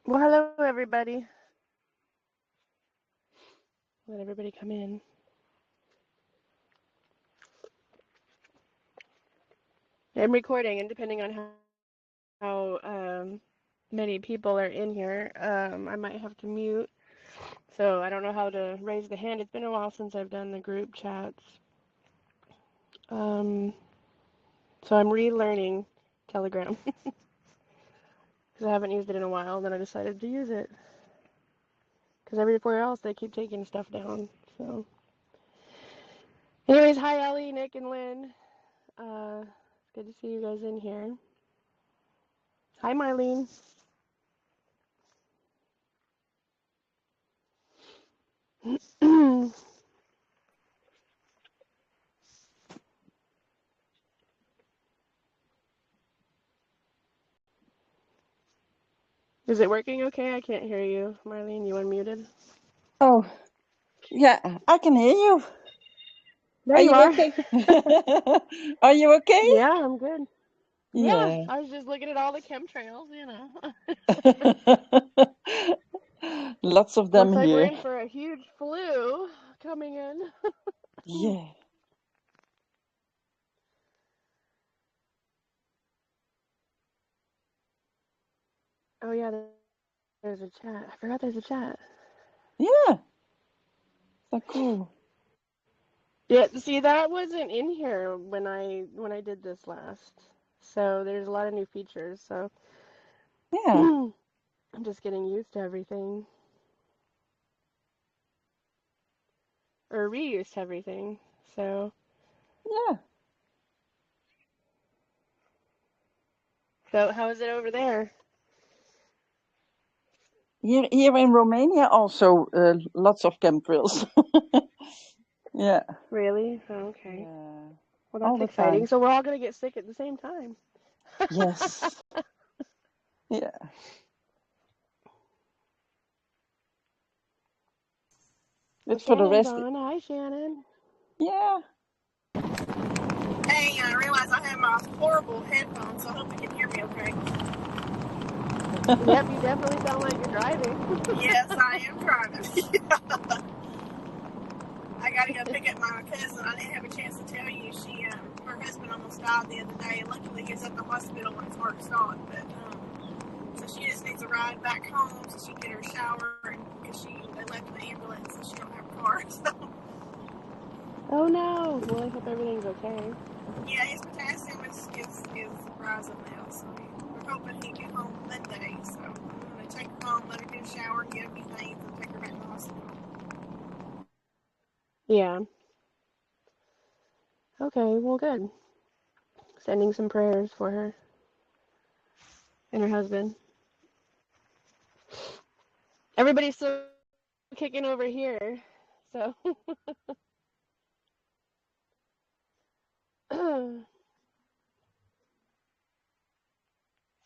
Well, hello, everybody. Let everybody come in. I'm recording, and depending on how many people are in here, I might have to mute. So I don't know how to raise the hand. It's been a while since I've done the group chats. So I'm relearning Telegram because I haven't used it in a while. Then I decided to use it because everywhere else they keep taking stuff down. So, anyways, hi Ellie, Nick, and Lynn. It's good to see you guys in here. Hi, Mylene. Is it working okay? I can't hear you, Marlene. You unmuted? Oh, yeah, I can hear you. There Are you you are. okay? Are you okay? Yeah, I'm good. Yeah, Yeah. I was just looking at all the chemtrails, Lots of them Looks like we're here. in for a huge flu coming in. Yeah. Oh, yeah, there's a chat. I forgot there's a chat. Yeah. So cool. Yeah, see, that wasn't in here when I did this last. So there's a lot of new features. So Yeah. I'm just getting used to everything. Or reused to everything. So Yeah. how is it over there? Here in Romania also lots of chemtrails. Yeah. Really? Oh, okay. Yeah. Well, All that's the exciting. time. So we're all gonna get sick at the same time. Yes. Yeah. Well, But for the Shannon's rest, on. Hi, Shannon. yeah. Hey, I realize I have my horrible headphones, so I hope you can hear me okay. Yep, you definitely sound like you're driving. Yes, I am driving. I gotta go pick up my cousin. I didn't have a chance to tell you. Her husband almost died the other day. Luckily, he's at the hospital when his work stopped. But so she just needs a ride back home so she can get her shower, and because they left the ambulance and she don't have a car. So Oh no. Well, I hope everything's okay. yeah, his potassium is rising now. So we're hoping he can get home Monday. So I'm gonna take her home, let her get a shower, get a few things, and take her back to the hospital. Yeah. Okay. Well, good. Sending some prayers for her and her husband. Everybody's still kicking over here. So.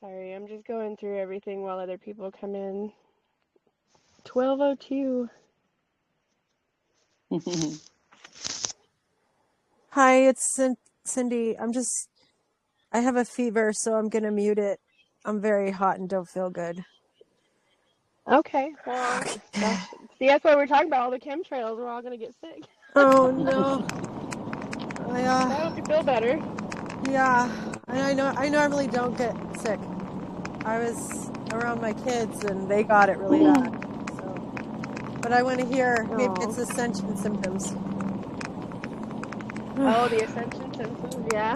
Sorry, I'm just going through everything while other people come in. 12:02. Hi, it's Cindy. I have a fever, so I'm going to mute it. I'm very hot and don't feel good. Okay, well, see, that's why we're talking about all the chemtrails. We're all gonna get sick. Oh no. I hope you feel better. Yeah. I normally don't get sick. I was around my kids and they got it really bad. So, but I want to hear maybe it's Ascension symptoms. Oh, the Ascension symptoms, yeah.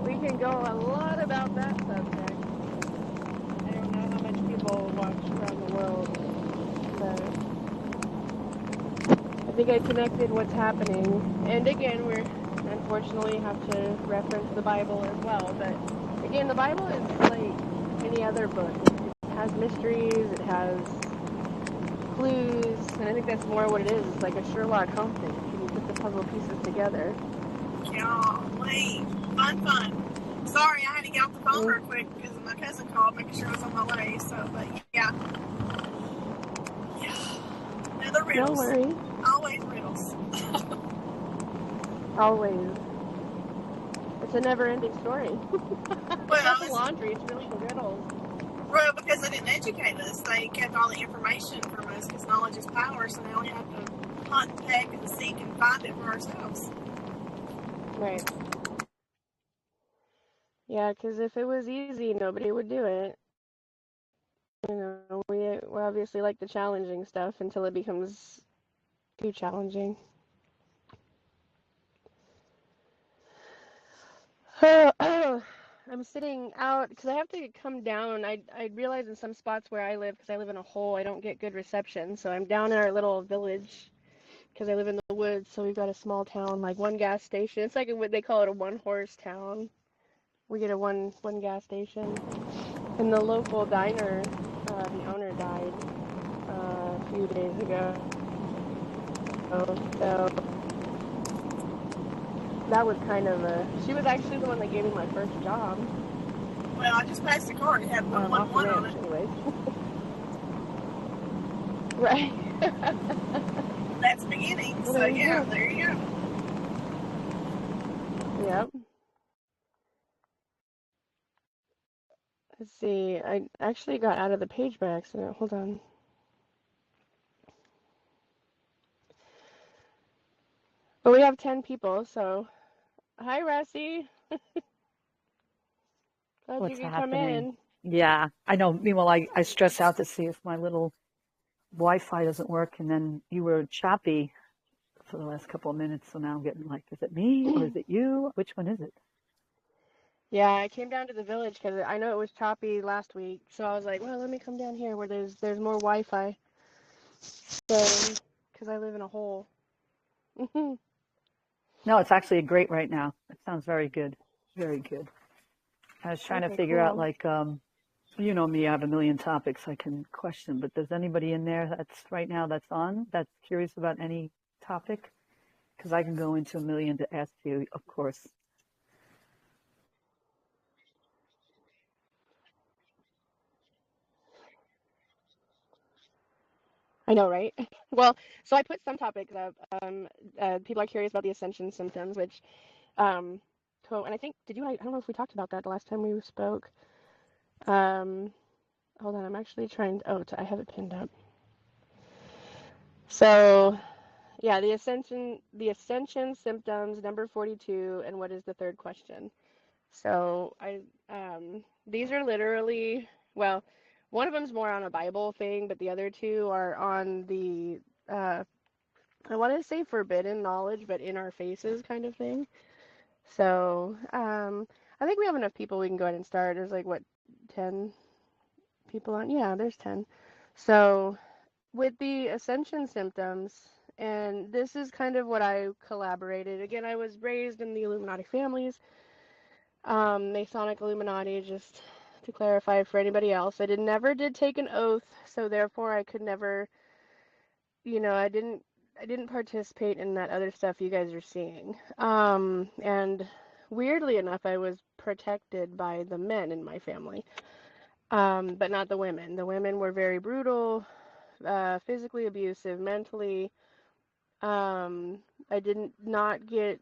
We can go a lot about that subject. I don't know how much people watch around the world, but I think I connected what's happening. And again, we unfortunately have to reference the Bible as well. But again, the Bible is like any other book. It has mysteries, it has clues, and I think that's more what it is. It's like a Sherlock Holmes thing. Can you put the puzzle pieces together? Golly, fun. Sorry, I had to get off the phone real quick because my cousin called, making sure I was on my way. So, but yeah. Another riddles. No worries. Always riddles. Always. It's a never-ending story. Well, Nothing the laundry. It's really the riddles. Well, because they didn't educate us. They kept all the information from us because knowledge is power, so now we have to hunt and peck and seek and find it for ourselves. Right. Yeah, because if it was easy, nobody would do it. You know, we obviously like the challenging stuff until it becomes too challenging. I'm sitting out because I have to come down. I realize in some spots where I live, because I live in a hole, I don't get good reception. So I'm down in our little village because I live in the woods. So we've got a small town, like one gas station. It's like what they call it, a one-horse town. We get a one gas station. And the local diner, the owner died a few days ago. So that was kind of she was actually the one that gave me my first job. Well, I just passed a card. It had Off 111 the on ranch, it. anyways. Right. That's beginning. Well, So, there you yeah, go. there you go. Yep. Let's see. I actually got out of the page by accident. Hold on. But we have 10 people, so hi, Russie. Glad you What's could come happening? in. Yeah, I know. Meanwhile, I stress out to see if my little Wi-Fi doesn't work, and then you were choppy for the last couple of minutes, so now I'm getting like, is it me or is it you? Which one is it? Yeah, I came down to the village because I know it was choppy last week, so I was like, well, let me come down here where there's more Wi-Fi. So, because I live in a hole. No, it's actually great right now. It sounds very good. Very good. I was trying to Okay, figure out cool. like, you know me, I have a million topics I can question, but does anybody in there that's right now that's curious about any topic? Because I can go into a million to ask you, of course. I know, right? Well, so I put some topics up. People are curious about the Ascension symptoms, which, and I think, I don't know if we talked about that the last time we spoke. Um, hold on, I'm actually trying, I have it pinned up. So, yeah, the Ascension symptoms, number 42, and what is the third question? So these are literally, well, one of them's more on a Bible thing, but the other two are on the, I want to say forbidden knowledge, but in our faces kind of thing. So I think we have enough people we can go ahead and start. There's like, what, 10 people on? Yeah, there's 10. So with the Ascension symptoms, and this is kind of what I collaborated. Again, I was raised in the Illuminati families. Masonic Illuminati, just to clarify for anybody else. I never did take an oath, so therefore I could never, I didn't participate in that other stuff you guys are seeing. And weirdly enough, I was protected by the men in my family, but not the women. The women were very brutal, physically abusive, mentally. I didn't not get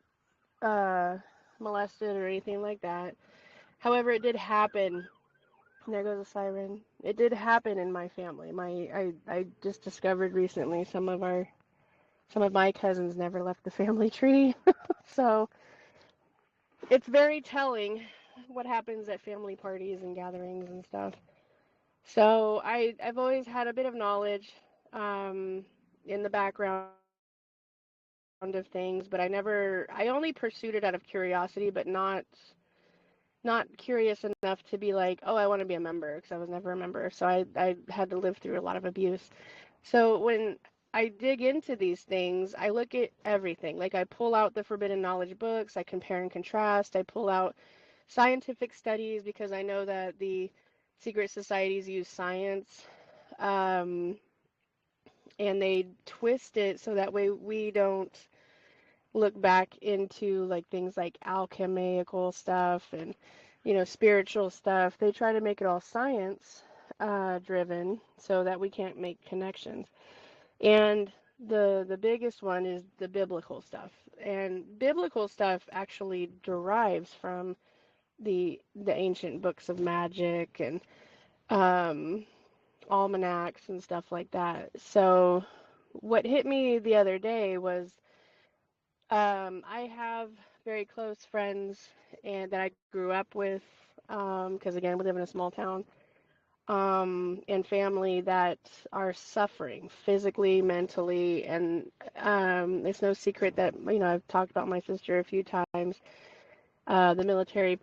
molested or anything like that. However, it did happen. There goes a siren. It did happen in my family. I just discovered recently some of my cousins never left the family tree. So it's very telling what happens at family parties and gatherings and stuff. So I've always had a bit of knowledge in the background of things, but I only pursued it out of curiosity, but not curious enough to be like, oh, I want to be a member, because I was never a member. So I had to live through a lot of abuse. So when I dig into these things, I look at everything. Like I pull out the forbidden knowledge books, I compare and contrast, I pull out scientific studies because I know that the secret societies use science, um, and they twist it so that way we don't look back into like things like alchemical stuff and spiritual stuff. They try to make it all science driven so that we can't make connections. And the biggest one is the biblical stuff. And biblical stuff actually derives from the ancient books of magic and um, almanacs and stuff like that. So what hit me the other day was I have very close friends and that I grew up with because again we live in a small town and family that are suffering physically, mentally, and it's no secret that I've talked about my sister a few times. The military,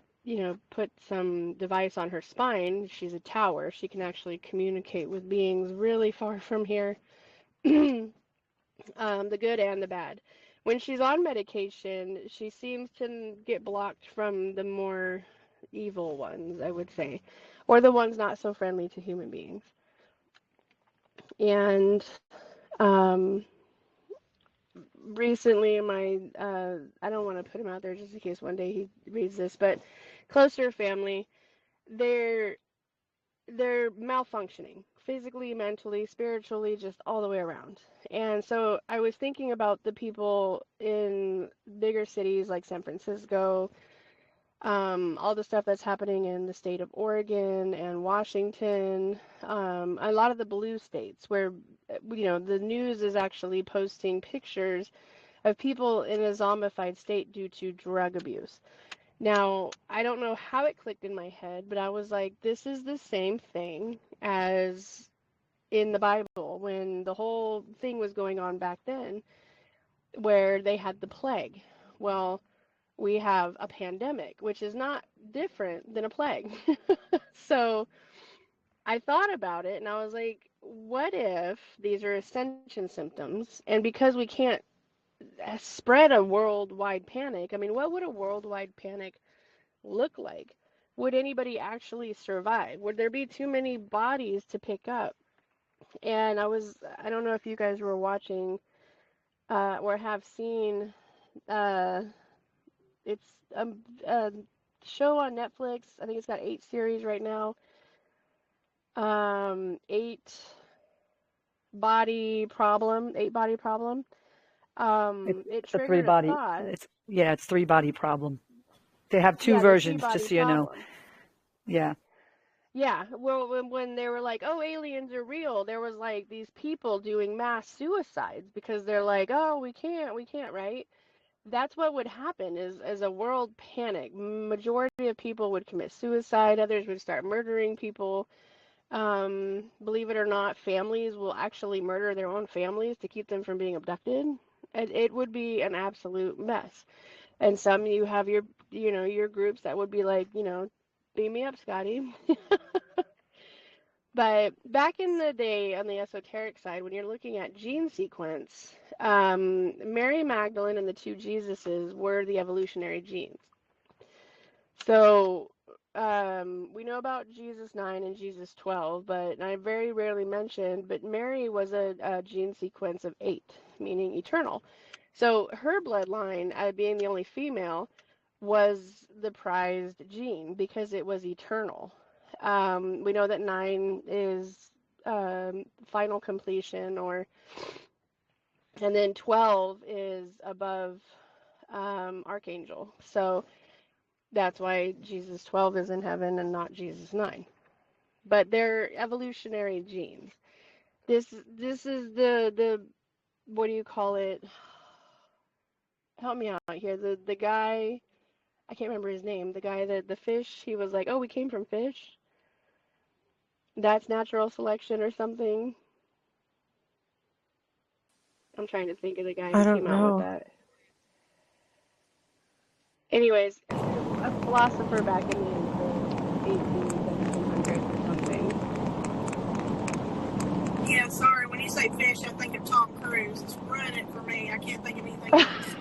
put some device on her spine. She's a tower. She can actually communicate with beings really far from here, the good and the bad. When she's on medication, she seems to get blocked from the more evil ones, I would say, or the ones not so friendly to human beings. And um, recently, I don't want to put him out there just in case one day he reads this, but closer family, they're they're malfunctioning physically, mentally, spiritually, just all the way around. And so I was thinking about the people in bigger cities like San Francisco, all the stuff that's happening in the state of Oregon and Washington, a lot of the blue states where, the news is actually posting pictures of people in a zombified state due to drug abuse. Now, I don't know how it clicked in my head, but I was like, this is the same thing as in the Bible when the whole thing was going on back then, where they had the plague. Well, we have a pandemic, which is not different than a plague. So I thought about it and I was like, what if these are ascension symptoms? And because we can't spread a worldwide panic, I mean, what would a worldwide panic look like? Would anybody actually survive? Would there be too many bodies to pick up? And I don't know if you guys were watching or have seen, uh, it's a show on Netflix. I think it's got 8 series right now. Eight Eight body problem. It It's a triggered a thought. it's 3 body problem. They have 2 Yeah, the three versions, body just so you know. problem. Yeah. Yeah, well, when they were like, "Oh, aliens are real," there was like these people doing mass suicides because they're like, "Oh, we can't," right? That's what would happen is as a world panic, majority of people would commit suicide, others would start murdering people. Believe it or not, families will actually murder their own families to keep them from being abducted. And it would be an absolute mess. And some you have your groups that would be like, beam me up, Scotty. But back in the day on the esoteric side, when you're looking at gene sequence, Mary Magdalene and the 2 Jesuses were the evolutionary genes. So we know about Jesus 9 and Jesus 12, but I very rarely mentioned, but Mary was a gene sequence of 8, meaning eternal. So her bloodline, being the only female, was the prized gene because it was eternal. We know that 9 is final completion, and then 12 is above archangel. So that's why Jesus 12 is in heaven and not Jesus 9. But they're evolutionary genes. This is the what do you call it? Help me out here. The guy, I can't remember his name. The guy that the fish, he was like, "Oh, we came from fish." That's natural selection or something. I'm trying to think of the guy I who don't came out with know. that. Anyways, a philosopher back in the 1700s or something. Yeah, sorry. When you say fish, I think of Tom Cruise. It's ruining it for me. I can't think of anything else.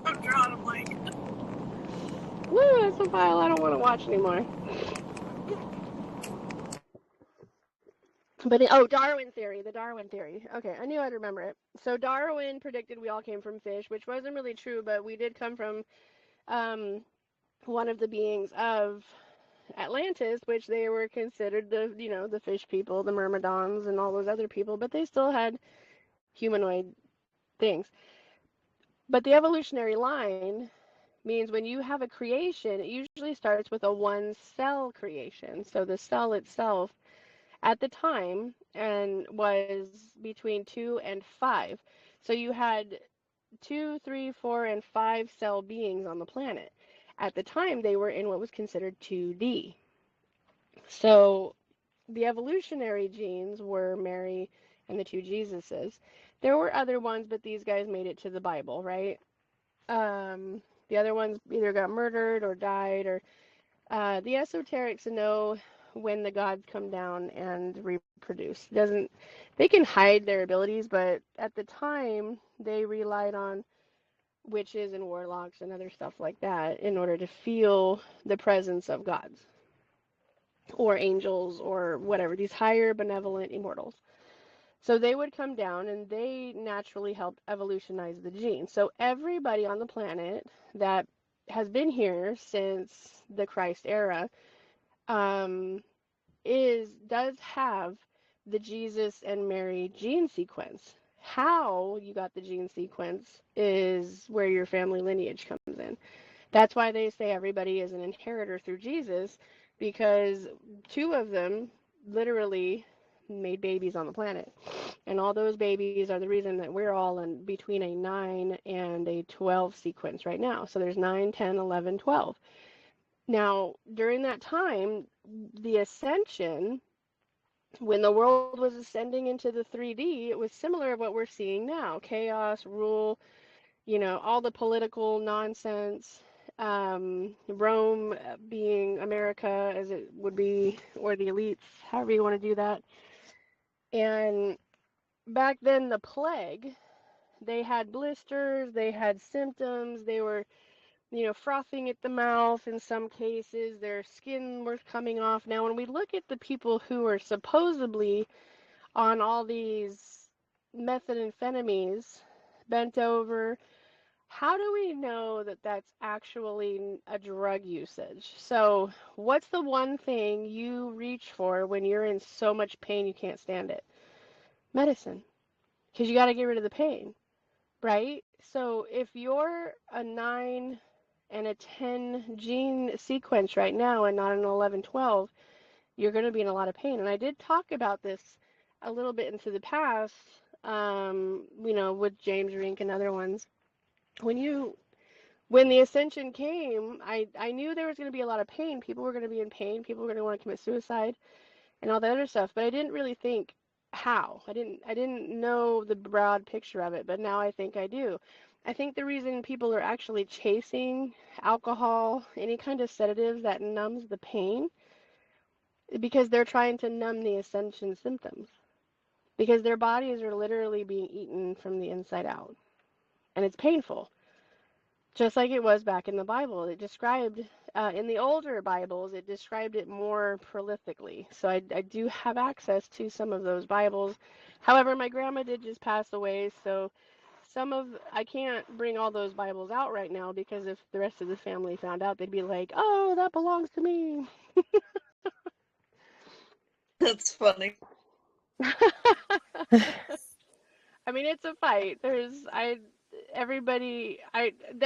I'm drawing a blank. Woo, that's a file I don't want to watch anymore. But Darwin theory, the Darwin theory. Okay, I knew I'd remember it. So Darwin predicted we all came from fish, which wasn't really true, but we did come from um, one of the beings of Atlantis, which they were considered the fish people, the myrmidons, and all those other people, but they still had humanoid things. But the evolutionary line means when you have a creation, it usually starts with a one cell creation. So the cell itself at the time and was between 2 and 5. So you had 2, 3, 4, and 5 cell beings on the planet. At the time, they were in what was considered 2D. So the evolutionary genes were Mary and the two Jesuses. There were other ones, but these guys made it to the Bible, right? The other ones either got murdered or died, or the esoterics know when the gods come down and reproduce. Doesn't They can hide their abilities, but at the time they relied on witches and warlocks and other stuff like that in order to feel the presence of gods or angels or whatever, these higher benevolent immortals. So they would come down and they naturally helped evolutionize the gene. So everybody on the planet that has been here since the Christ era um, does have the Jesus and Mary gene sequence. How you got the gene sequence is where your family lineage comes in. That's why they say everybody is an inheritor through Jesus, because two of them literally made babies on the planet. And all those babies are the reason that we're all in between a 9 and a 12 sequence right now. So there's 9, 10, 11, 12. Now, during that time, the ascension, when the world was ascending into the 3D, it was similar to what we're seeing now. Chaos, rule, all the political nonsense, Rome being America as it would be, or the elites, however you want to do that. And back then, the plague, they had blisters, they had symptoms, they were, frothing at the mouth in some cases, their skin was coming off. Now, when we look at the people who are supposedly on all these methamphetamines, bent over, how do we know that that's actually a drug usage? So, what's the one thing you reach for when you're in so much pain you can't stand it? Medicine. Because you got to get rid of the pain, right? So, if you're a 9 and a 10 gene sequence right now and not an 11, 12, you're going to be in a lot of pain. And I did talk about this a little bit into the past, with James Rink and other ones. When the ascension came, I knew there was going to be a lot of pain. People were going to be in pain. People were going to want to commit suicide and all that other stuff. But I didn't really think how. I didn't know the broad picture of it. But now I think I do. I think the reason people are actually chasing alcohol, any kind of sedatives that numbs the pain, is because they're trying to numb the ascension symptoms. Because their bodies are literally being eaten from the inside out. And it's painful. Just like it was back in the Bible. It described, in the older Bibles, it described it more prolifically. So I do have access to some of those Bibles. However, my grandma did just pass away, so I can't bring all those Bibles out right now, because if the rest of the family found out, they'd be like, oh, that belongs to me. That's funny. I mean, it's a fight. There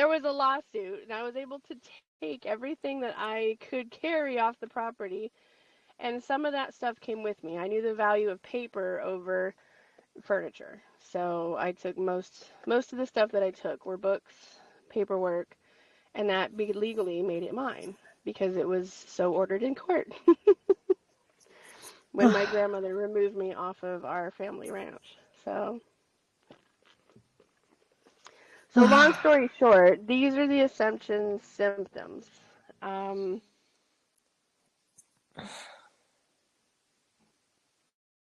was a lawsuit, and I was able to take everything that I could carry off the property, and some of that stuff came with me. I knew the value of paper over furniture, so I took most of the stuff that I took were books, paperwork, and that legally made it mine because it was so ordered in court when my grandmother removed me off of our family ranch. So long story short, these are the ascension symptoms.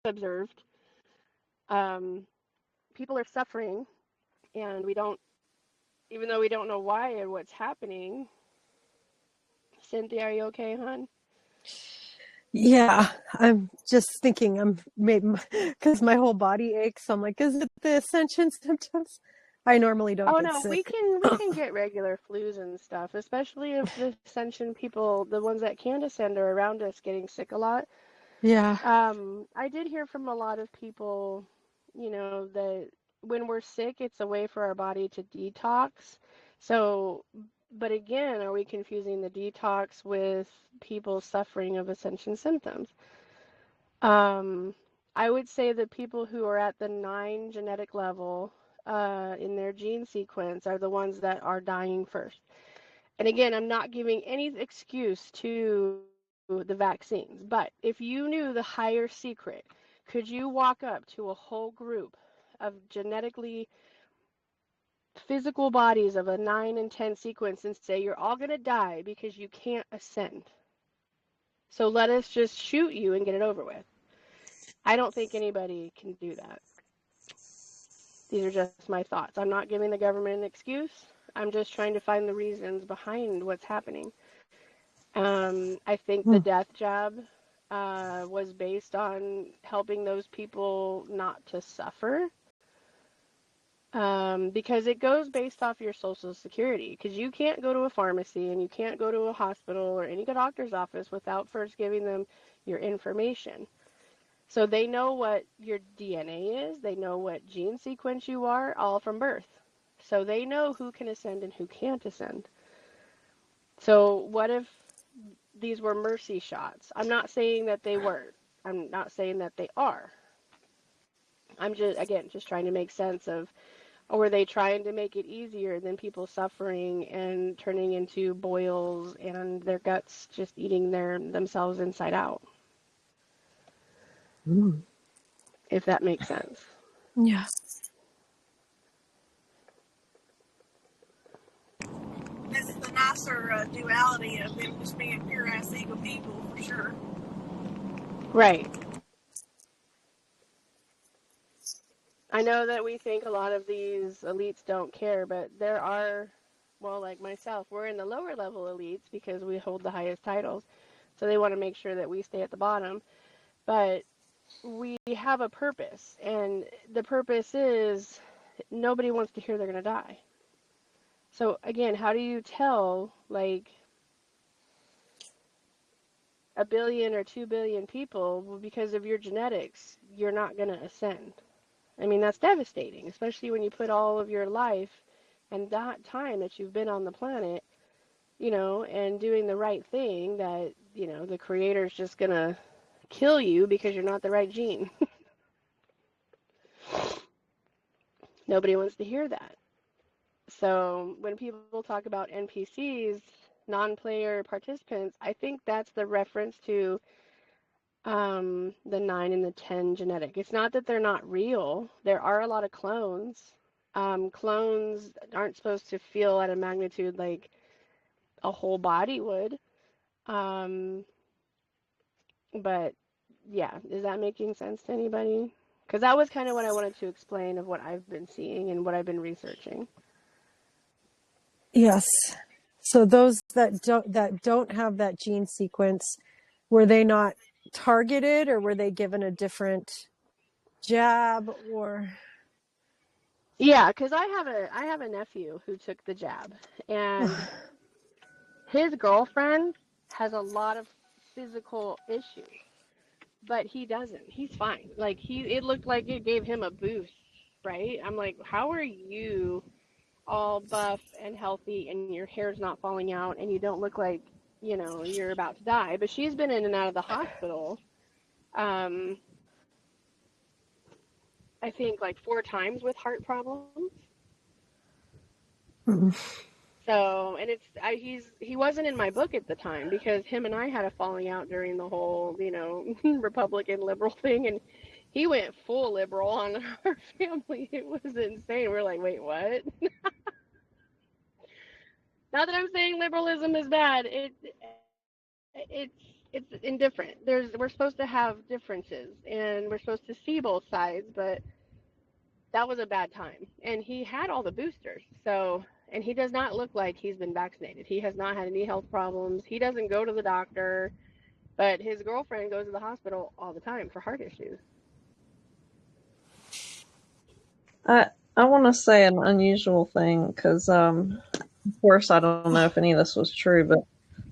Observed. People are suffering, and even though we don't know why and what's happening. Cynthia, are you okay, hon? Yeah, I'm just thinking I'm maybe because my whole body aches. So I'm like, is it the ascension symptoms? I normally don't Oh get no, sick. we can get regular flus and stuff, especially if the ascension people, the ones that can descend, are around us getting sick a lot. Yeah. I did hear from a lot of people, that when we're sick, it's a way for our body to detox. So But again, are we confusing the detox with people suffering of Ascension symptoms? I would say that people who are at the 9 genetic level in their gene sequence are the ones that are dying first. And again, I'm not giving any excuse to the vaccines, but if you knew the higher secret, could you walk up to a whole group of genetically physical bodies of a 9 and 10 sequence and say, you're all going to die because you can't ascend? So let us just shoot you and get it over with. I don't think anybody can do that. These are just my thoughts. I'm not giving the government an excuse. I'm just trying to find the reasons behind what's happening. I think the death jab was based on helping those people not to suffer, because it goes based off your Social Security, because you can't go to a pharmacy and you can't go to a hospital or any doctor's office without first giving them your information. So they know what your DNA is, they know what gene sequence you are, all from birth. So they know who can ascend and who can't ascend. So what if these were mercy shots? I'm not saying that they were. I'm not saying that they are. I'm just, again, just trying to make sense of, or were they trying to make it easier than people suffering and turning into boils and their guts just eating themselves inside out? If that makes sense. Yeah. This is the nicer duality of them just being pure ass evil people, for sure. Right. I know that we think a lot of these elites don't care, but there are, well, like myself, we're in the lower level elites because we hold the highest titles. So they want to make sure that we stay at the bottom. But we have a purpose, and the purpose is nobody wants to hear they're going to die. So again, how do you tell like 1 billion or 2 billion people, well, because of your genetics, you're not going to ascend? I mean, that's devastating, especially when you put all of your life and that time that you've been on the planet, and doing the right thing, that, the creator's just going to kill you because you're not the right gene. Nobody wants to hear that. So when people talk about NPCs, non-player participants, I think that's the reference to the 9 and the 10 genetic. It's not that they're not real. There are a lot of clones. Clones aren't supposed to feel at a magnitude like a whole body would. But yeah, is that making sense to anybody? Because that was kind of what I wanted to explain of what I've been seeing and what I've been researching. Yes. So those that don't have that gene sequence, were they not targeted, or were they given a different jab, or? Yeah, because I have a nephew who took the jab, and his girlfriend has a lot of physical issues, but he doesn't. He's fine. Like it looked like it gave him a boost, right? I'm like, how are you all buff and healthy and your hair's not falling out and you don't look like, you're about to die? But she's been in and out of the hospital, I think like 4 times with heart problems. So, and he wasn't in my book at the time because him and I had a falling out during the whole, Republican liberal thing, and he went full liberal on our family. It was insane. We're like, wait, what? Not that I'm saying liberalism is bad. It's indifferent. We're supposed to have differences and we're supposed to see both sides, but that was a bad time. And he had all the boosters. So, and he does not look like he's been vaccinated. He has not had any health problems. He doesn't go to the doctor, but his girlfriend goes to the hospital all the time for heart issues. I want to say an unusual thing because, of course, I don't know if any of this was true, but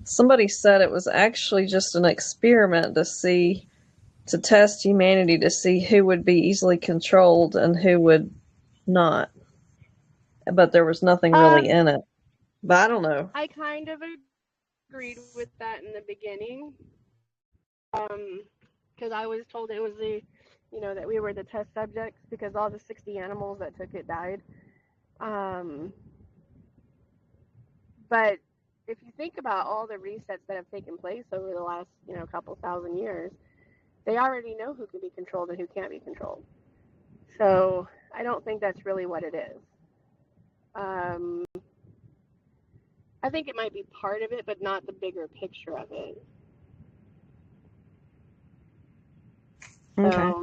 somebody said it was actually just an experiment to test humanity to see who would be easily controlled and who would not. But there was nothing really in it. But I don't know. I kind of agreed with that in the beginning, because I was told it was that we were the test subjects because all the 60 animals that took it died. Um, but if you think about all the resets that have taken place over the last, couple thousand years, they already know who can be controlled and who can't be controlled. So I don't think that's really what it is. I think it might be part of it, but not the bigger picture of it. Okay. So,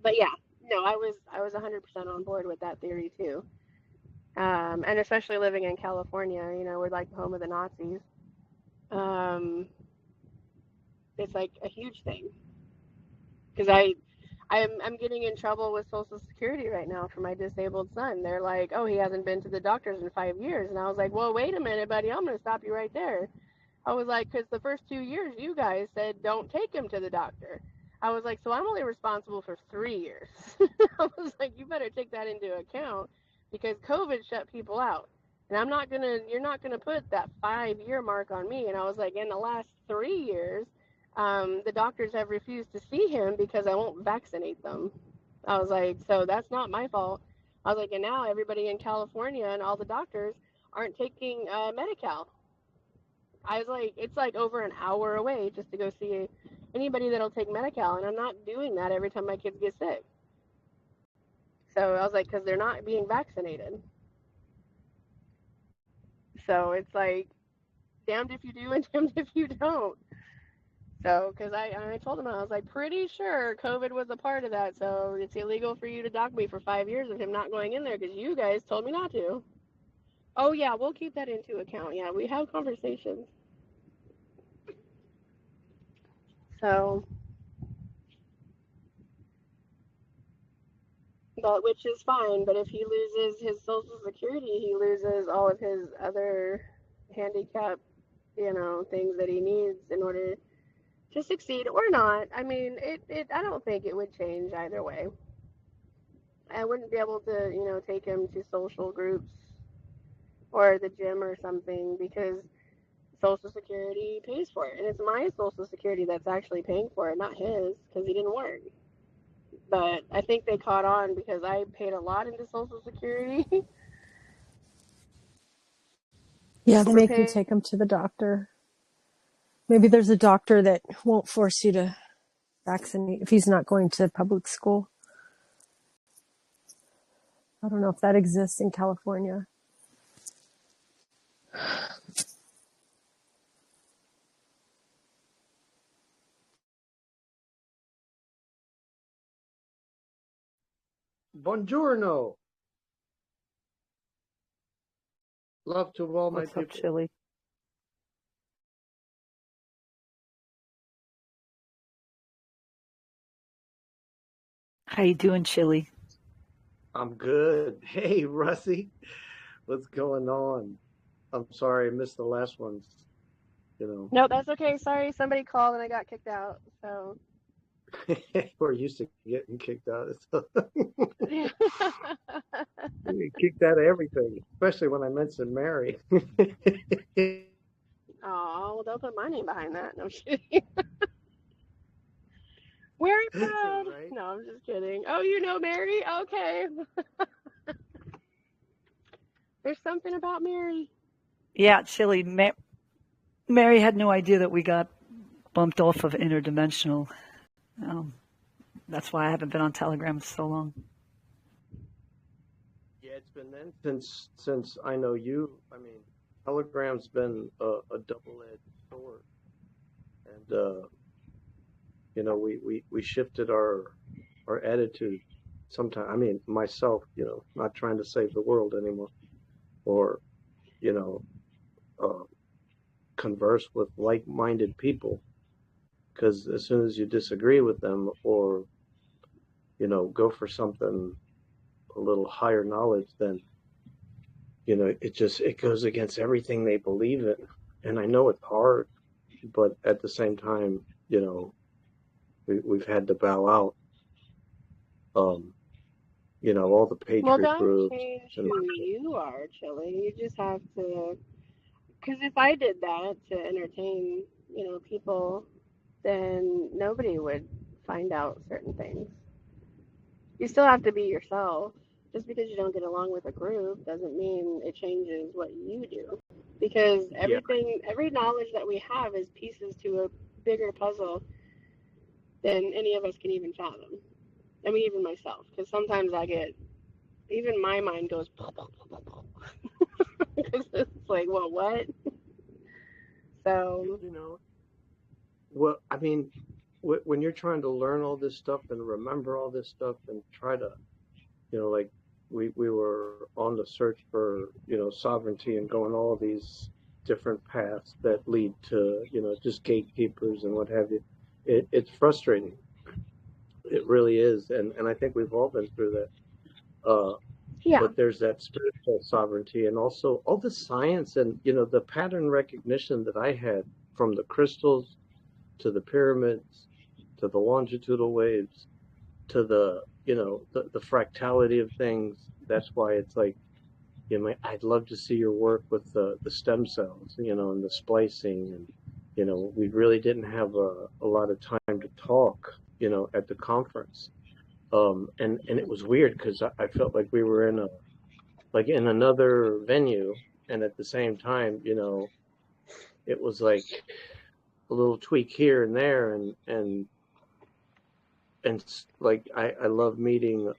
but yeah, no, I was 100% on board with that theory too. And especially living in California, we're like the home of the Nazis. It's like a huge thing because I'm getting in trouble with Social Security right now for my disabled son. They're like, oh, he hasn't been to the doctors in 5 years, and I was like, well, wait a minute, buddy, I'm gonna stop you right there. I was like, because the first 2 years you guys said don't take him to the doctor. I was like, so I'm only responsible for 3 years. I was like, you better take that into account because COVID shut people out. And you're not gonna put that 5 year mark on me. And I was like, in the last 3 years, the doctors have refused to see him because I won't vaccinate them. I was like, so that's not my fault. I was like, and now everybody in California and all the doctors aren't taking Medi-Cal. I was like, it's like over an hour away just to go see anybody that'll take Medi-Cal, and I'm not doing that every time my kids get sick. So I was like, because they're not being vaccinated. So it's like, damned if you do and damned if you don't. So, because I told him, I was like, pretty sure COVID was a part of that, so it's illegal for you to dock me for 5 years of him not going in there because you guys told me not to. Oh, yeah, we'll keep that into account. Yeah, we have conversations. So, but which is fine, but if he loses his Social Security, he loses all of his other handicap, things that he needs in order to succeed or not. I mean, I don't think it would change either way. I wouldn't be able to, take him to social groups or the gym or something because Social Security pays for it. And it's my Social Security that's actually paying for it, not his, because he didn't work. But I think they caught on because I paid a lot into Social Security. Yeah, they For make you pay. take them to the doctor. Maybe there's a doctor that won't force you to vaccinate if he's not going to public school. I don't know if that exists in California. Buongiorno. Love to all my What's up, people. Chili? How you doing, Chili? I'm good. Hey, Russie, what's going on? I'm sorry I missed the last ones. No, that's okay. Sorry, somebody called and I got kicked out. So We're used to getting kicked out. yeah. We get kicked out of everything, especially when I mentioned Mary. Oh, well, don't put my name behind that. No, I'm just kidding. We're proud. Right? No, I'm just kidding. Oh, you know Mary? Okay. There's something about Mary. Yeah, Chili. Mary had no idea that we got bumped off of interdimensional. That's why I haven't been on Telegram so long. Yeah, it's been then since I know you. I mean, Telegram's been a double-edged sword, and we shifted our attitude. Sometimes, I mean, myself, not trying to save the world anymore, or converse with like-minded people, because as soon as you disagree with them, or go for something a little higher knowledge, then it goes against everything they believe in. And I know it's hard, but at the same time, we've had to bow out. all the Well, patriot don't groups change and who you are, Chili. You just have to, because if I did that to entertain, people, then nobody would find out certain things. You still have to be yourself. Just because you don't get along with a group doesn't mean it changes what you do. Because yeah, every knowledge that we have is pieces to a bigger puzzle than any of us can even fathom. I mean, even myself, because sometimes even my mind goes, because it's like, well, what? So, well, I mean, when you're trying to learn all this stuff and remember all this stuff and try to, like we were on the search for, sovereignty and going all these different paths that lead to, just gatekeepers and what have you. It's frustrating. It really is. And I think we've all been through that. yeah. But there's that spiritual sovereignty and also all the science and, the pattern recognition that I had from the crystals to the pyramids to the longitudinal waves to the fractality of things. That's why it's like, I'd love to see your work with the stem cells, and the splicing. And, we really didn't have a lot of time to talk, at the conference. And it was weird because I felt like we were in another venue. And at the same time, it was like a little tweak here and there. And like, I love meeting,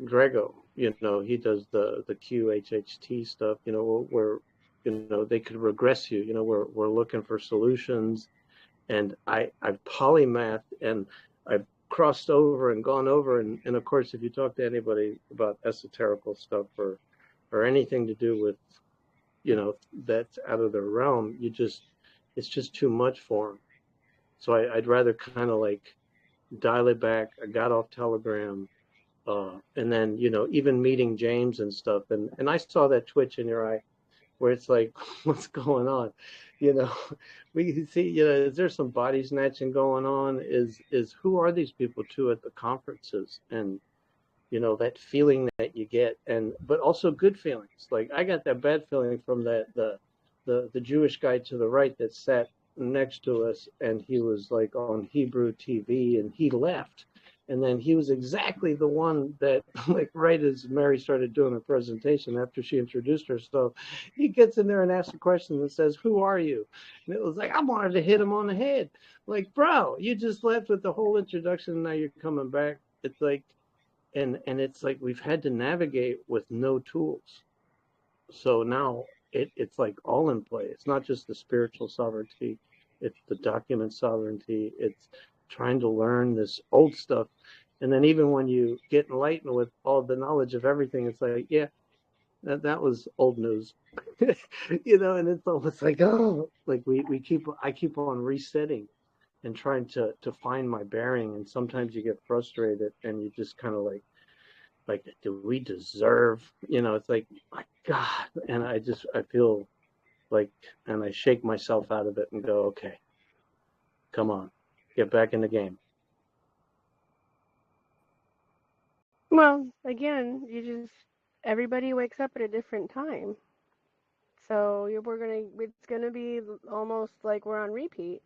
Grego, he does the QHHT stuff, where, they could regress you, we're looking for solutions. And I've polymathed and I've crossed over and gone over. And of course, if you talk to anybody about esoterical stuff or anything to do with, that's out of their realm, it's just too much for them. So I'd rather kind of like dial it back. I got off Telegram. And then, even meeting James and stuff. And I saw that twitch in your eye where it's like, what's going on? We see, is there some body snatching going on? Is who are these people too at the conferences? And, that feeling that you get, but also good feelings. Like I got that bad feeling from the Jewish guy to the right that sat next to us, and he was like on Hebrew TV, and he left. And then he was exactly the one that, like, right as Mary started doing her presentation, after she introduced herself, he gets in there and asks a question that says, "Who are you?" And it was like, I wanted to hit him on the head. Like, bro, you just left with the whole introduction, and now you're coming back. It's like, and it's like we've had to navigate with no tools. So now it's like all in play. It's not just the spiritual sovereignty, it's the document sovereignty. It's trying to learn this old stuff. And then even when you get enlightened with all the knowledge of everything, it's like, yeah, that was old news. And it's almost like, oh, like I keep on resetting and trying to find my bearing. And sometimes you get frustrated and you just kind of like, do we deserve, it's like, my God. And I feel like, and I shake myself out of it and go, okay, come on, get back in the game. Well, again, everybody wakes up at a different time. So it's gonna be almost like we're on repeat,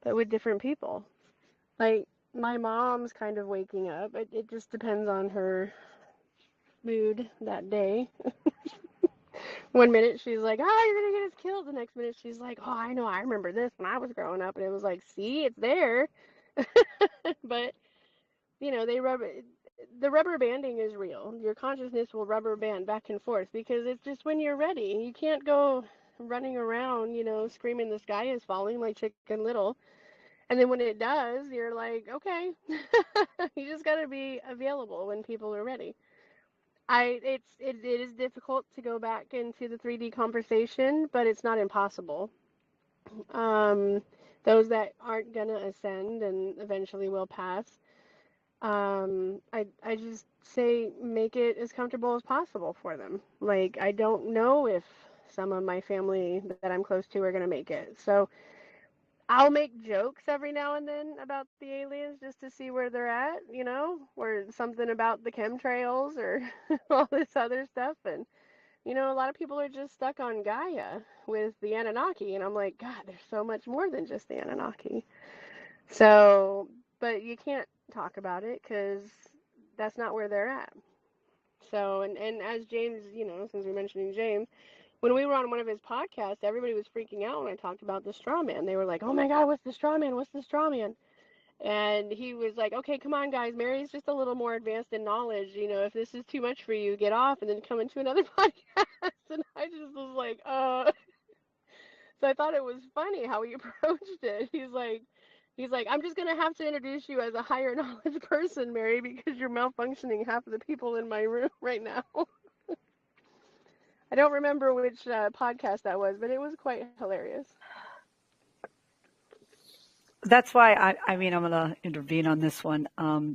but with different people. Like my mom's kind of waking up. It just depends on her mood that day. One minute she's like, "Oh, you're gonna get us killed." The next minute she's like, "Oh, I know. I remember this when I was growing up," and it was like, "See, it's there." But the rubber banding is real. Your consciousness will rubber band back and forth because it's just when you're ready. You can't go running around, screaming the sky is falling like Chicken Little. And then when it does, you're like, okay. You just got to be available when people are ready. It is difficult to go back into the 3D conversation, but it's not impossible. Um, those that aren't gonna ascend and eventually will pass, I just say make it as comfortable as possible for them. Like I don't know if some of my family that I'm close to are gonna make it, so I'll make jokes every now and then about the aliens just to see where they're at, or something about the chemtrails or all this other stuff. And, a lot of people are just stuck on Gaia with the Anunnaki. And I'm like, God, there's so much more than just the Anunnaki. So, but you can't talk about it because that's not where they're at. So, and as James, since we're mentioning James, when we were on one of his podcasts, everybody was freaking out when I talked about the straw man. They were like, "Oh my God, what's the straw man? What's the straw man?" And he was like, "Okay, come on, guys. Mary's just a little more advanced in knowledge. If this is too much for you, get off and then come into another podcast." And I just was like, So I thought it was funny how he approached it. He's like, "I'm just gonna have to introduce you as a higher knowledge person, Mary, because you're malfunctioning half of the people in my room right now." I don't remember which podcast that was, but it was quite hilarious. That's why I mean, I'm going to intervene on this one.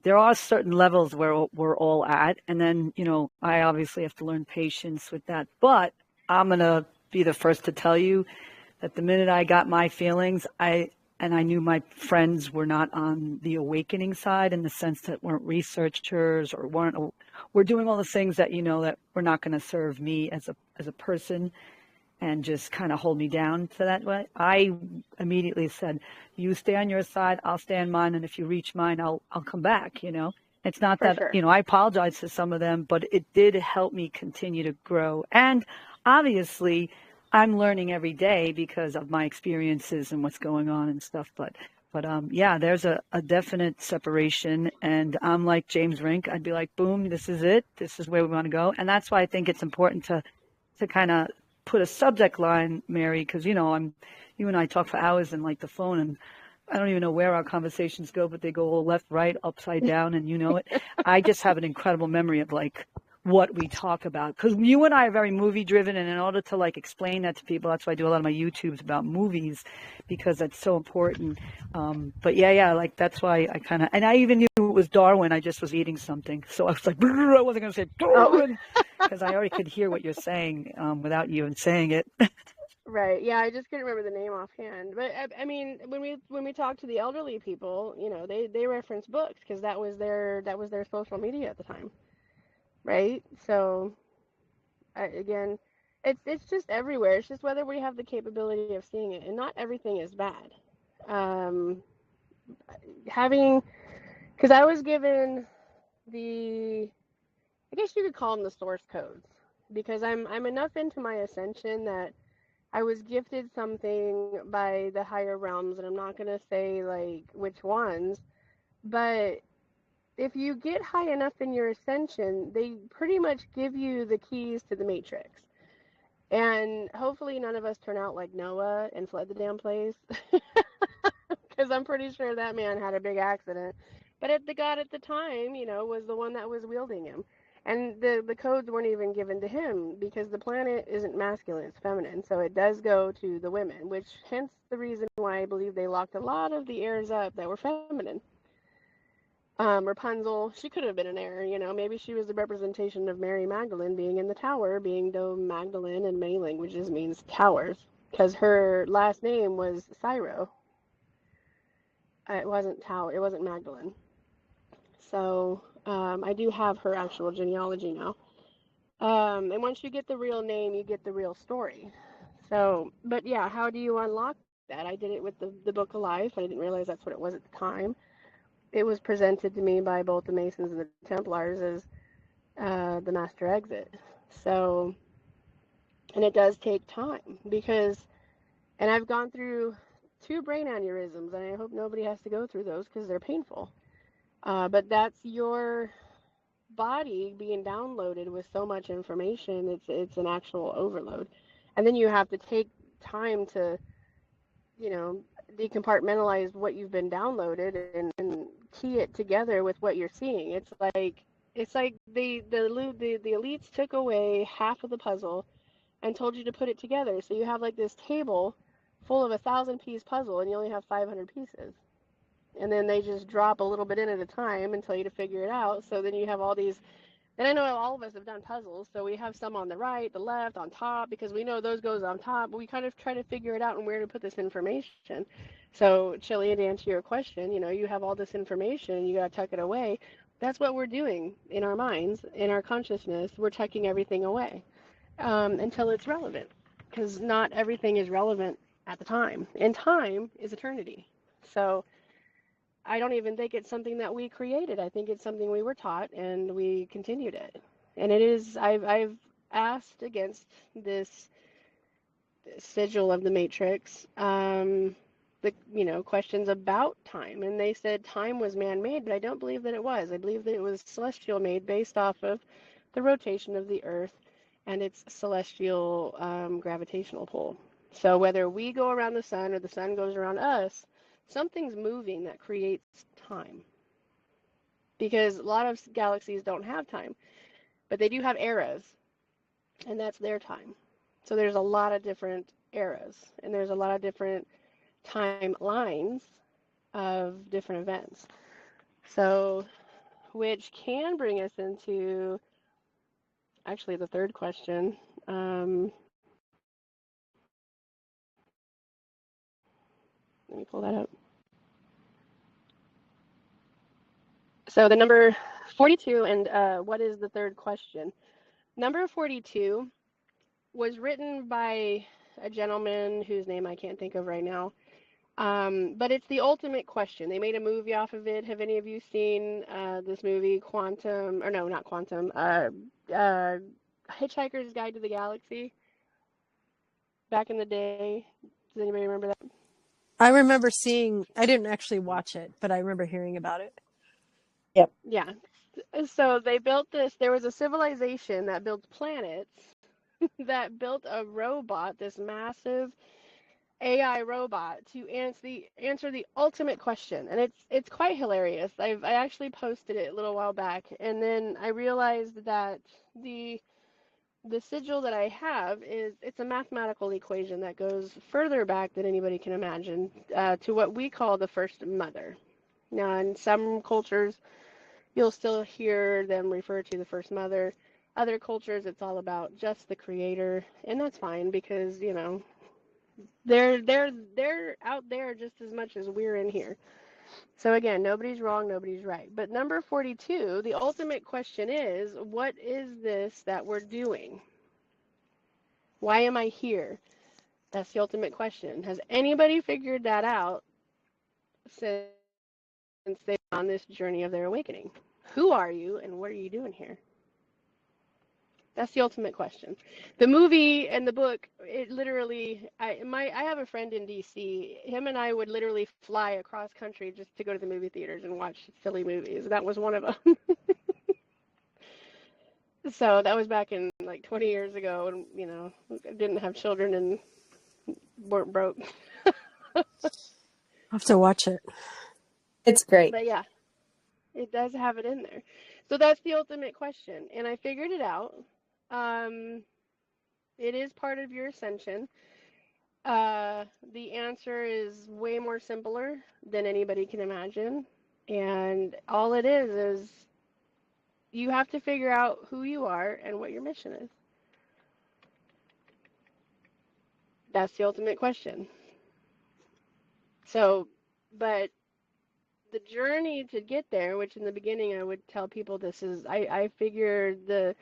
There are certain levels where we're all at. And then, I obviously have to learn patience with that. But I'm going to be the first to tell you that the minute I got my feelings, I knew my friends were not on the awakening side in the sense that weren't researchers or we're doing all the things that, that were not going to serve me as a person and just kind of hold me down to that way. I immediately said, "You stay on your side, I'll stay on mine, and if you reach mine, I'll come back." It's not For that sure. I apologize to some of them, but it did help me continue to grow. And obviously, I'm learning every day because of my experiences and what's going on and stuff. But yeah, there's a definite separation. And I'm like James Rink. I'd be like, boom, this is it. This is where we want to go. And that's why I think it's important to kind of put a subject line, Mary, because you and I talk for hours and like the phone, and I don't even know where our conversations go, but they go all left, right, upside down, and it. I just have an incredible memory of like what we talk about, because you and I are very movie driven, and in order to like explain that to people, that's why I do a lot of my YouTubes about movies, because that's so important. But yeah, like that's why I kind of, and I even knew it was Darwin. I just was eating something, so I was like, I wasn't going to say Darwin. Because I already could hear what you're saying without you even saying it. Right. Yeah, I just couldn't remember the name offhand. But I mean, when we talk to the elderly people, they reference books because that was their social media at the time, right? So again, it's just everywhere. It's just whether we have the capability of seeing it, and not everything is bad. Um, because I was given I guess you could call them the source codes, because I'm enough into my ascension that I was gifted something by the higher realms, and I'm not going to say like which ones, but if you get high enough in your ascension, they pretty much give you the keys to the matrix. And hopefully none of us turn out like Noah and flood the damn place, because I'm pretty sure that man had a big accident. But the God at the time, was the one that was wielding him. And the codes weren't even given to him because the planet isn't masculine, it's feminine. So it does go to the women, which hence the reason why I believe they locked a lot of the heirs up that were feminine. Rapunzel, she could have been an heir, maybe she was the representation of Mary Magdalene being in the tower, being though Magdalene in many languages means towers, because her last name was Syro. It wasn't Tower, it wasn't Magdalene. So I do have her actual genealogy now. And once you get the real name, you get the real story. So, but yeah, how do you unlock that? I did it with the Book of Life. I didn't realize that's what it was at the time. It was presented to me by both the Masons and the Templars as the Master Exit. So, and it does take time and I've gone through 2 brain aneurysms, and I hope nobody has to go through those because they're painful. But that's your body being downloaded with so much information. It's an actual overload, and then you have to take time to, decompartmentalize what you've been downloaded and key it together with what you're seeing. It's like the elites took away half of the puzzle and told you to put it together. So you have like this table full of 1,000-piece puzzle, and you only have 500 pieces. And then they just drop a little bit in at a time and tell you to figure it out. So then you have all these And I know all of us have done puzzles, so we have some on the right, the left, on top, because we know those goes on top, but we kind of try to figure it out and where to put this information. So, Chili, to answer your question, you have all this information and you got to tuck it away. That's what we're doing in our minds, in our consciousness. We're tucking everything away until it's relevant, because not everything is relevant at the time, and time is eternity. So I don't even think it's something that we created. I think it's something we were taught and we continued it. And it is, I've asked against this sigil of the Matrix, questions about time. And they said time was man-made, but I don't believe that it was. I believe that it was celestial made based off of the rotation of the Earth and its celestial gravitational pull. So whether we go around the sun or the sun goes around us, something's moving that creates time. Because a lot of galaxies don't have time, but they do have eras, and that's their time. So there's a lot of different eras, and there's a lot of different timelines of different events. So, which can bring us into actually the third question. Let me pull that up. So the number 42, and what is the third question? Number 42 was written by a gentleman whose name I can't think of right now. But it's the ultimate question. They made a movie off of it. Have any of you seen this movie, Quantum, or no, not Quantum, Hitchhiker's Guide to the Galaxy? Back in the day. Does anybody remember that? I remember seeing, I didn't actually watch it, but I remember hearing about it. Yep. Yeah. So they built this, there was a civilization that built planets that built a robot, this massive AI robot, to answer the ultimate question, and it's quite hilarious. I actually posted it a little while back, and then I realized that the sigil that I have it's a mathematical equation that goes further back than anybody can imagine, to what we call the first mother. Now, in some cultures, you'll still hear them refer to the first mother. Other cultures, it's all about just the creator, and that's fine because they're out there just as much as we're in here. So again, nobody's wrong, nobody's right. But number 42, the ultimate question is, what is this that we're doing? Why am I here? That's the ultimate question. Has anybody figured that out since they've been on this journey of their awakening? Who are you and what are you doing here? That's the ultimate question. The movie and the book, it literally, I have a friend in DC. Him and I would literally fly across country just to go to the movie theaters and watch silly movies. That was one of them. So that was back in like 20 years ago, and didn't have children and weren't broke. I'll have to watch it. It's great. But yeah, it does have it in there. So that's the ultimate question, and I figured it out. It is part of your ascension. The answer is way more simpler than anybody can imagine, and all it is you have to figure out who you are and what your mission is. That's the ultimate question. So, but the journey to get there, which in the beginning I would tell people this is, I figure the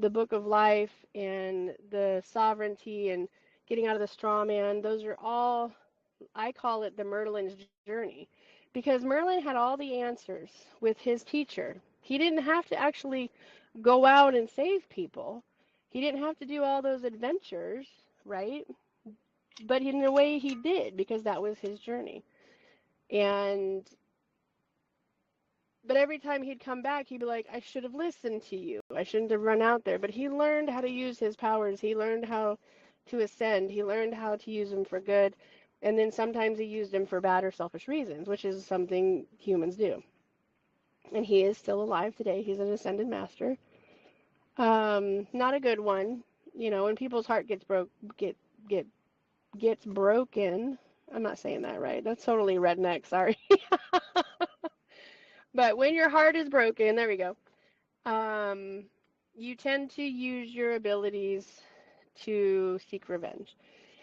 book of life and the sovereignty and getting out of the straw man, those are all, I call it the Merlin's journey, because Merlin had all the answers with his teacher. He didn't have to actually go out and save people. He didn't have to do all those adventures, right? But in a way he did, because that was his journey. But every time he'd come back, he'd be like, I should have listened to you. I shouldn't have run out there. But he learned how to use his powers. He learned how to ascend. He learned how to use them for good. And then sometimes he used them for bad or selfish reasons, which is something humans do. And he is still alive today. He's an ascended master. Not a good one. When people's heart gets broken. I'm not saying that right. That's totally redneck. Sorry. But when your heart is broken, there we go. you tend to use your abilities to seek revenge.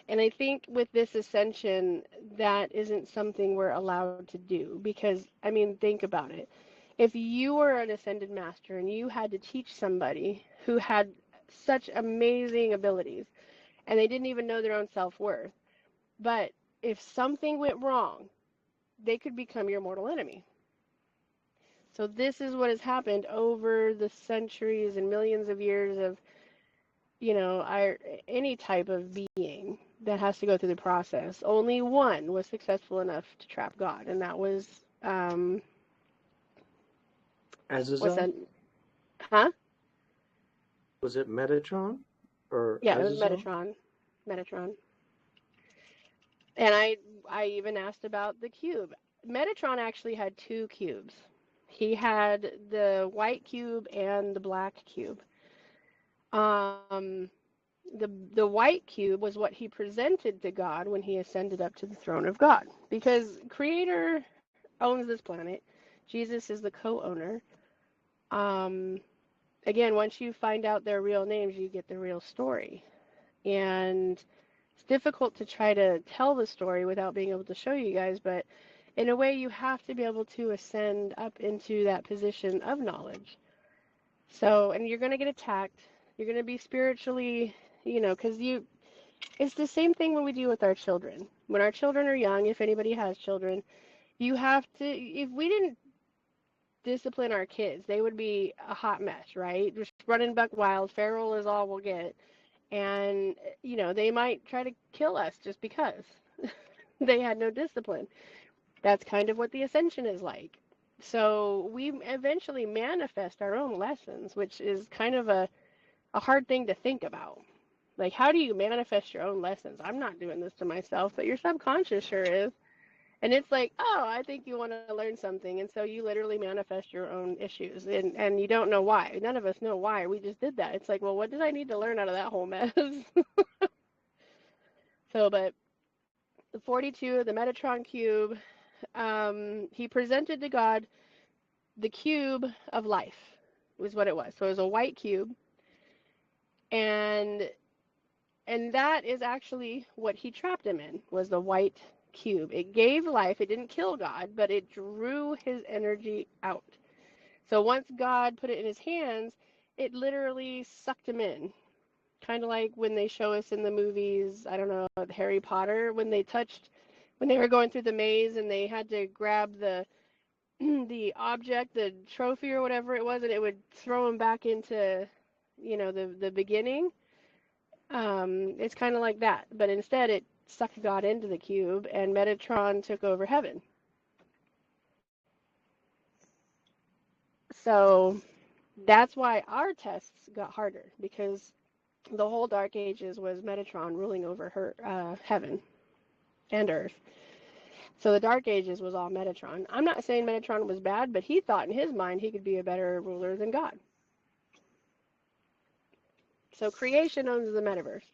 And I think with this ascension, that isn't something we're allowed to do because, I mean, think about it. If you were an ascended master and you had to teach somebody who had such amazing abilities and they didn't even know their own self-worth, but if something went wrong, they could become your mortal enemy. So this is what has happened over the centuries and millions of years of, any type of being that has to go through the process. Only one was successful enough to trap God, and that was, what's Azazel? that? Huh? Was it Metatron or Yeah, it was Azazel? Metatron. Metatron. And I even asked about the cube. Metatron actually had two cubes. He had the white cube and the black cube. Um, the white cube was what he presented to God when he ascended up to the throne of God. Because Creator owns this planet. Jesus is the co-owner. Um, Again, once you find out their real names, you get the real story. And it's difficult to try to tell the story without being able to show you guys, but in a way, you have to be able to ascend up into that position of knowledge. So, and you're going to get attacked. You're going to be spiritually, because it's the same thing when we do with our children. When our children are young, if anybody has children, you have to, if we didn't discipline our kids, they would be a hot mess, right? Just running buck wild, feral is all we'll get. And, they might try to kill us just because they had no discipline. That's kind of what the ascension is like. So we eventually manifest our own lessons, which is kind of a hard thing to think about. Like, how do you manifest your own lessons? I'm not doing this to myself, but your subconscious sure is. And it's like, oh, I think you want to learn something. And so you literally manifest your own issues. And you don't know why. None of us know why. We just did that. It's like, well, what did I need to learn out of that whole mess? So, but the 42, the Metatron cube, he presented to God the cube of life, was what it was. So it was a white cube. And that is actually what he trapped him in, was the white cube. It gave life. It didn't kill God, but it drew his energy out. So once God put it in his hands, it literally sucked him in. Kind of like when they show us in the movies, I don't know, Harry Potter, when they were going through the maze and they had to grab the object, the trophy or whatever it was, and it would throw them back into, the beginning. It's kind of like that, but instead it sucked God into the cube, and Metatron took over heaven. So that's why our tests got harder, because the whole Dark Ages was Metatron ruling over heaven and earth. So the Dark Ages was all Metatron. I'm not saying Metatron was bad, but he thought in his mind he could be a better ruler than God. So creation owns the metaverse.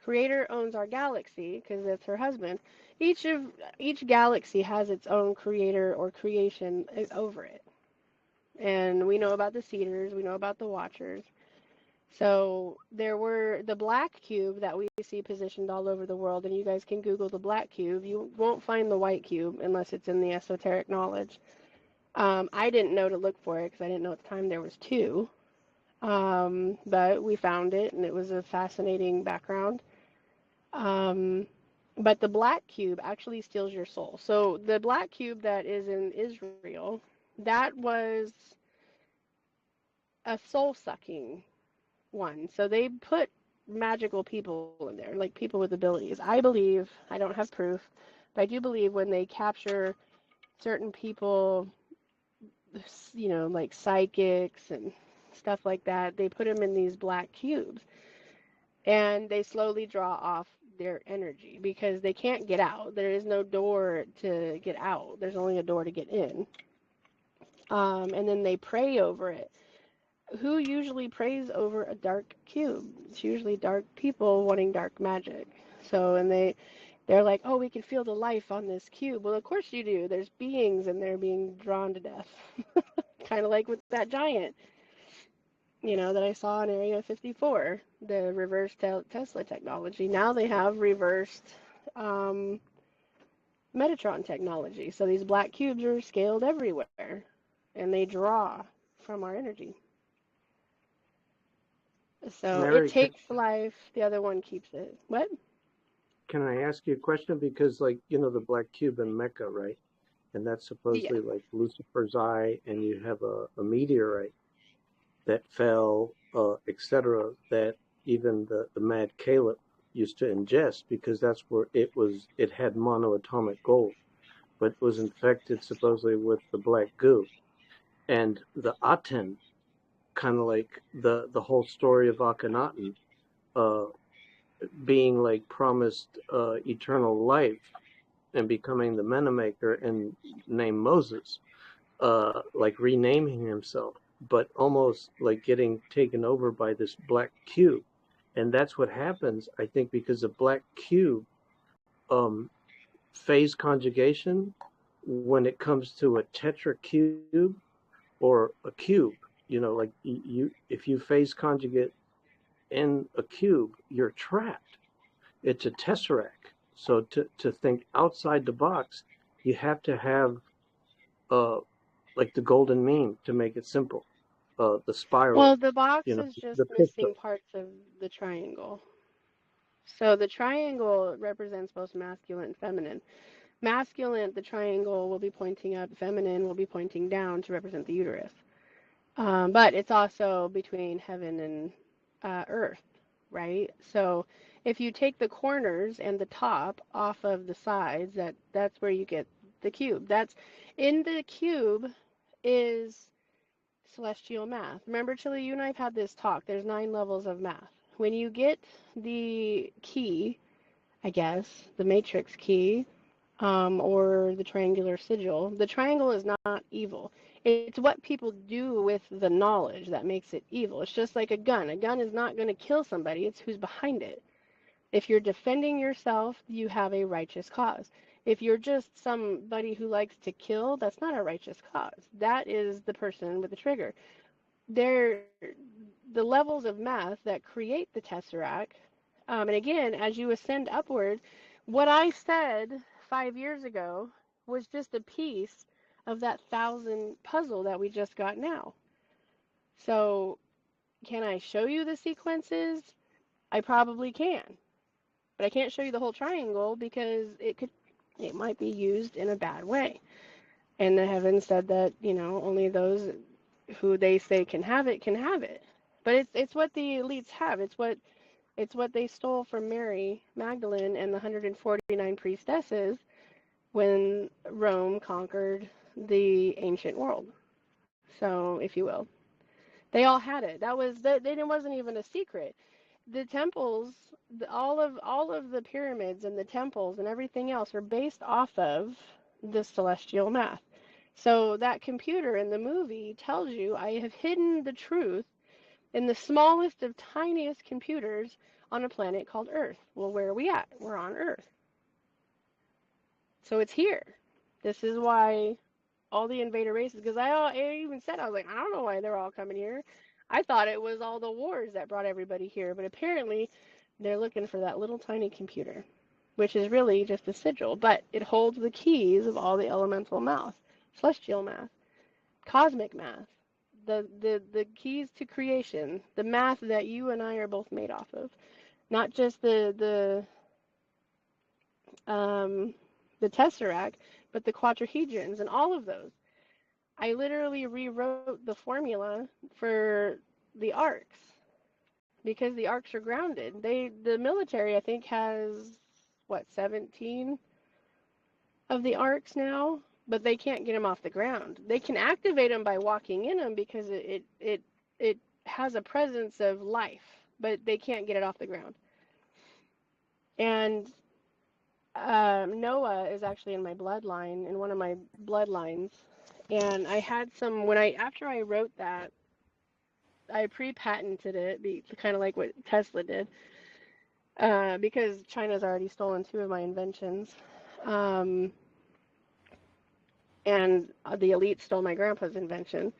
Creator owns our galaxy because that's her husband. Each galaxy has its own creator or creation over it. And we know about the Seeders, we know about the Watchers. So there were the black cube that we see positioned all over the world, and you guys can Google the black cube. You won't find the white cube unless it's in the esoteric knowledge. I didn't know to look for it because I didn't know at the time there was two. But we found it, and it was a fascinating background. But the black cube actually steals your soul. So the black cube that is in Israel, that was a soul-sucking one. So they put magical people in there, like people with abilities. I believe, I don't have proof, but I do believe when they capture certain people, like psychics and stuff like that, they put them in these black cubes. And they slowly draw off their energy because they can't get out. There is no door to get out. There's only a door to get in. And then they pray over it. Who usually prays over a dark cube? It's usually dark people wanting dark magic. So, and they're like, oh, we can feel the life on this cube. Well, of course you do. There's beings in there being drawn to death. Kind of like with that giant. that I saw in Area 54, the reverse Tesla technology. Now they have reversed um, Metatron technology. So these black cubes are scaled everywhere, and they draw from our energy. So it Mary, takes life, the other one keeps it. What? can I ask you a question? Because, like, the black cube in Mecca, right? And that's Yeah. supposedly like Lucifer's eye, and you have a meteorite that fell, etc., that even the Mad Caliph used to ingest because that's where it had monoatomic gold, but it was infected supposedly with the black goo. And the Aten, kind of like the whole story of Akhenaten, uh, being like promised eternal life and becoming the Menamaker and named Moses, like renaming himself, but almost like getting taken over by this black cube. And that's what happens, I think, because the black cube phase conjugation, when it comes to a tetracube or a cube, like if you phase conjugate in a cube, you're trapped. It's a tesseract. So to think outside the box, you have to have uh, like the golden mean to make it simple. The spiral, Well, the box is just the missing pistol. parts of the triangle. So the triangle represents both masculine and feminine. Masculine, the triangle will be pointing up, feminine will be pointing down to represent the uterus. But it's also between heaven and earth, right? So if you take the corners and the top off of the sides, that's where you get the cube. That's in the cube is celestial math. Remember, Chili, you and I have had this talk. There's 9 levels of math. When you get the key, I guess, the matrix key, or the triangular sigil, the triangle is not evil. It's what people do with the knowledge that makes it evil. It's just like a gun. A gun is not going to kill somebody, it's who's behind it. If you're defending yourself, you have a righteous cause. If you're just somebody who likes to kill, that's not a righteous cause. That is the person with the trigger. They're the levels of math that create the tesseract. And again, as you ascend upward, what I said 5 years ago was just a piece of that 1,000 puzzle that we just got now. So, can I show you the sequences? I probably can, but I can't show you the whole triangle because it might be used in a bad way. And the heavens said that only those who they say can have it can have it. But it's what the elites have. It's what they stole from Mary Magdalene and the 149 priestesses when Rome conquered the ancient world. So, if you will, they all had it. It wasn't even a secret. The temples, all of the pyramids and the temples and everything else are based off of the celestial math. So that computer in the movie tells you I have hidden the truth in the smallest of tiniest computers on a planet called Earth. Well, where are we at? We're on Earth. So it's here. This is why all the invader races, because I even said, I was like, I don't know why they're all coming here. I thought it was all the wars that brought everybody here, but apparently they're looking for that little tiny computer, which is really just a sigil, but it holds the keys of all the elemental math, celestial math, cosmic math, the keys to creation, the math that you and I are both made off of, not just the tesseract, but the quadrahedrons and all of those. I literally rewrote the formula for the arcs because the arcs are grounded. The military I think has 17 of the arcs now, but they can't get them off the ground. They can activate them by walking in them because it has a presence of life, but they can't get it off the ground. And Noah is actually in my bloodline, in one of my bloodlines. And I had some after I wrote that, I pre-patented it, kind of like what Tesla did, because China's already stolen 2 of my inventions, and the elite stole my grandpa's invention.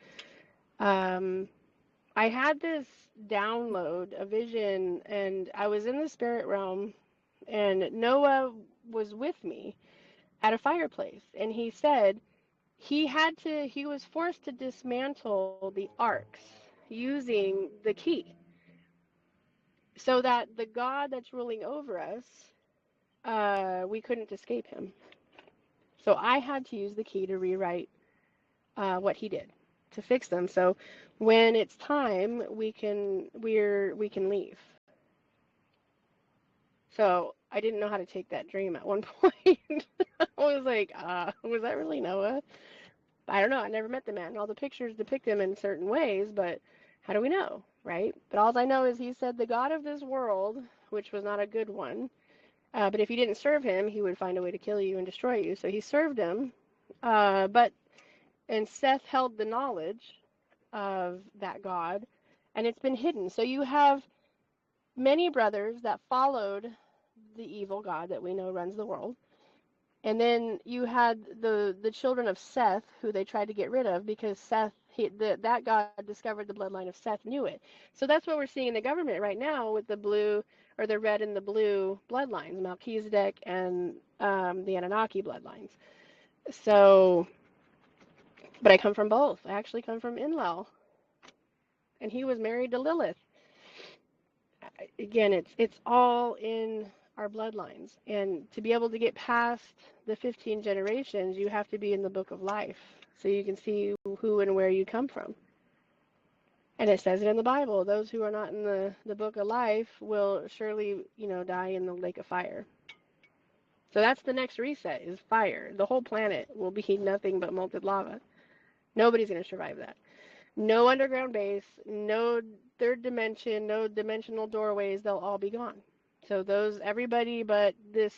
I had this download, a vision, and I was in the spirit realm, and Noah was with me at a fireplace, and he said he was forced to dismantle the arcs using the key, so that the God that's ruling over us, we couldn't escape him. So I had to use the key to rewrite what he did to fix them. So when it's time, we can leave. So I didn't know how to take that dream at one point. I was like, was that really Noah? I don't know. I never met the man. All the pictures depict him in certain ways, but how do we know, right? But all I know is he said the God of this world, which was not a good one, but if you didn't serve him, he would find a way to kill you and destroy you. So he served him, and Seth held the knowledge of that God, and it's been hidden. So you have many brothers that followed the evil God that we know runs the world. And then you had the children of Seth, who they tried to get rid of because that God discovered the bloodline of Seth, knew it. So that's what we're seeing in the government right now with the blue or the red and the blue bloodlines, Melchizedek and the Anunnaki bloodlines. So, but I come from both. I actually come from Enlil, and he was married to Lilith. Again, it's all in our bloodlines, and to be able to get past the 15 generations, you have to be in the book of life so you can see who and where you come from. And it says it in the Bible, those who are not in the book of life will surely, die in the lake of fire. So that's the next reset, is fire. The whole planet will be nothing but molten lava. Nobody's going to survive that. No underground base, no third dimension, no dimensional doorways, they'll all be gone. So everybody but this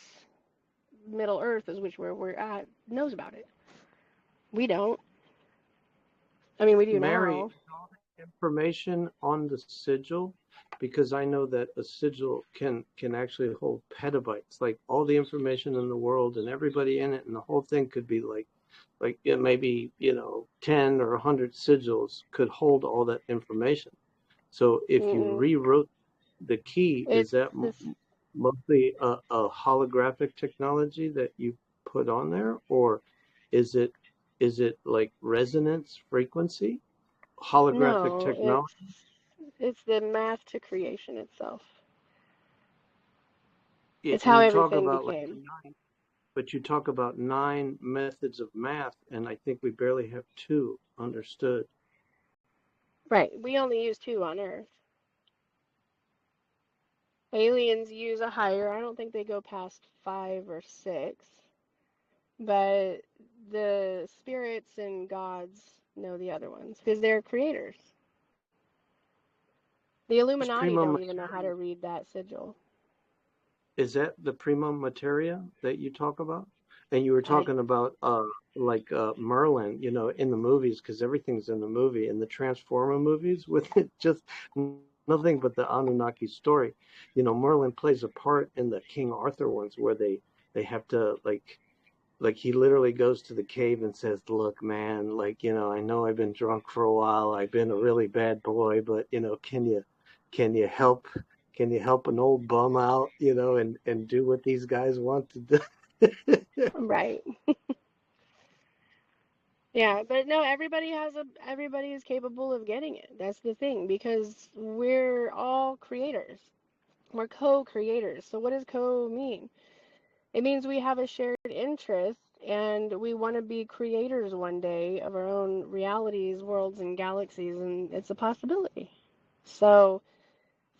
Middle Earth, is which where we're at, knows about it. We don't. I mean, we do Mary, now. information on the sigil, because I know that a sigil can actually hold petabytes, like all the information in the world and everybody in it, and the whole thing could be like maybe 10 or 100 sigils could hold all that information. So if you rewrote the key, is that mostly a holographic technology that you put on there, or is it like resonance frequency holographic technology? It's the math to creation itself. Yeah, it's how you talk everything about became. but you talk about 9 methods of math, and I think we barely have 2 understood. Right. We only use 2 on Earth. Aliens use a higher. I don't think they go past 5 or 6. But the spirits and gods know the other ones because they're creators. The Illuminati don't even know how to read that sigil. Is that the prima materia that you talk about? And you were talking about Merlin, in the movies, because everything's in the movie, in the Transformer movies, with just nothing but the Anunnaki story. Merlin plays a part in the King Arthur ones where they have to like he literally goes to the cave and says, "Look, man, I know I've been drunk for a while. I've been a really bad boy, but can you help an old bum out, and do what these guys want to do?" Right. Yeah, but no, everybody is capable of getting it. That's the thing, because we're all creators. We're co-creators. So what does co mean? It means we have a shared interest and we want to be creators one day of our own realities, worlds, and galaxies, and it's a possibility. So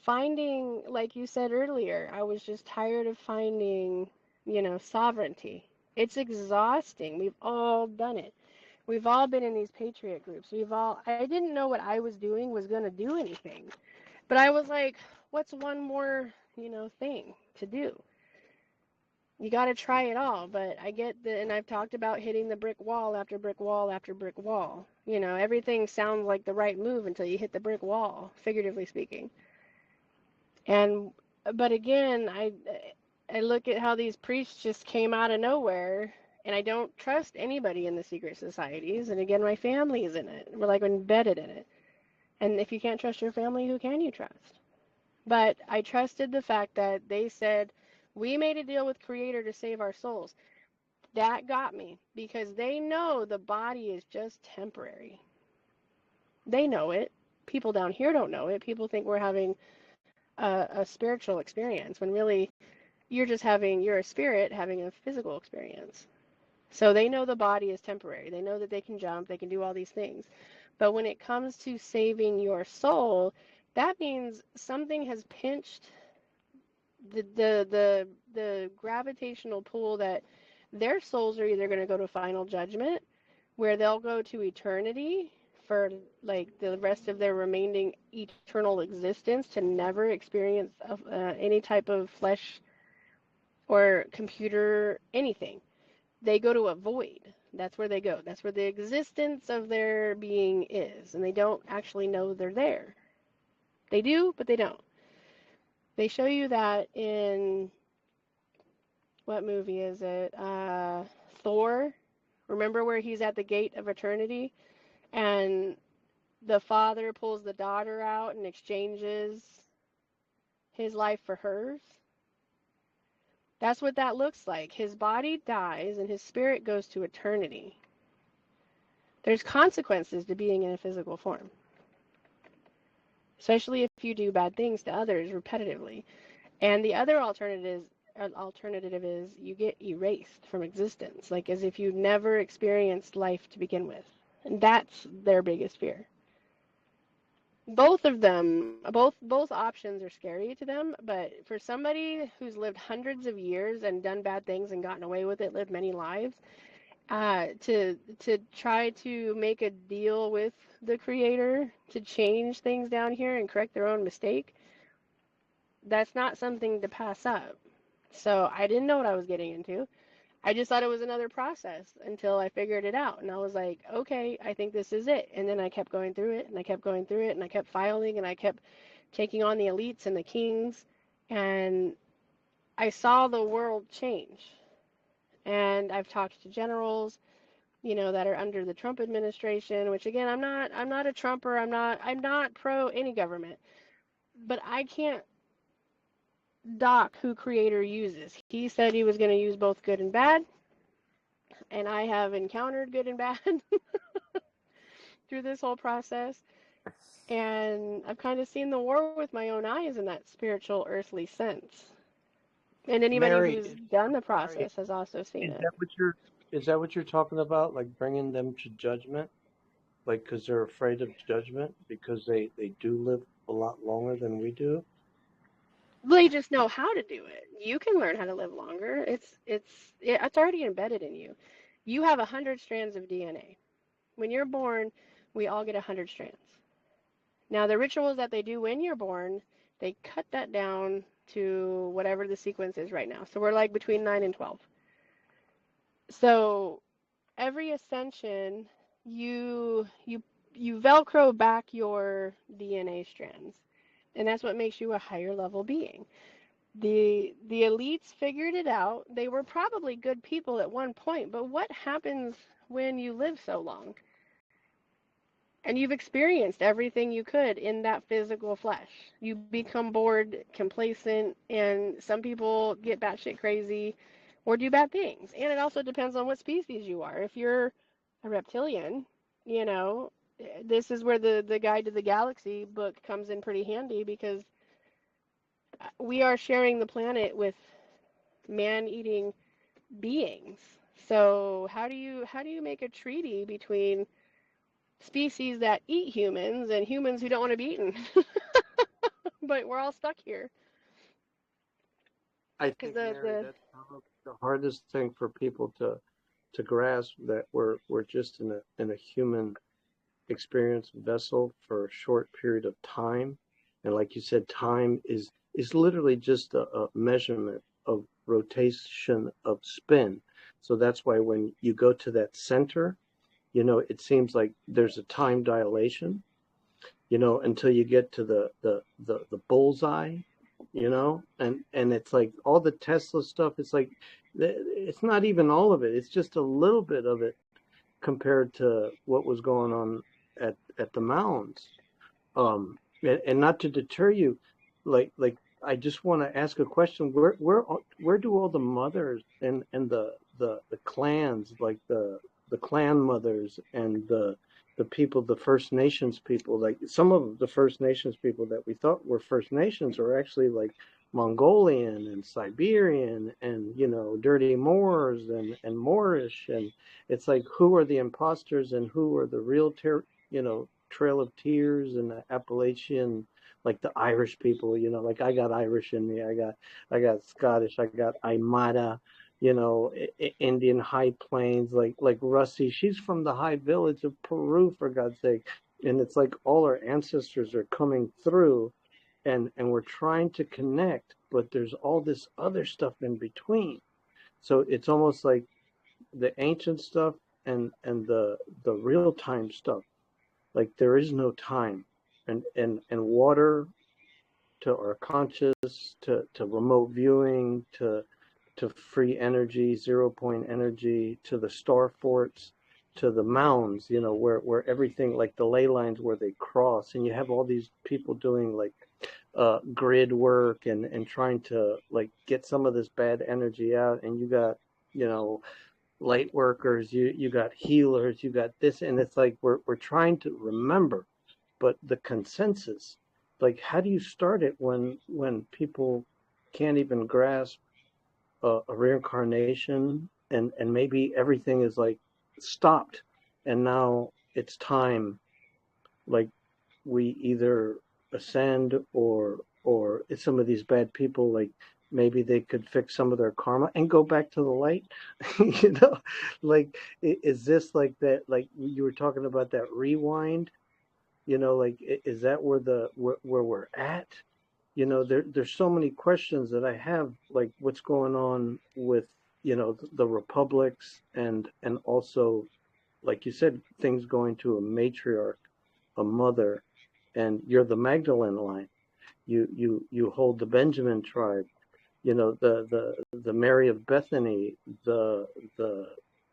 finding, like you said earlier, I was just tired of finding, sovereignty. It's exhausting. We've all done it. We've all been in these patriot groups. I didn't know what I was doing was going to do anything. But I was like, what's one more, thing to do? You got to try it all. But and I've talked about hitting the brick wall after brick wall after brick wall. Everything sounds like the right move until you hit the brick wall, figuratively speaking. But again, I look at how these priests just came out of nowhere, and I don't trust anybody in the secret societies. And again, my family is in it. We're like embedded in it. And if you can't trust your family, who can you trust? But I trusted the fact that they said, we made a deal with Creator to save our souls. That got me because they know the body is just temporary. They know it. People down here don't know it. People think we're having a spiritual experience when really you're a spirit having a physical experience. So they know the body is temporary. They know that they can jump, they can do all these things. But when it comes to saving your soul, that means something has pinched the gravitational pull that their souls are either going to go to final judgment where they'll go to eternity for like the rest of their remaining eternal existence to never experience any type of flesh or computer anything. They go to a void. That's where they go. That's where the existence of their being is, and they don't actually know they're there. They do, but they don't. They show you that in what movie is it? Thor. Remember where he's at the gate of eternity and the father pulls the daughter out and exchanges his life for hers? That's what that looks like. His body dies and his spirit goes to eternity. There's consequences to being in a physical form, especially if you do bad things to others repetitively. And the other alternative is you get erased from existence, like as if you never experienced life to begin with. And that's their biggest fear. Both of them, both options are scary to them, but for somebody who's lived hundreds of years and done bad things and gotten away with it, lived many lives, to try to make a deal with the Creator to change things down here and correct their own mistake, that's not something to pass up. So I didn't know what I was getting into. I just thought it was another process until I figured it out. And I was like, okay, I think this is it. And then I kept going through it and I kept going through it and I kept filing and I kept taking on the elites and the kings. And I saw the world change. And I've talked to generals, that are under the Trump administration, which again, I'm not a Trumper. I'm not pro any government, but I can't dock who Creator uses. He said he was going to use both good and bad. And I have encountered good and bad through this whole process. And I've kind of seen the war with my own eyes in that spiritual, earthly sense. And anybody Mary, who's done the Mary, process has also seen is it. that what you're talking about? Like bringing them to judgment, like because they're afraid of judgment because they do live a lot longer than we do. They just know how to do it. You can learn how to live longer. It's already embedded in you. You have 100 strands of DNA. When you're born, we all get 100 strands. Now, the rituals that they do when you're born, they cut that down to whatever the sequence is right now. So we're like between 9 and 12. So every ascension, you Velcro back your DNA strands, and that's what makes you a higher level being. The elites figured it out. They were probably good people at one point, but what happens when you live so long? And you've experienced everything you could in that physical flesh. You become bored, complacent, and some people get batshit crazy or do bad things. And it also depends on what species you are. If you're a reptilian, this is where the Guide to the Galaxy book comes in pretty handy because we are sharing the planet with man-eating beings. So how do you make a treaty between species that eat humans and humans who don't want to be eaten? But we're all stuck here. I Because think, Mary, that's probably the hardest thing for people to grasp, that we're just in a human experience vessel for a short period of time. And like you said, time is literally just a measurement of rotation of spin. So that's why when you go to that center, it seems like there's a time dilation, until you get to the bullseye, and it's like all the Tesla stuff. It's like, it's not even all of it. It's just a little bit of it compared to what was going on at the mounds. And not to deter you, like I just want to ask a question. Where do all the mothers and the clans, like the clan mothers and the people, the First Nations people, like some of the First Nations people that we thought were First Nations are actually like Mongolian and Siberian and, you know, dirty Moors and Moorish, and it's like, who are the imposters and who are the real you know, Trail of Tears and the Appalachian, like the Irish people, you know, like I got Irish in me, I got Scottish, I got Aymara, you know, Indian High Plains, like Russie, she's from the High Village of Peru, for God's sake, and it's like all our ancestors are coming through, and we're trying to connect, but there's all this other stuff in between. So it's almost like the ancient stuff and the real time stuff, like there is no time, and water to our conscious, to remote viewing, to free energy, 0 point energy, to the star forts, to the mounds, you know, where everything, like the ley lines where they cross, and you have all these people doing like grid work and trying to like get some of this bad energy out, and you got, you know, light workers, you got healers, you got this, and it's like we're trying to remember, but the consensus, like how do you start it when people can't even grasp a reincarnation, and maybe everything is like stopped, and now it's time, like we either ascend, or it's some of these bad people, like maybe they could fix some of their karma and go back to the light. You know, like is this like that, like you were talking about that rewind, you know, like is that where we're at? You know, there's so many questions that I have, like what's going on with, you know, the republics, and also, like you said, things going to a matriarch, a mother, and you're the Magdalene line. You hold the Benjamin tribe, you know, the Mary of Bethany, the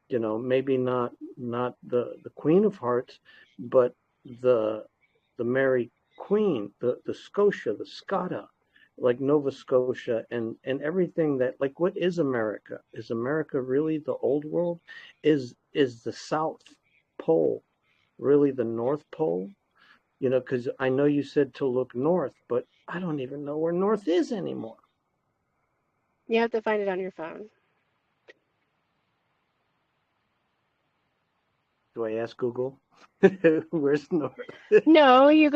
you know, maybe not the Queen of Hearts, but the Mary Queen, the Scotia, the Scotta, like Nova Scotia, and everything that, like, what is America? Is America really the old world? Is the South Pole really the North Pole? You know, because I know you said to look north, but I don't even know where north is anymore. You have to find it on your phone. Do I ask Google? Where's north? No, you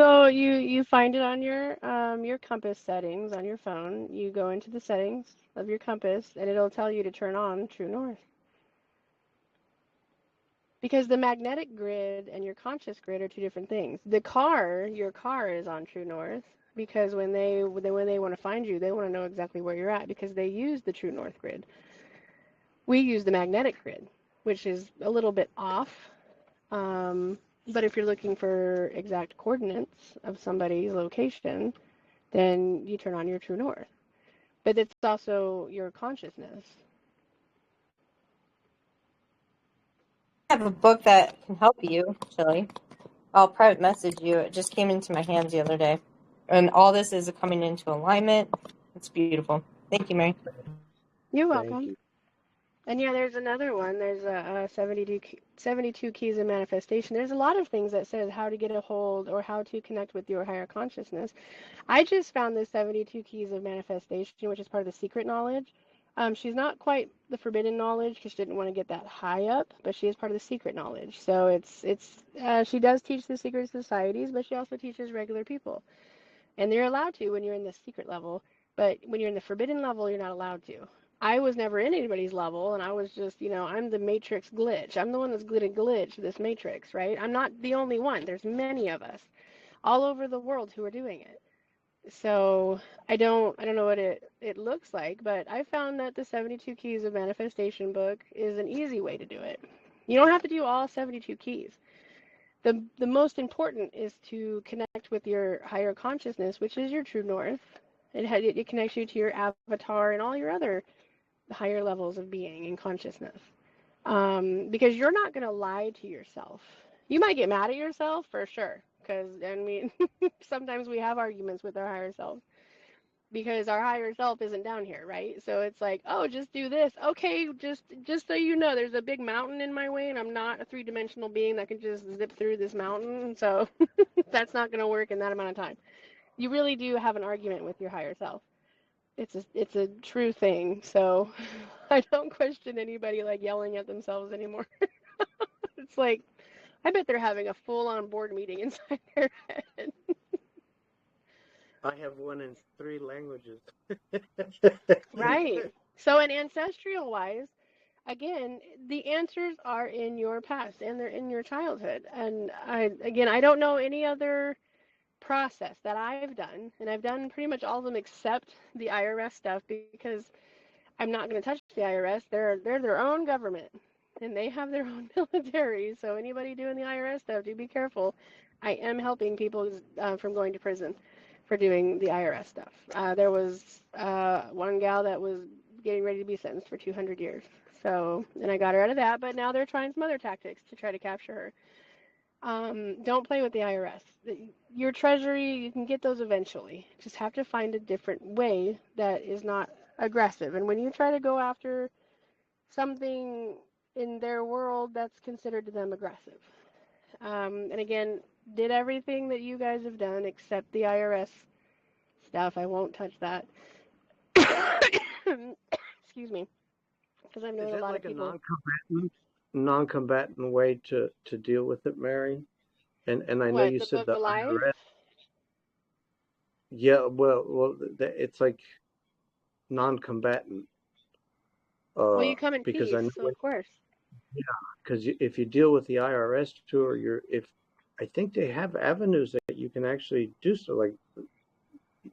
find it on your compass settings on your phone. You go into the settings of your compass and it'll tell you to turn on true north. Because the magnetic grid and your conscious grid are two different things. Your car is on true north because when they want to find you, they want to know exactly where you're at because they use the true north grid. We use the magnetic grid, which is a little bit off. But if you're looking for exact coordinates of somebody's location, then you turn on your true north. But it's also your consciousness. I have a book that can help you, actually. I'll private message you. It just came into my hands the other day. And all this is coming into alignment. It's beautiful. Thank you, Mary. You're Thank welcome. you. And yeah, there's another one. There's a 72 keys of manifestation. There's a lot of things that says how to get a hold or how to connect with your higher consciousness. I just found the 72 keys of manifestation, which is part of the secret knowledge. She's not quite the forbidden knowledge because she didn't want to get that high up, but she is part of the secret knowledge. So she does teach the secret societies, but she also teaches regular people. And they're allowed to when you're in the secret level, but when you're in the forbidden level, you're not allowed to. I was never in anybody's level, and I was just, I'm the matrix glitch. I'm the one that's glitch this matrix, right? I'm not the only one. There's many of us all over the world who are doing it. So I don't know what it looks like, but I found that the 72 Keys of Manifestation book is an easy way to do it. You don't have to do all 72 keys. The most important is to connect with your higher consciousness, which is your true north. It connects you to your avatar and all your other higher levels of being and consciousness. Because you're not going to lie to yourself. You might get mad at yourself for sure, because, sometimes we have arguments with our higher self because our higher self isn't down here, right? So it's like, oh, just do this. Okay, just so you know, there's a big mountain in my way, and I'm not a three-dimensional being that can just zip through this mountain. So that's not going to work in that amount of time. You really do have an argument with your higher self. It's a true thing. So I don't question anybody like yelling at themselves anymore. It's like, I bet they're having a full-on board meeting inside their head. I have one in 3 languages. Right. So, in ancestral wise, again, the answers are in your past and they're in your childhood. And I don't know any other process that I've done, and I've done pretty much all of them except the IRS stuff because I'm not going to touch the IRS. They're their own government, and they have their own military. So anybody doing the IRS stuff, do be careful. I am helping people from going to prison for doing the IRS stuff. There was one gal that was getting ready to be sentenced for 200 years. So, and I got her out of that, but now they're trying some other tactics to try to capture her. Don't play with the IRS. Your treasury, you can get those eventually. Just have to find a different way that is not aggressive. And when you try to go after something in their world, that's considered to them aggressive. And again, did everything that you guys have done except the IRS stuff. I won't touch that. Excuse me, because I've known Is a it lot of like a people. non-combatant way to deal with it, Mary? And I know What, you the said book the Alive? IRS. Yeah, well, it's like non-combatant. Well, you come in Because I peace, know, so of course. because if you deal with the IRS too, or I think they have avenues that you can actually do so, like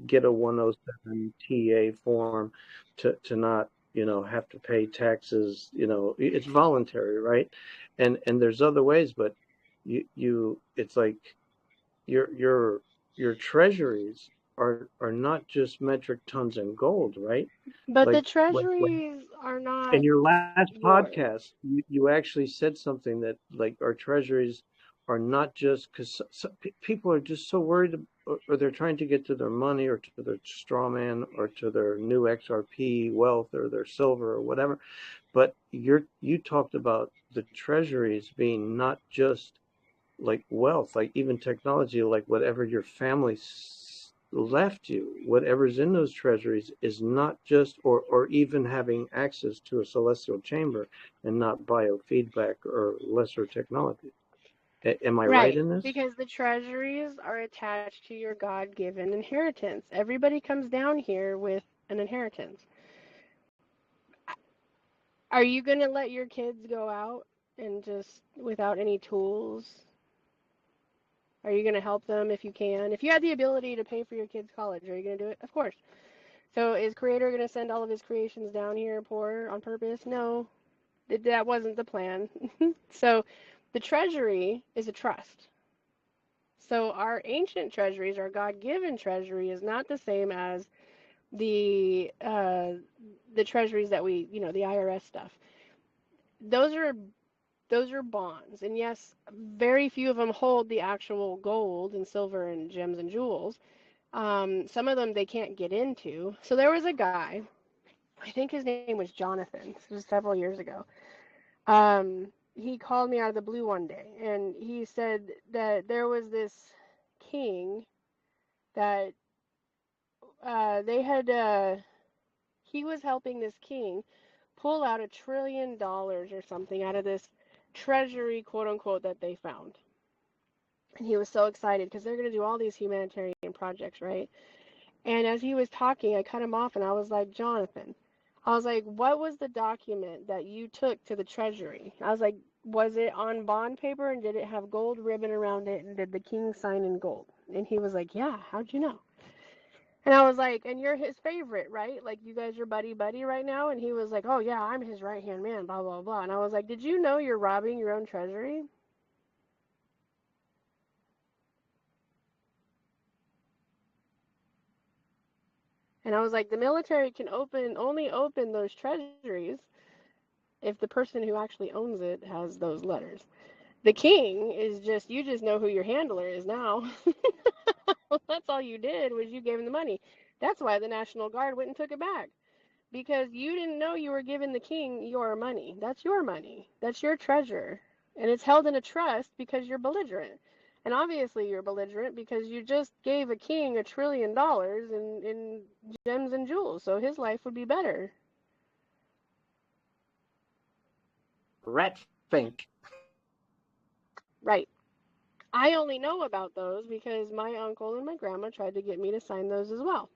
get a 107 TA form to not, have to pay taxes. It's voluntary, right? And there's other ways, but it's like your treasuries are not just metric tons in gold, right? But the Like treasuries are in not your last yours. podcast, you actually said something that like our treasuries are not just because people are just so worried, or they're trying to get to their money or to their straw man or to their new XRP wealth or their silver or whatever. But you talked about the treasuries being not just like wealth, like even technology, like whatever your family left you, whatever's in those treasuries is not just, or even having access to a celestial chamber and not biofeedback or lesser technology. Am I right Right, in this? because the treasuries are attached to your God-given inheritance. Everybody comes down here with an inheritance. Are you going to let your kids go out and just without any tools? Are you going to help them if you can? If you had the ability to pay for your kids' college, are you going to do it? Of course. So is Creator going to send all of his creations down here poor on purpose? No, that wasn't the plan. So the treasury is a trust. So our ancient treasuries, our God-given treasury, is not the same as the treasuries that the IRS stuff. Those are bonds, and yes, very few of them hold the actual gold and silver and gems and jewels. Some of them they can't get into. So there was a guy, I think his name was Jonathan. This was several years ago. He called me out of the blue one day, and he said that there was this king that they had. He was helping this king pull out $1 trillion or something out of this treasury, quote unquote, that they found. And he was so excited because they're going to do all these humanitarian projects, right? And as he was talking, I cut him off and I was like, Jonathan, I was like, what was the document that you took to the treasury? I was like, was it on bond paper and did it have gold ribbon around it and did the king sign in gold? And he was like, yeah, how'd you know? And I was like, and you're his favorite, right? Like you guys are buddy right now? And he was like, oh yeah, I'm his right hand man, blah, blah, blah. And I was like, did you know you're robbing your own treasury? And I was like, the military can only open those treasuries if the person who actually owns it has those letters. The king is just, you just know who your handler is now. That's all you did was you gave him the money. That's why the National Guard went and took it back. Because you didn't know you were giving the king your money. That's your money. That's your treasure. And it's held in a trust because you're belligerent. And obviously you're belligerent because you just gave a king $1 trillion in gems and jewels. So his life would be better. Rat fink. Right. I only know about those because my uncle and my grandma tried to get me to sign those as well.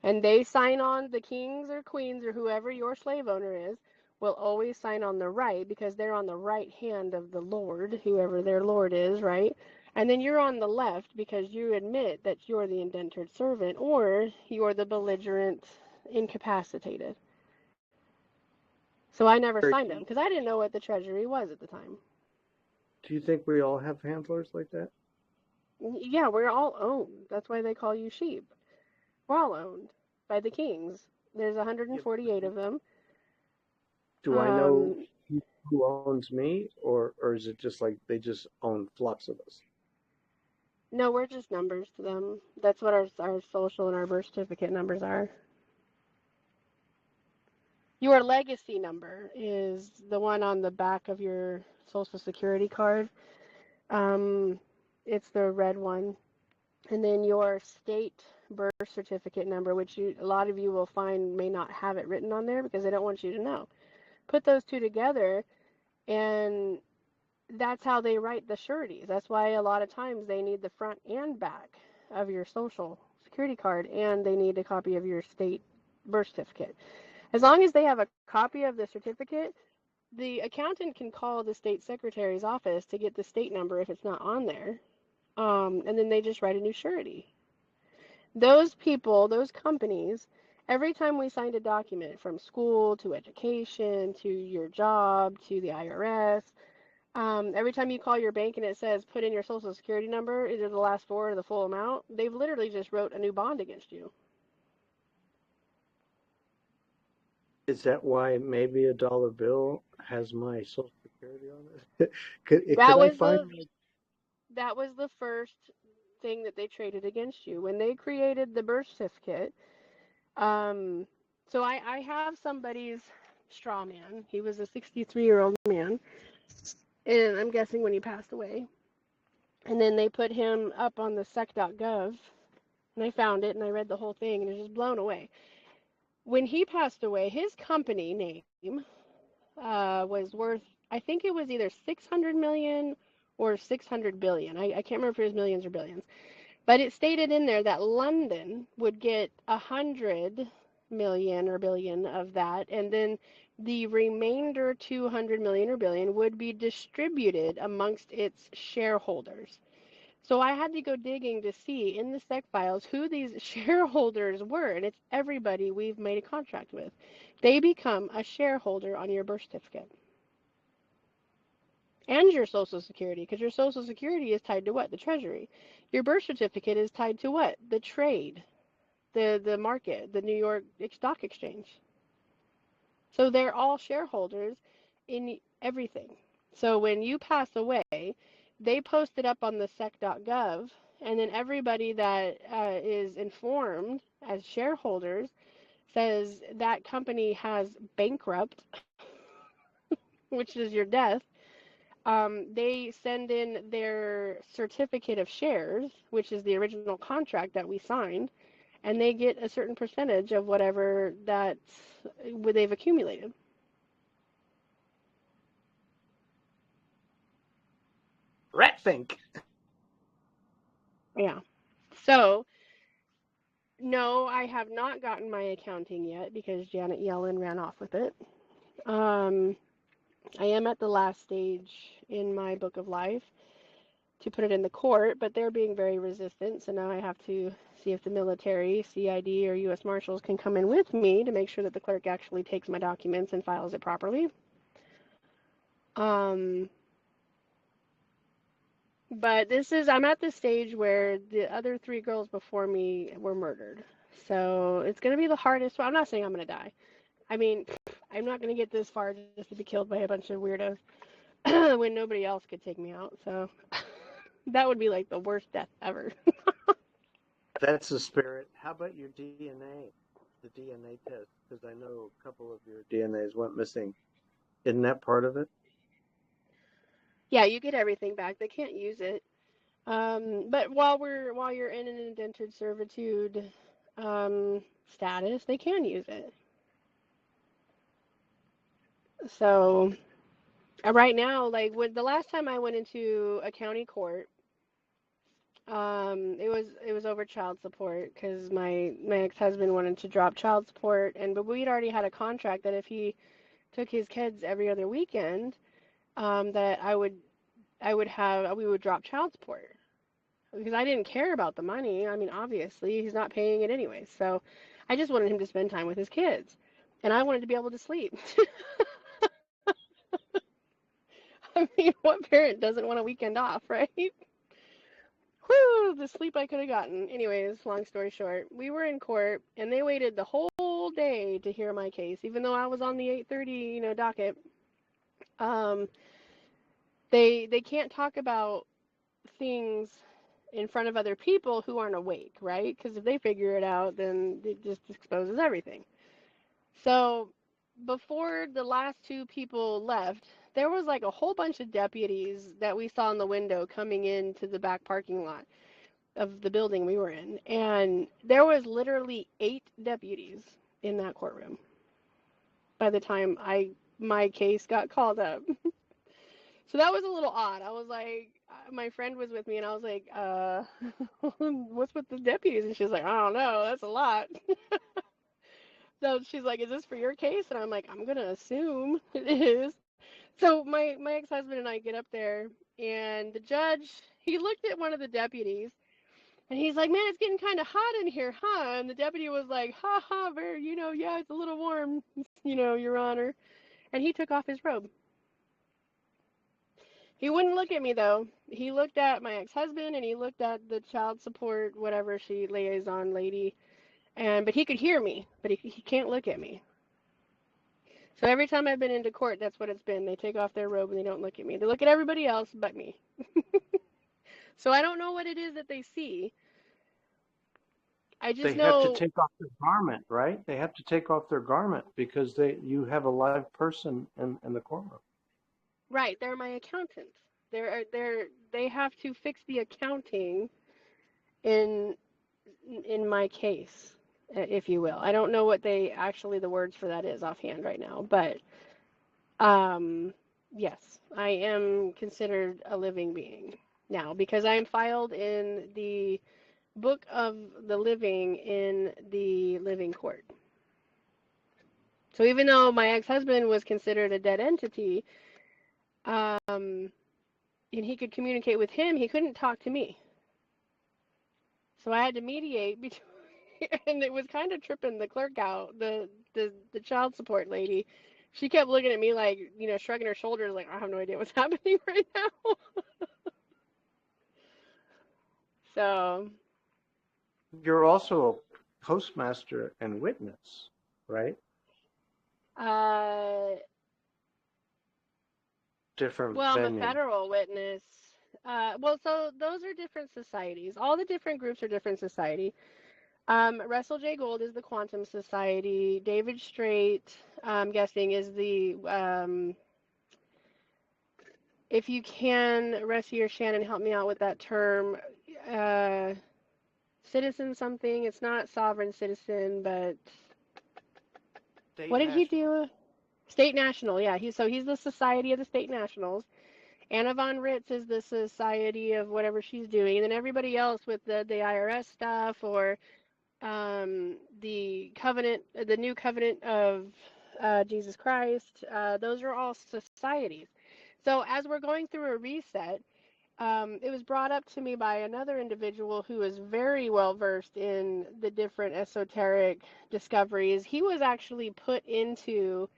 And they sign on, the kings or queens or whoever your slave owner is will always sign on the right because they're on the right hand of the Lord, whoever their Lord is, right? And then you're on the left because you admit that you're the indentured servant or you're the belligerent incapacitated. So I never signed them because I didn't know what the treasury was at the time. Do you think we all have handlers like that? Yeah, we're all owned. That's why they call you sheep. We're all owned by the kings. There's 148 of them. Do I know who owns me, or is it just like they just own flocks of us? No, we're just numbers to them. That's what our social and our birth certificate numbers are. Your legacy number is the one on the back of your social security card. It's the red one. And then your state birth certificate number, which a lot of you will find may not have it written on there because they don't want you to know. Put those two together, and that's how they write the sureties. That's why a lot of times they need the front and back of your social security card, and they need a copy of your state birth certificate. As long as they have a copy of the certificate, the accountant can call the state secretary's office to get the state number if it's not on there, and then they just write a new surety. Those people, those companies, every time we signed a document from school to education to your job to the IRS, every time you call your bank and it says put in your social security number, either the last four or the full amount, they've literally just wrote a new bond against you. Is that why maybe a dollar bill has my social security on it? could I find? That was the first thing that they traded against you when they created the birth certificate. So I have somebody's straw man. He was a 63-year-old man, and I'm guessing when he passed away. And then they put him up on the sec.gov, and I found it, and I read the whole thing, and I was just blown away. When he passed away, his company name was worth, I think it was either 600 million or 600 billion. I can't remember if it was millions or billions. But it stated in there that London would get 100 million or billion of that, and then the remainder 200 million or billion would be distributed amongst its shareholders. So I had to go digging to see in the SEC files who these shareholders were, and it's everybody we've made a contract with. They become a shareholder on your birth certificate. And your social security, because your social security is tied to what? The treasury. Your birth certificate is tied to what? The trade, the market, the New York Stock Exchange. So they're all shareholders in everything. So when you pass away, they post it up on the sec.gov, and then everybody that is informed as shareholders says that company has bankrupt, which is your death. They send in their certificate of shares, which is the original contract that we signed, and they get a certain percentage of whatever that they've accumulated. Ratfink. Yeah. So, no, I have not gotten my accounting yet because Janet Yellen ran off with it. I am at the last stage in my book of life to put it in the court, but they're being very resistant. So now I have to see if the military, CID, or U.S. Marshals can come in with me to make sure that the clerk actually takes my documents and files it properly. But I'm at the stage where the other 3 girls before me were murdered. So it's going to be the hardest. Well, I'm not saying I'm going to die. I mean, I'm not going to get this far just to be killed by a bunch of weirdos. when nobody else could take me out. So that would be like the worst death ever. That's the spirit. How about your DNA? The DNA test, because I know a couple of your DNAs went missing. Isn't that part of it? Yeah, you get everything back. They can't use it. But while you're in an indentured servitude status, they can use it. So right now, like the last time I went into a county court, it was over child support because my ex-husband wanted to drop child support, but we'd already had a contract that if he took his kids every other weekend, that we would drop child support because I didn't care about the money. I mean, obviously he's not paying it anyway, so I just wanted him to spend time with his kids, and I wanted to be able to sleep. I mean, what parent doesn't want a weekend off, right? Whew, the sleep I could have gotten. Anyways, long story short, we were in court and they waited the whole day to hear my case, even though I was on the 8:30, docket. Um, they can't talk about things in front of other people who aren't awake, right? Because if they figure it out, then it just exposes everything. So before the last two people left, there was like a whole bunch of deputies that we saw in the window coming into the back parking lot of the building we were in, and there was literally 8 deputies in that courtroom by the time my case got called up. So that was a little odd. I was like, my friend was with me, and I was like, what's with the deputies? And she's like, I don't know, that's a lot. So she's like, is this for your case? And I'm like, I'm gonna assume it is. So my ex-husband and I get up there, and the judge, he looked at one of the deputies. And he's like, man, it's getting kind of hot in here, huh? And the deputy was like, ha ha, very, yeah, it's a little warm, Your Honor. And he took off his robe. He wouldn't look at me, though. He looked at my ex-husband and he looked at the child support, whatever she liaison lady. But he could hear me, but he can't look at me. So every time I've been into court, that's what it's been. They take off their robe and they don't look at me. They look at everybody else but me. So I don't know what it is that they see. I just They have to know. take off their garment, right? They have to take off their garment because you have a live person in the courtroom. Right, they're my accountants. They have to fix the accounting in my case, if you will. I don't know what the words for that is offhand right now, but yes, I am considered a living being now because I am filed in the book of the living in the living court. So even though my ex-husband was considered a dead entity, and he could communicate with him, he couldn't talk to me. So I had to mediate between, and it was kind of tripping the clerk out, the child support lady. She kept looking at me like, shrugging her shoulders like, I have no idea what's happening right now. So. You're also a postmaster and witness, right? Different Well, I'm venue. a federal witness. So those are different societies. All the different groups are different society. Russell J. Gold is the Quantum Society. David Straight, I'm guessing, is the, if you can, Russie or Shannon, help me out with that term, citizen something. It's not sovereign citizen, but State what did national. he do? State National, yeah. He's the Society of the State Nationals. Anna Von Ritz is the Society of whatever she's doing. And then everybody else with the IRS stuff or the covenant, the new covenant of Jesus Christ, those are all societies. So as we're going through a reset, it was brought up to me by another individual who is very well versed in the different esoteric discoveries. He was actually put into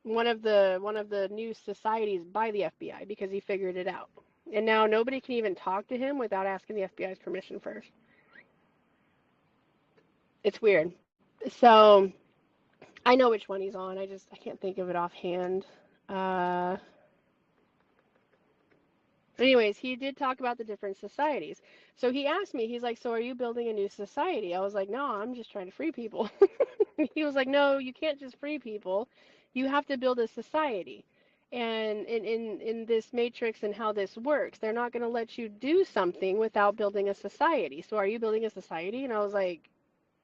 one of the new societies by the FBI because he figured it out. And now nobody can even talk to him without asking the FBI's permission first. It's weird. So I know which one he's on. I can't think of it offhand. Anyways, he did talk about the different societies. So he asked me, he's like, so are you building a new society? I was like, no, I'm just trying to free people. He was like, no, you can't just free people. You have to build a society. And in this matrix and how this works, they're not going to let you do something without building a society. So are you building a society? And I was like,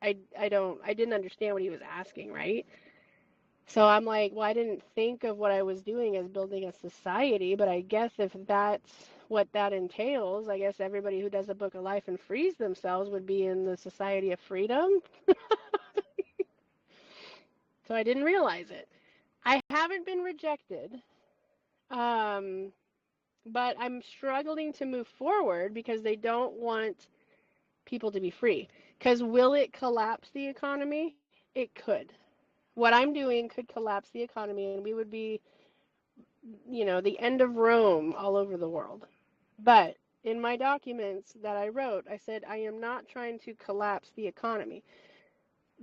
I didn't understand what he was asking, right? So I'm like, well, I didn't think of what I was doing as building a society, but I guess if that's what that entails, I guess everybody who does a book of life and frees themselves would be in the Society of Freedom. So I didn't realize it. I haven't been rejected, but I'm struggling to move forward because they don't want people to be free. Because will it collapse the economy? It could. What I'm doing could collapse the economy, and we would be, the end of Rome all over the world. But in my documents that I wrote, I said I am not trying to collapse the economy.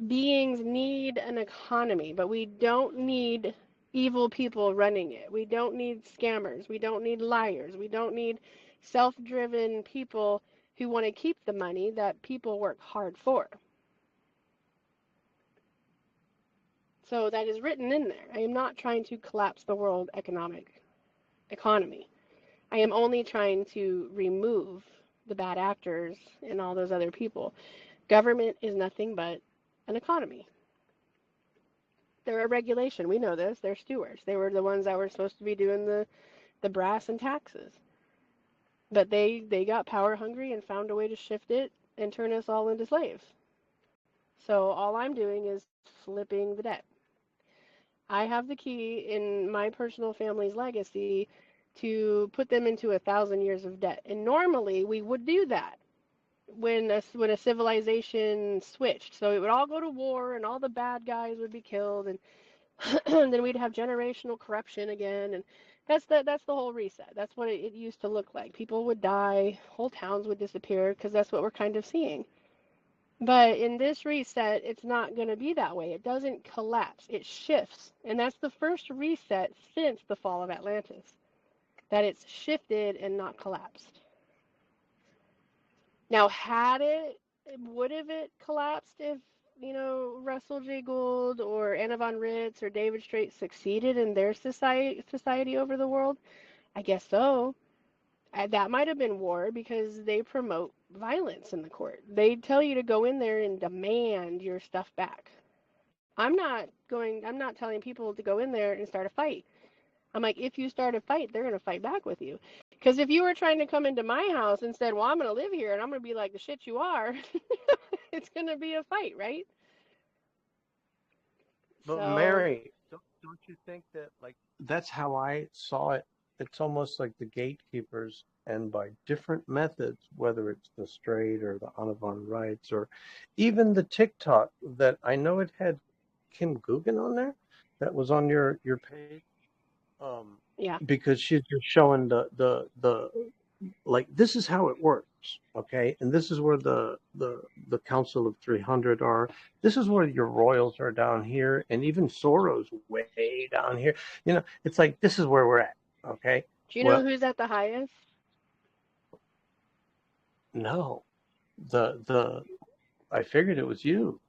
Beings need an economy, but we don't need evil people running it. We don't need scammers. We don't need liars. We don't need self-driven people who want to keep the money that people work hard for. So that is written in there. I am not trying to collapse the world economy. I am only trying to remove the bad actors and all those other people. Government is nothing but an economy. They're a regulation. We know this. They're stewards. They were the ones that were supposed to be doing the brass and taxes. But they got power hungry and found a way to shift it and turn us all into slaves. So all I'm doing is flipping the debt. I have the key in my personal family's legacy to put them into 1,000 years of debt. And normally we would do that when a civilization switched. So it would all go to war and all the bad guys would be killed, and then we'd have generational corruption again, and that's the whole reset. That's what it used to look like. People would die, whole towns would disappear, because that's what we're kind of seeing. But in this reset, it's not going to be that way. It doesn't collapse. It shifts. And that's the first reset since the fall of Atlantis, that it's shifted and not collapsed. Now, would have it collapsed if, Russell J. Gould or Anna von Ritz or David Straight succeeded in their society over the world? I guess so. That might have been war because they promote violence in the court. They tell you to go in there and demand your stuff back. I'm not telling people to go in there and start a fight. I'm like, if you start a fight, they're going to fight back with you. Because if you were trying to come into my house and said, well, I'm going to live here and I'm going to be like the shit you are, it's going to be a fight, right? But So, Mary, don't you think that, like, that's how I saw it? It's almost like the gatekeepers, and by different methods, whether it's the straight or the Anna von Reitz or even the TikTok that I know it had Kim Guggen on there, that was on your page. yeah. Because she's just showing the like, this is how it works, okay? And this is where the Council of 300 are. This is where your royals are down here, and even Soros way down here. It's like, this is where we're at, okay? Do you know who's at the highest? No, I figured it was you.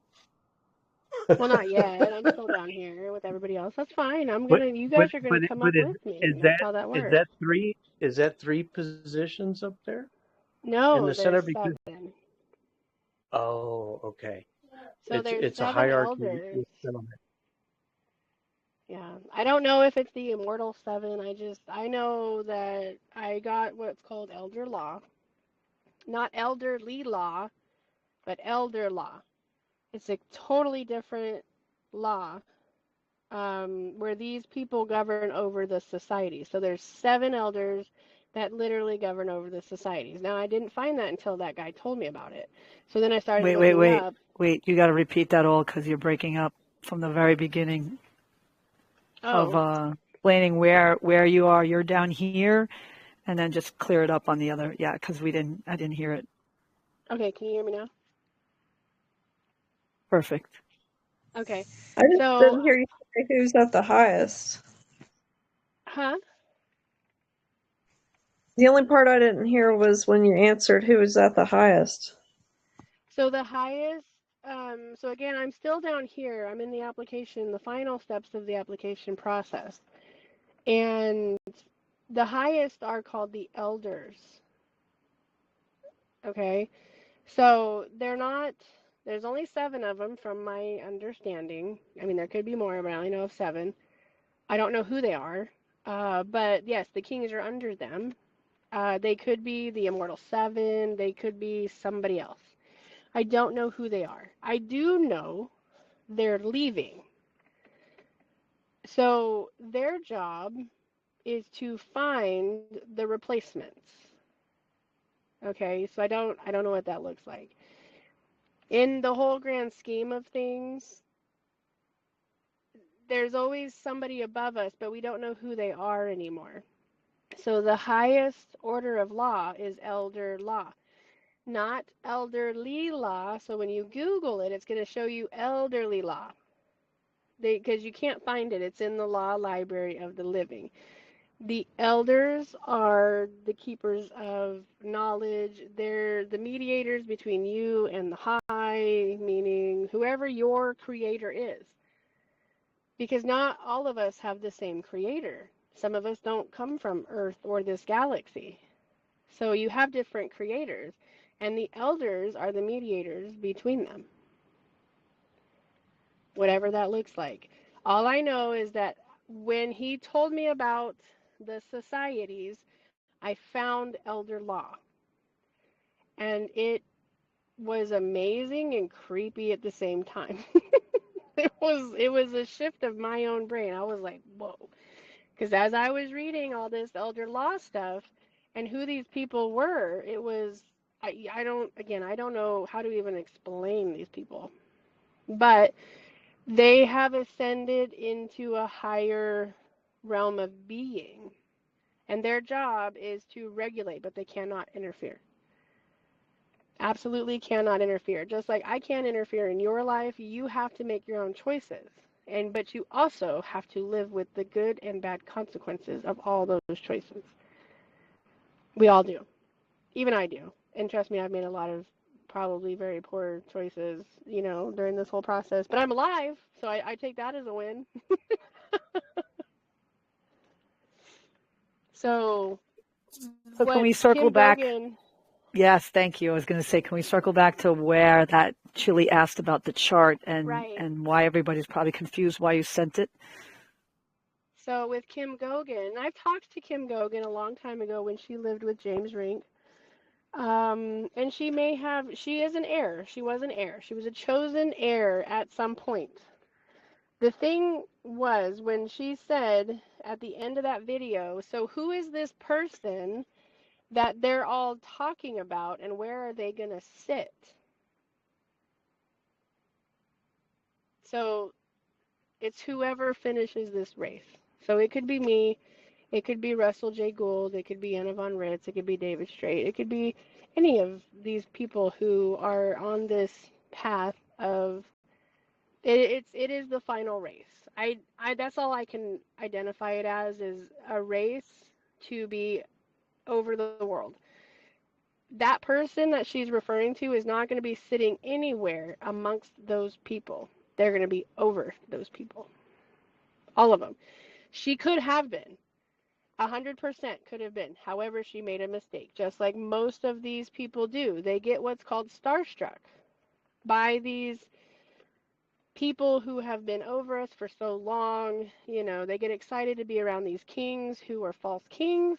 Well, not yet. I'm still down here with everybody else. That's fine. You guys are gonna come up with me. That's how that works. Is that three positions up there? No, in the center? there's 7. Oh, okay. So there's It's a 7 hierarchy. elders. Yeah, I don't know if it's the immortal 7. I know that I got what's called elder law. Not elderly law, but elder law. It's a totally different law where these people govern over the society. So there's 7 elders that literally govern over the societies. Now, I didn't find that until that guy told me about it. So then I started looking up. Wait, you got to repeat that all because you're breaking up from the very beginning of explaining where you are. You're down here, and then just clear it up on the other. Yeah, because I didn't hear it. Okay, can you hear me now? Perfect. Okay. I just didn't hear you say who's at the highest. Huh? The only part I didn't hear was when you answered who was at the highest. So the highest, so again, I'm still down here. I'm in the application, the final steps of the application process. And the highest are called the elders. Okay? So they're not, there's only 7 of them from my understanding. I mean, there could be more, but I only know of 7. I don't know who they are. But yes, the kings are under them. They could be the Immortal 7. They could be somebody else. I don't know who they are. I do know they're leaving. So their job is to find the replacements. Okay, so I don't know what that looks like. In the whole grand scheme of things, there's always somebody above us, but we don't know who they are anymore. So the highest order of law is elder law, not elderly law. So when you Google it, it's going to show you elderly law. Because you can't find it. It's in the law library of the living. The elders are the keepers of knowledge. They're the mediators between you and the high, meaning whoever your creator is. Because not all of us have the same creator. Some of us don't come from Earth or this galaxy. So you have different creators, and the elders are the mediators between them, whatever that looks like. All I know is that when he told me about the societies, I found elder law. And it was amazing and creepy at the same time. It was a shift of my own brain. I was like, whoa. Because as I was reading all this elder law stuff and who these people were, it was I don't know how to even explain these people. But they have ascended into a higher realm of being. And their job is to regulate, but they cannot interfere. Absolutely cannot interfere. Just like I can't interfere in your life, you have to make your own choices. But you also have to live with the good and bad consequences of all those choices. We all do. Even I do. And trust me, I've made a lot of probably very poor choices, during this whole process. But I'm alive, so I take that as a win. So So can what we circle Kim back? Gogan, Yes, thank you. I was going to say, can we circle back to where that Chili asked about the chart right. and why everybody's probably confused why you sent it? So with Kim Gogan, I've talked to Kim Gogan a long time ago when she lived with James Rink. And she is an heir. She was an heir. She was a chosen heir at some point. The thing was when she said at the end of that video, so who is this person that they're all talking about and where are they going to sit? So it's whoever finishes this race. So it could be me, it could be Russell J. Gould, it could be Anna Von Ritz, it could be David Straight, it could be any of these people who are on this path of it is the final race. I that's all I can identify it as is a race to be over the world. That person that she's referring to is not going to be sitting anywhere amongst those people. They're going to be over those people. All of them. She could have been. 100% could have been. However, she made a mistake, just like most of these people do. They get what's called starstruck by these people who have been over us for so long. They get excited to be around these kings who are false kings.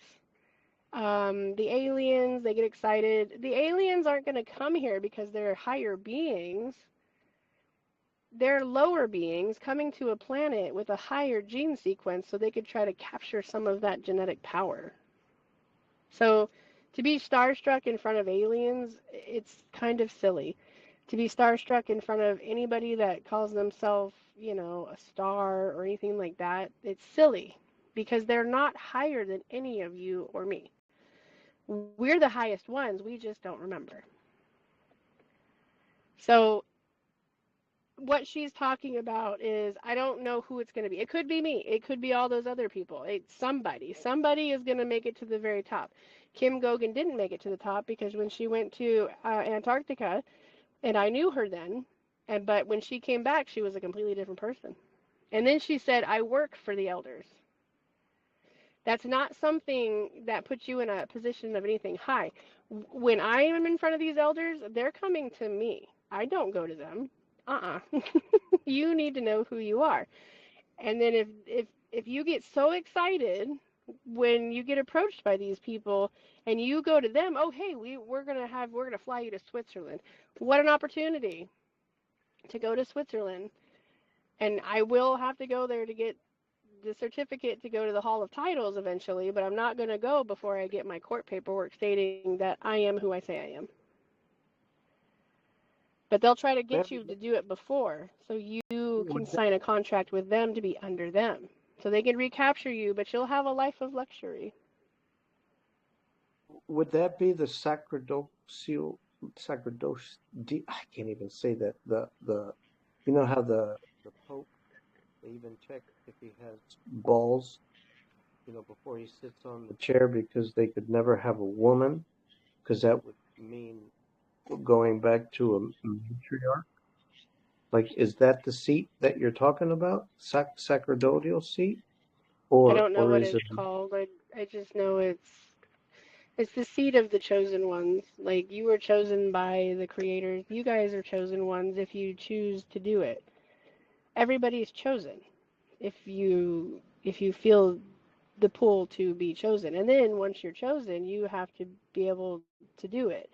The aliens, they get excited. The aliens aren't going to come here because they're higher beings. They're lower beings coming to a planet with a higher gene sequence so they could try to capture some of that genetic power. So to be starstruck in front of aliens, it's kind of silly. To be starstruck in front of anybody that calls themselves, a star or anything like that, it's silly because they're not higher than any of you or me. We're the highest ones, we just don't remember. So what she's talking about is, I don't know who it's going to be. It could be me. It could be all those other people. It's somebody. Somebody is going to make it to the very top. Kim Gogan didn't make it to the top because when she went to Antarctica, and I knew her then, but when she came back, she was a completely different person. And then she said, I work for the elders. That's not something that puts you in a position of anything high. When I am in front of these elders, they're coming to me. I don't go to them. You need to know who you are. And then if you get so excited when you get approached by these people and you go to them, oh hey, we're gonna fly you to Switzerland. What an opportunity to go to Switzerland. And I will have to go there to get the certificate to go to the Hall of Titles eventually, but I'm not going to go before I get my court paperwork stating that I am who I say I am. But they'll try to get you to do it before, so you can sign a contract with them to be under them. So they can recapture you, but you'll have a life of luxury. Would that be the I can't even say that. You know how the Pope, they even check if he has balls, before he sits on the chair because they could never have a woman, because that would mean going back to a matriarch. Like, is that the seat that you're talking about? Sacerdotal seat? I don't know Or what is it? it's called. I just know it's the seat of the chosen ones. Like, you were chosen by the creators. You guys are chosen ones if you choose to do it. Everybody's chosen if you feel the pull to be chosen. And then once you're chosen, you have to be able to do it.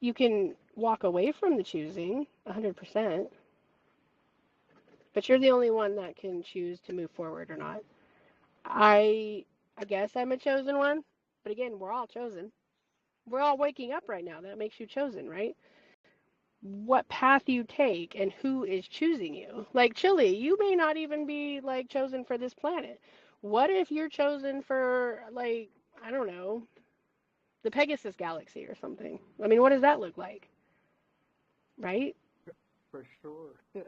You can walk away from the choosing 100%, but you're the only one that can choose to move forward or not. I guess I'm a chosen one, but again, we're all chosen. We're all waking up right now. That makes you chosen, right? What path you take and who is choosing you. Like Chili, you may not even be like chosen for this planet. What if you're chosen for, like, I don't know, the Pegasus galaxy or something? I mean, what does that look like? Right? For sure.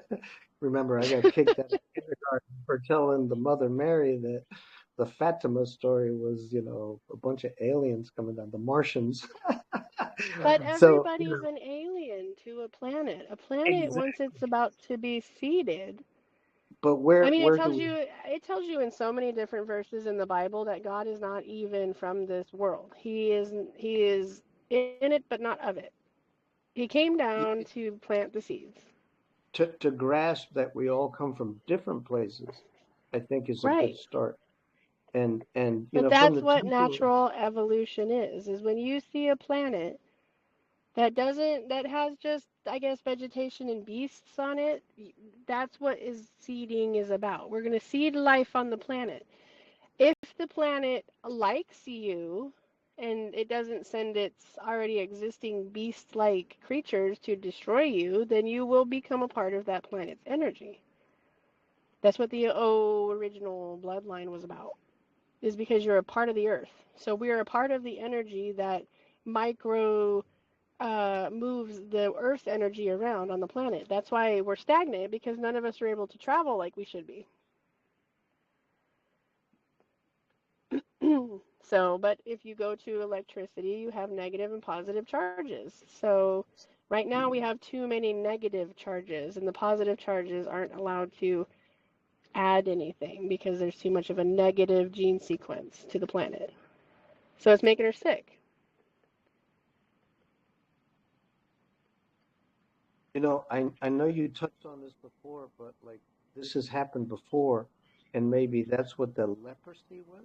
Remember, I got kicked out of kindergarten for telling the Mother Mary that the Fatima story was, a bunch of aliens coming down, the Martians. But So, everybody's an alien to a planet. A planet, exactly. once it's about to be seeded. But I mean, where do we? it tells you in so many different verses in the Bible that God is not even from this world. He is in it, but not of it. He came down to plant the seeds. To grasp that we all come from different places, I think is a good Right. start. And But from that's the what temple, natural evolution is when you see a planet that has just, I guess, vegetation and beasts on it, that's what seeding is about. We're going to seed life on the planet. If the planet likes you and it doesn't send its already existing beast-like creatures to destroy you, then you will become a part of that planet's energy. That's what the original bloodline was about, is because you're a part of the earth. So we are a part of the energy that micro moves the earth energy around on the planet. That's why we're stagnant, because none of us are able to travel like we should be. So, but if you go to electricity, you have negative and positive charges. So right now we have too many negative charges, and the positive charges aren't allowed to add anything because there's too much of a negative gene sequence to the planet. So it's making her sick. I know you touched on this before, but like this has happened before, and maybe that's what the leprosy was.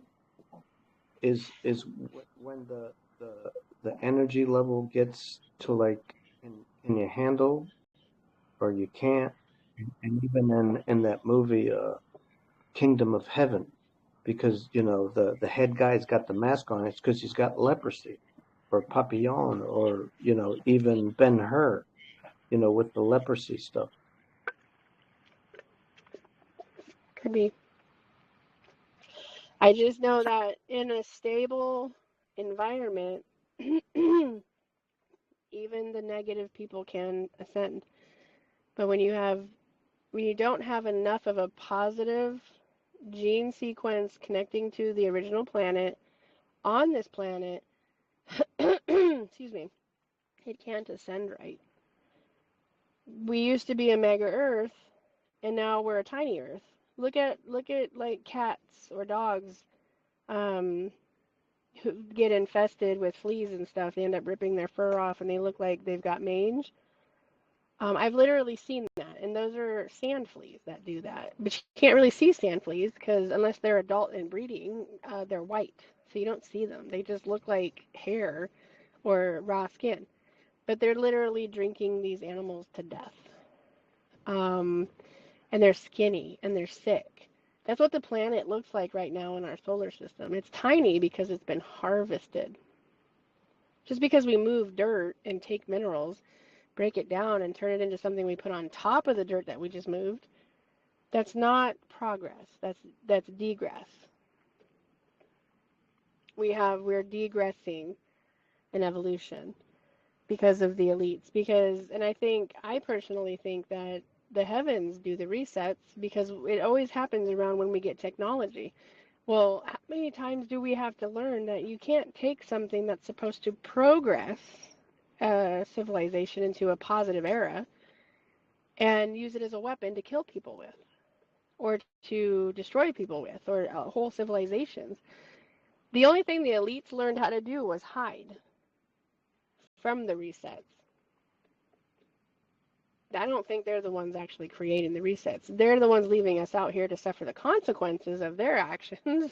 When the energy level gets to like, can you handle or you can't, and even in that movie, Kingdom of Heaven, because the head guy's got the mask on, it's because he's got leprosy, or Papillon, or even Ben-Hur, with the leprosy stuff. Could be. I just know that in a stable environment, even the negative people can ascend. But when you have we don't have enough of a positive gene sequence connecting to the original planet on this planet, excuse me, it can't ascend right. We used to be a mega Earth, and now we're a tiny Earth. Look at like cats or dogs who get infested with fleas and stuff. They end up ripping their fur off, and they look like they've got mange. I've literally seen that, and those are sand fleas that do that. But you can't really see sand fleas because unless they're adult and breeding, they're white, so you don't see them. They just look like hair or raw skin. But they're literally drinking these animals to death. And they're skinny and they're sick. That's what the planet looks like right now in our solar system. It's tiny because it's been harvested. Just because we move dirt and take minerals, break it down and turn it into something we put on top of the dirt that we just moved, that's not progress. That's degress. We're degressing in evolution because of the elites. And I personally think that the heavens do the resets because it always happens around when we get technology. Well, how many times do we have to learn that you can't take something that's supposed to progress civilization into a positive era and use it as a weapon to kill people with or to destroy people with or whole civilizations? The only thing the elites learned how to do was hide from the resets. I don't think they're the ones actually creating the resets. They're the ones leaving us out here to suffer the consequences of their actions.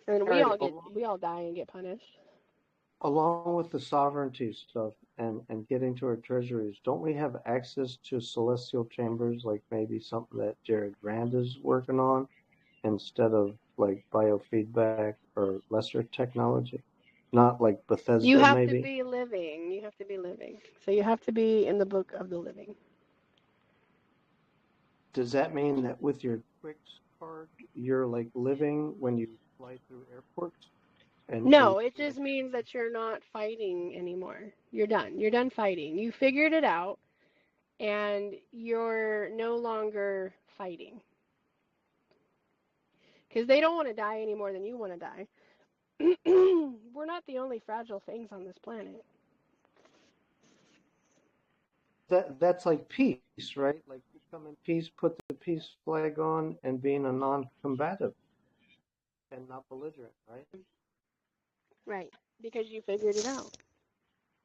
And we all die and get punished. Along with the sovereignty stuff and getting to our treasuries, don't we have access to celestial chambers, like maybe something that Jared Rand is working on, instead of like biofeedback or lesser technology? Not like Bethesda, You have maybe? to be living. You have to be living. So you have to be in the book of the living. Does that mean that with your Twix card, you're like living when you fly through airports? No, it just means that you're not fighting anymore. You're done. You're done fighting. You figured it out, and you're no longer fighting. Because they don't want to die any more than you want to die. We're not the only fragile things on this planet. That's like peace, right? Like you come in peace, put the peace flag on, and being a non-combative and not belligerent, right? Right, because you figured it out.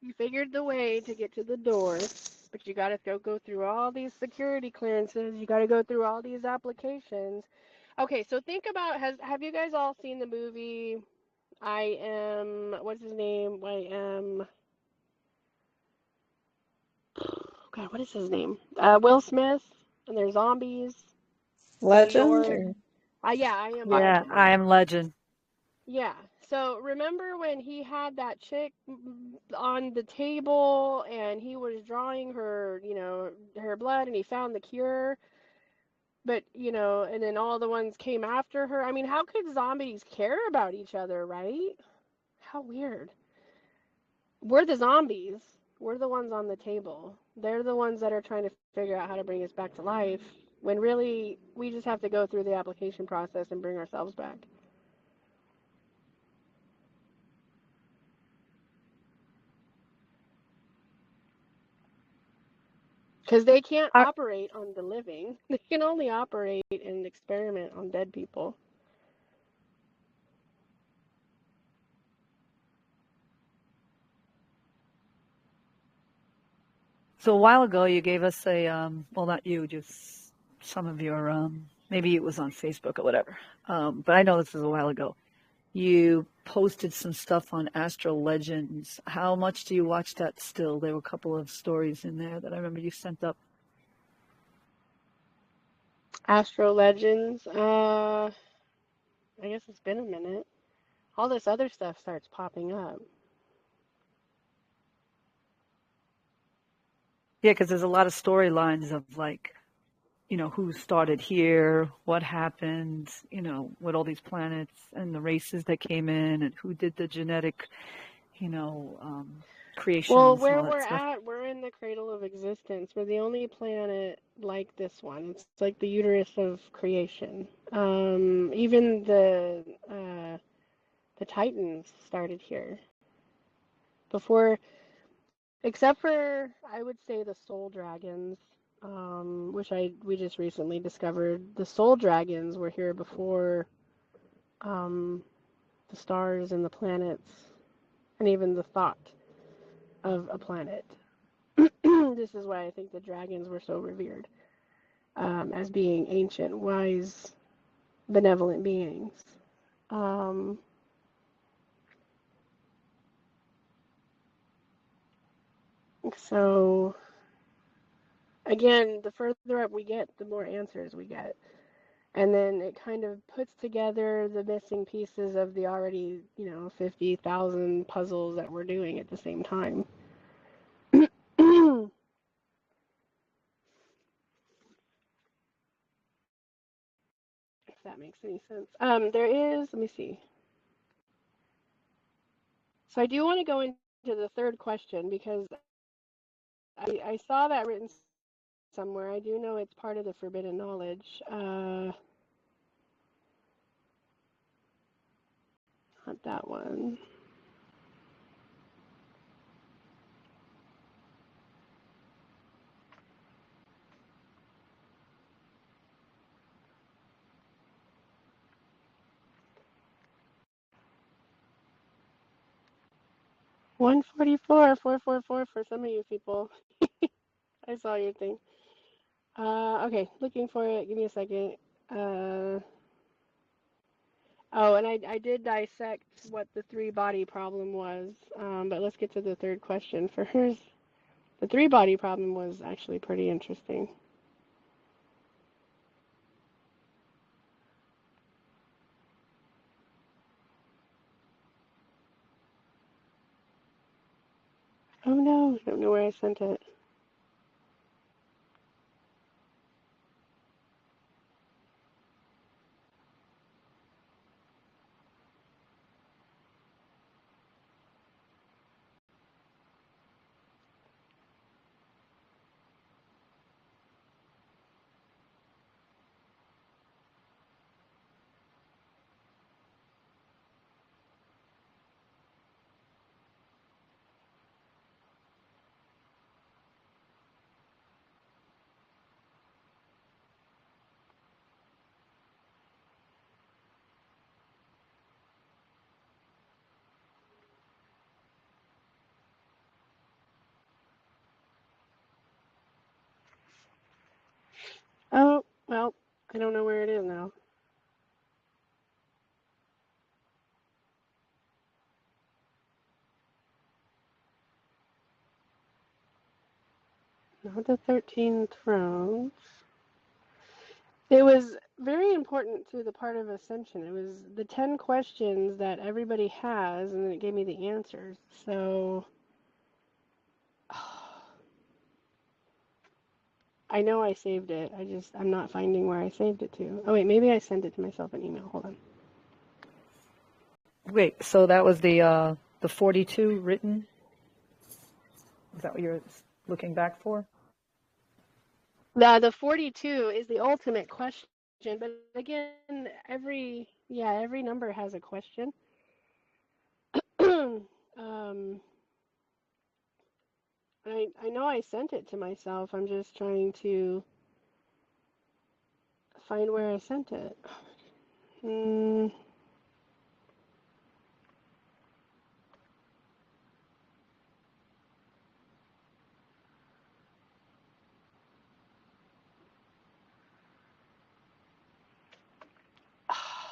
You figured the way to get to the door, but you got to go through all these security clearances. You got to go through all these applications. Okay, so think about, have you guys all seen the movie what's his name? God, what is his name? Will Smith, and they're zombies. Legend? Yeah, I Am Yeah, Legend. I Am Legend. Yeah. So remember when he had that chick on the table and he was drawing her, her blood, and he found the cure? But, and then all the ones came after her. I mean, how could zombies care about each other, right? How weird. We're the zombies. We're the ones on the table. They're the ones that are trying to figure out how to bring us back to life, when really we just have to go through the application process and bring ourselves back. Because they can't operate on the living. They can only operate and experiment on dead people. So a while ago, you gave us well, not you, just some of your, maybe it was on Facebook or whatever. But I know this was a while ago. You posted some stuff on Astral Legends. How much do you watch that still? There were a couple of stories in there that I remember you sent up. Astro Legends. I guess it's been a minute. All this other stuff starts popping up. Yeah, because there's a lot of storylines of like, who started here, what happened, with all these planets and the races that came in and who did the genetic, creations Well, and where all that we're stuff. at, we're in the cradle of existence. We're the only planet like this one. It's like the uterus of creation. Even the Titans started here before, except for I would say the soul dragons, which we just recently discovered. The soul dragons were here before the stars and the planets, and even the thought of a planet. This is why I think the dragons were so revered, as being ancient, wise, benevolent beings. So, again, the further up we get, the more answers we get. And then it kind of puts together the missing pieces of the already, 50,000 puzzles that we're doing at the same time. If that makes any sense. There is, let me see. So I do want to go into the third question because I saw that written somewhere. I do know it's part of the forbidden knowledge. Not that one. $144, $444 for some of you people. I saw your thing. Okay, looking for it. Give me a second. Oh, and I did dissect what the three-body problem was, but let's get to the third question. For hers, the three-body problem was actually pretty interesting. Oh no, I don't know where I sent it. Oh, well, I don't know where it is now. Not the 13 thrones. It was very important to the part of Ascension. It was the 10 questions that everybody has, and then it gave me the answers. So, I know I saved it. I'm not finding where I saved it to. Oh, wait, maybe I sent it to myself in email. Hold on. Wait, so that was the 42 written? Is that what you're looking back for? The 42 is the ultimate question, but again, every number has a question. I know I sent it to myself. I'm just trying to find where I sent it.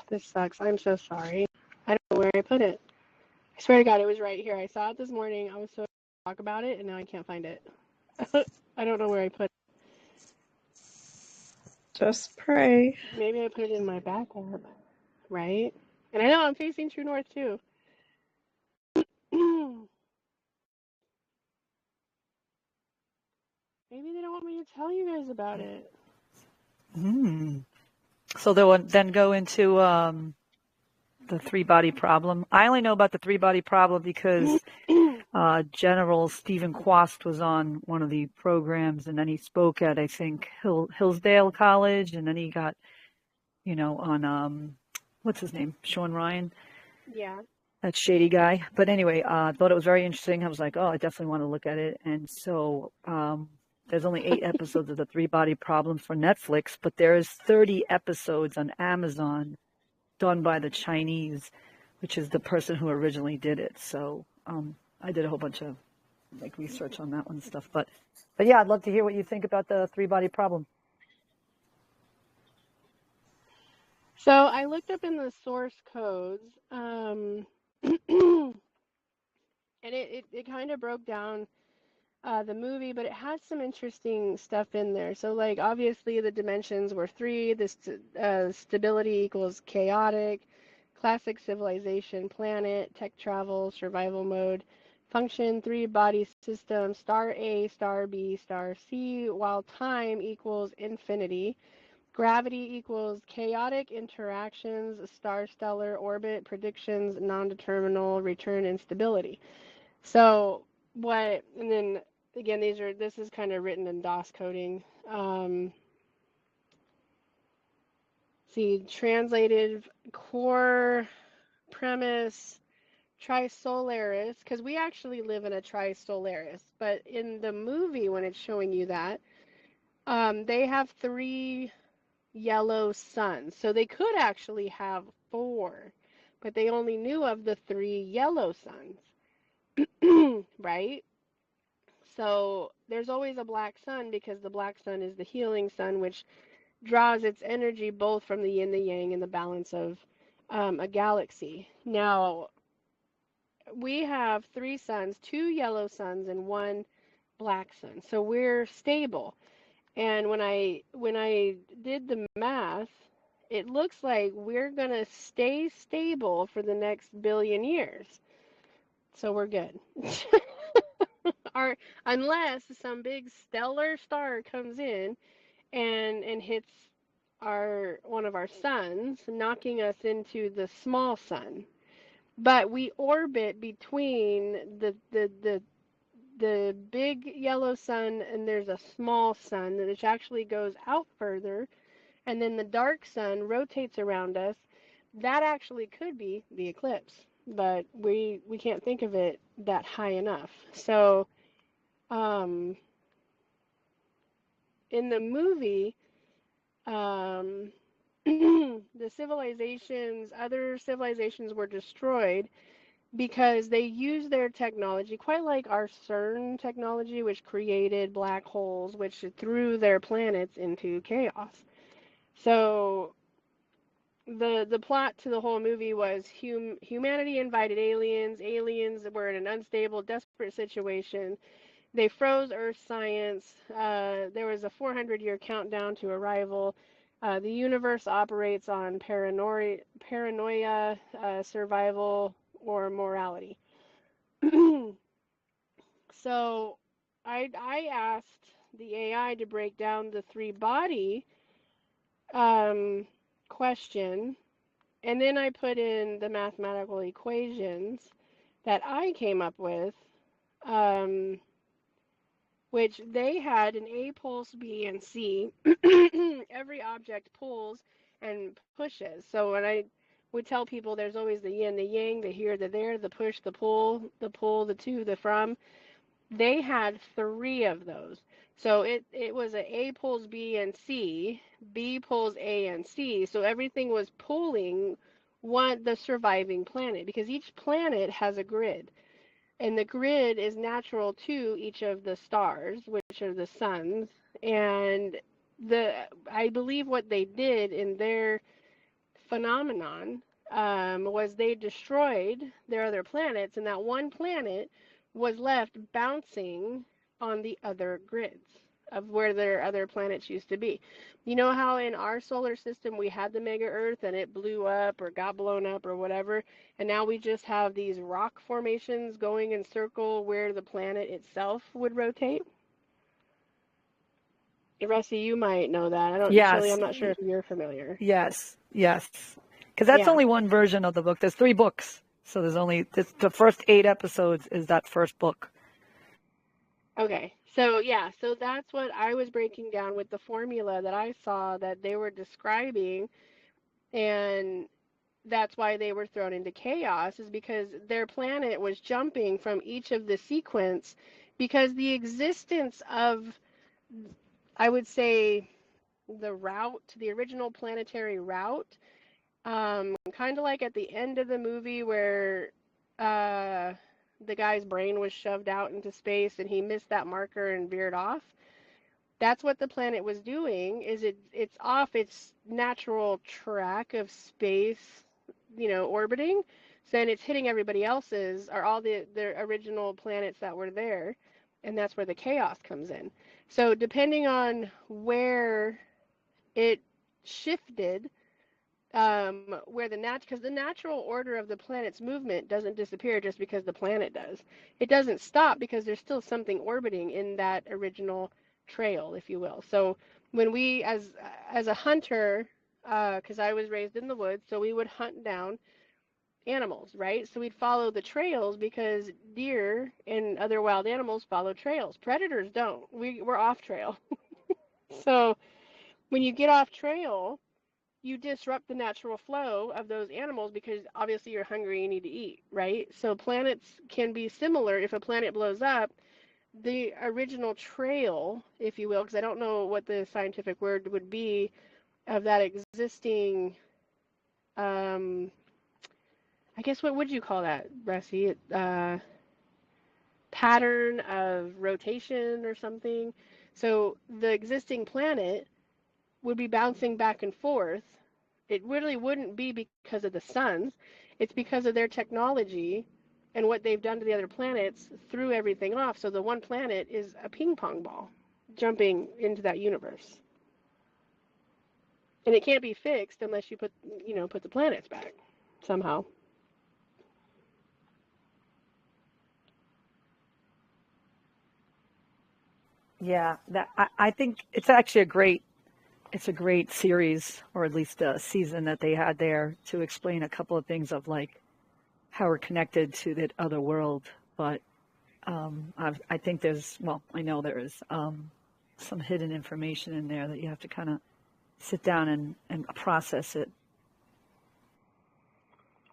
This sucks. I'm so sorry. I don't know where I put it. I swear to God, it was right here. I saw it this morning. I was so talk about it, and now I can't find it. I don't know where I put it. Just pray. Maybe I put it in my backup, right? And I know I'm facing true north too. Maybe they don't want me to tell you guys about it. So they'll then go into the three-body problem. I only know about the three-body problem because General Stephen Quast was on one of the programs, and then he spoke at, I think, Hillsdale College, and then he got, on, what's his name? Sean Ryan. Yeah. That shady guy. But anyway, I thought it was very interesting. I was like, oh, I definitely want to look at it. And so there's only 8 episodes of the 3-Body Problem for Netflix, but there's 30 episodes on Amazon done by the Chinese, which is the person who originally did it. So I did a whole bunch of research on that one and stuff. But yeah, I'd love to hear what you think about the 3-Body Problem. So I looked up in the source codes, and it kind of broke down the movie, but it has some interesting stuff in there. So, like, obviously the dimensions were 3, the stability equals chaotic, classic civilization, planet, tech travel, survival mode, function, 3-body system, star A, star B, star C, while time equals infinity. Gravity equals chaotic interactions, star-stellar orbit, predictions, non-determinal, return, instability. So and then again, this is kind of written in DOS coding. See, translated core premise Trisolaris, because we actually live in a Trisolaris, but in the movie when it's showing you that, they have 3 yellow suns. So they could actually have 4, but they only knew of the 3 yellow suns, right? So there's always a black sun because the black sun is the healing sun, which draws its energy both from the yin, the yang, and the balance of a galaxy. Now, we have 3 suns, 2 yellow suns, and 1 black sun. So we're stable. And when I did the math, it looks like we're going to stay stable for the next billion years. So we're good. Unless some big stellar star comes in and hits one of our suns, knocking us into the small sun. But we orbit between the big yellow sun and there's a small sun which actually goes out further, and then the dark sun rotates around us. That actually could be the eclipse, but we can't think of it that high enough. So in the movie, the other civilizations were destroyed because they used their technology, quite like our CERN technology, which created black holes, which threw their planets into chaos. So the plot to the whole movie was humanity invited aliens. Aliens were in an unstable, desperate situation. They froze Earth science. There was a 400-year countdown to arrival. The universe operates on paranoia, survival, or morality. So I asked the AI to break down the 3-body question, and then I put in the mathematical equations that I came up with, which they had an A pulse, B, and C. Every object pulls and pushes. So when I would tell people there's always the yin, the yang, the here, the there, the push, the pull, the to, the from, they had 3 of those. So it was A pulls B and C, B pulls A and C. So everything was pulling the surviving planet, because each planet has a grid. And the grid is natural to each of the stars, which are the suns. And I believe what they did in their phenomenon was they destroyed their other planets, and that one planet was left bouncing on the other grids of where their other planets used to be. You know how in our solar system we had the mega Earth and it blew up or got blown up or whatever, and now we just have these rock formations going in circle where the planet itself would rotate? Rusty, you might know that. Shirley, I'm not sure if you're familiar. Yes. Because that's only one version of the book. There's 3 books. So there's only the first 8 episodes is that first book. Okay, so yeah, so that's what I was breaking down with the formula that I saw that they were describing, and that's why they were thrown into chaos, is because their planet was jumping from each of the sequence, because the existence of, I would say, the route, the original planetary route, kind of like at the end of the movie where uh, the guy's brain was shoved out into space and he missed that marker and veered off. That's what the planet was doing. Is it's off its natural track of space, orbiting. So then it's hitting everybody else's, or all the original planets that were there, and that's where the chaos comes in. So depending on where it shifted, where because the natural order of the planet's movement doesn't disappear just because the planet does. It doesn't stop because there's still something orbiting in that original trail, if you will. So when we, as a hunter, because I was raised in the woods, so we would hunt down animals, right? So we'd follow the trails because deer and other wild animals follow trails. Predators don't. We're off trail. So when you get off trail, you disrupt the natural flow of those animals because obviously you're hungry, you need to eat, right? So planets can be similar. If a planet blows up, the original trail, if you will, because I don't know what the scientific word would be, of that existing, I guess, what would you call that, Rusty? Pattern of rotation or something. So the existing planet would be bouncing back and forth. It really wouldn't be because of the suns. It's because of their technology and what they've done to the other planets, threw everything off. So the one planet is a ping pong ball jumping into that universe. And it can't be fixed unless you put the planets back somehow. Yeah, I think it's actually it's a great series, or at least a season that they had there to explain a couple of things of like how we're connected to that other world. But I think I know there is some hidden information in there that you have to kind of sit down and process it.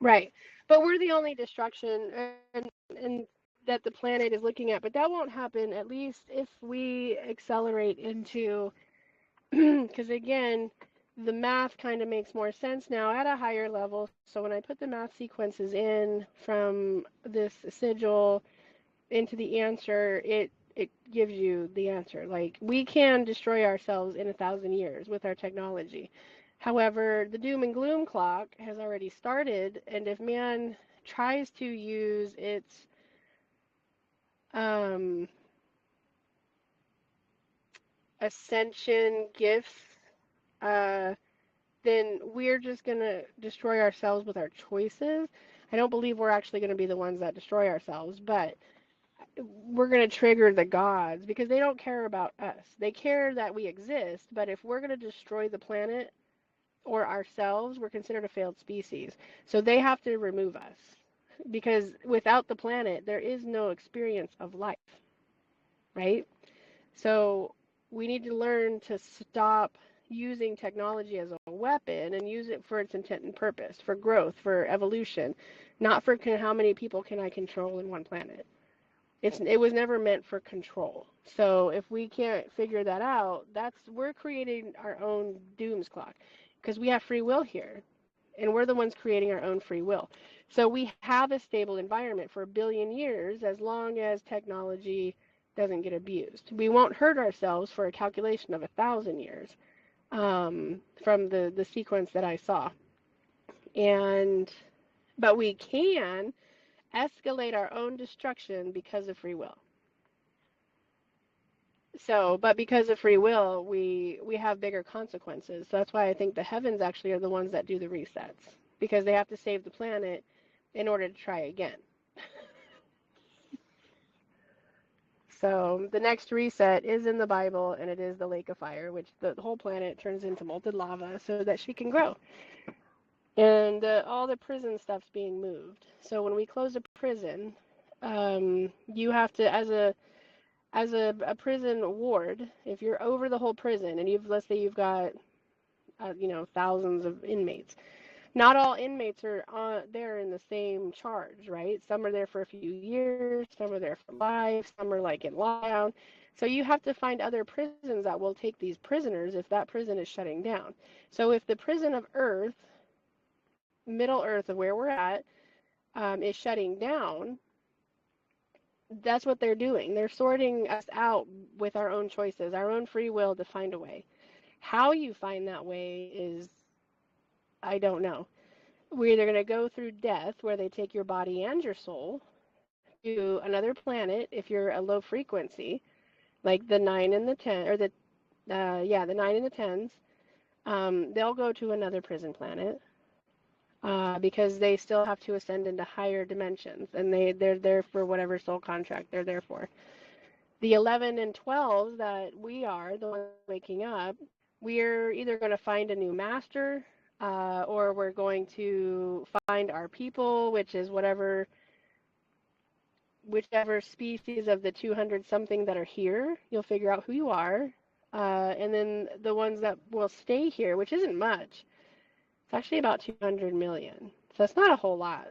Right. But we're the only destruction and that the planet is looking at. But that won't happen, at least if we accelerate into, because again, the math kind of makes more sense now at a higher level. So when I put the math sequences in from this sigil into the answer, it gives you the answer. Like, we can destroy ourselves in 1,000 years with our technology. However, the doom and gloom clock has already started, and if man tries to use its ascension gifts, then we're just going to destroy ourselves with our choices. I don't believe we're actually going to be the ones that destroy ourselves, but we're going to trigger the gods because they don't care about us. They care that we exist, but if we're going to destroy the planet or ourselves, we're considered a failed species. So they have to remove us because without the planet, there is no experience of life, right? So we need to learn to stop using technology as a weapon and use it for its intent and purpose, for growth, for evolution, not for how many people can I control in one planet. It was never meant for control. So if we can't figure that out, we're creating our own doom's clock because we have free will here, and we're the ones creating our own free will. So we have a stable environment for 1 billion years as long as technology doesn't get abused. We won't hurt ourselves for a calculation of 1,000 years from the sequence that I saw. But we can escalate our own destruction because of free will. So, but because of free will, we have bigger consequences. So that's why I think the heavens actually are the ones that do the resets, because they have to save the planet in order to try again. So the next reset is in the Bible, and it is the lake of fire, which the whole planet turns into molten lava so that she can grow. and all the prison stuff's being moved. So when we close a prison, you have to, as a prison ward, if you're over the whole prison and let's say you've got thousands of inmates. Not all inmates are there in the same charge, right? Some are there for a few years, some are there for life, some are like in lockdown. So you have to find other prisons that will take these prisoners if that prison is shutting down. So if the prison of Earth, Middle Earth of where we're at, is shutting down, that's what they're doing. They're sorting us out with our own choices, our own free will to find a way. How you find that way is, I don't know. We're either going to go through death, where they take your body and your soul to another planet if you're a low frequency, like the 9 and the 10, or the 9 and the 10s. They'll go to another prison planet because they still have to ascend into higher dimensions, and they're there for whatever soul contract they're there for. The 11 and 12s that we are, the ones waking up, we're either going to find a new master, or we're going to find our people, which is whichever species of the 200 something that are here. You'll figure out who you are, and then the ones that will stay here, which isn't much. It's actually about 200 million, so it's not a whole lot,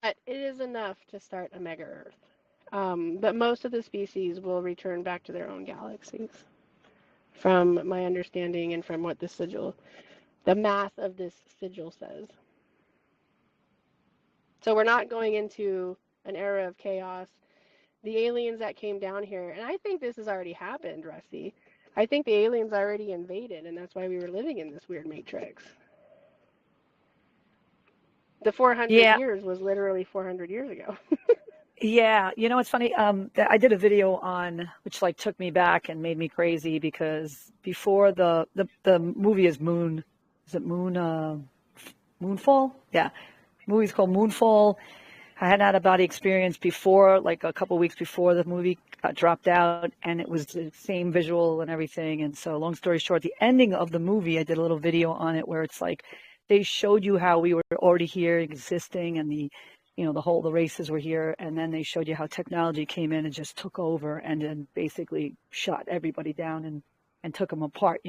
but it is enough to start a mega Earth. But most of the species will return back to their own galaxies, from my understanding and from what the math of this sigil says. So we're not going into an era of chaos. The aliens that came down here, and I think this has already happened, Rusty. I think the aliens already invaded, and that's why we were living in this weird matrix. The 400 years was literally 400 years ago. Yeah, it's funny. I did a video on which like took me back and made me crazy, because before the movie is Moon. Is it Moonfall? Yeah, the movie's called Moonfall. I hadn't had a body experience before, like a couple weeks before the movie got dropped out, and it was the same visual and everything. And so, long story short, the ending of the movie, I did a little video on it where it's like they showed you how we were already here existing, and the races were here, and then they showed you how technology came in and just took over and then basically shot everybody down and took them apart.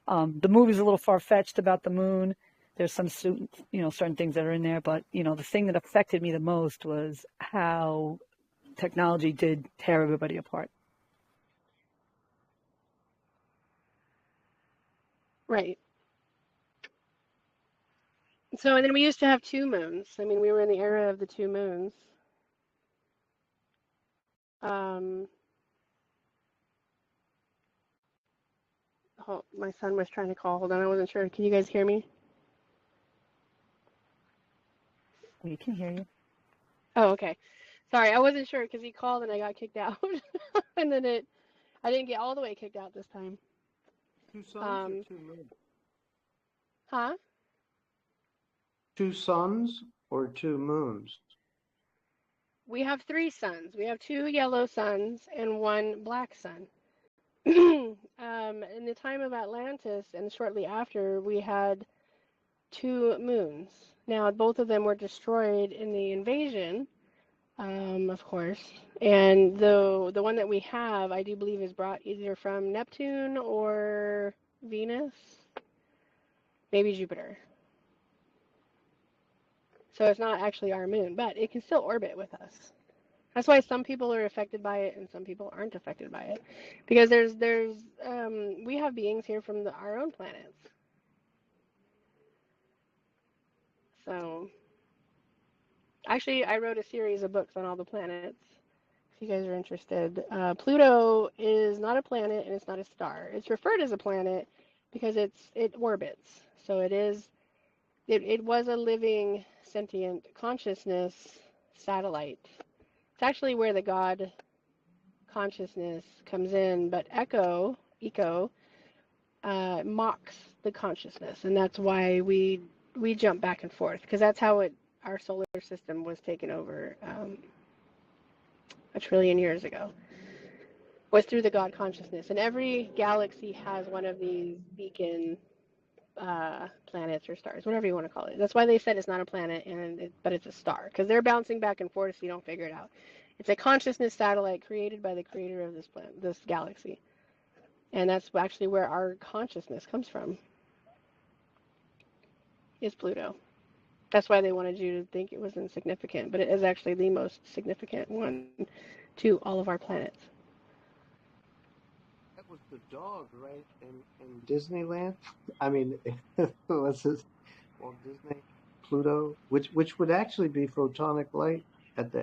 The movie's a little far-fetched about the moon. There's some certain things that are in there, but the thing that affected me the most was how technology did tear everybody apart. Right. So, and then we used to have 2 moons. I mean, we were in the era of the 2 moons. My son was trying to call. Hold on, I wasn't sure. Can you guys hear me? We can hear you. Oh, okay. Sorry, I wasn't sure because he called and I got kicked out. And then I didn't get all the way kicked out this time. 2 suns or 2 moons? Huh? 2 suns or 2 moons? We have 3 suns. We have 2 yellow suns and 1 black sun. In the time of Atlantis and shortly after, we had 2 moons. Now, both of them were destroyed in the invasion, of course. And the one that we have, I do believe, is brought either from Neptune or Venus, maybe Jupiter. So it's not actually our moon, but it can still orbit with us. That's why some people are affected by it and some people aren't affected by it, because we have beings here from our own planets. So actually, I wrote a series of books on all the planets, if you guys are interested. Pluto is not a planet and it's not a star. It's referred as a planet because it orbits. So it was a living sentient consciousness satellite. It's actually where the God consciousness comes in, but eco mocks the consciousness, and that's why we jump back and forth, because that's how our solar system was taken over 1 trillion years ago, was through the God consciousness. And every galaxy has one of these beacon planets or stars, whatever you want to call it. That's why they said it's not a planet, but it's a star, because they're bouncing back and forth, so you don't figure it out. It's a consciousness satellite created by the creator of this galaxy, and that's actually where our consciousness comes from. Is Pluto. That's why they wanted you to think it was insignificant, but it is actually the most significant one to all of our planets. That was the dog, right? In Disneyland. I mean, what's his Walt Disney? Pluto, which would actually be photonic light at the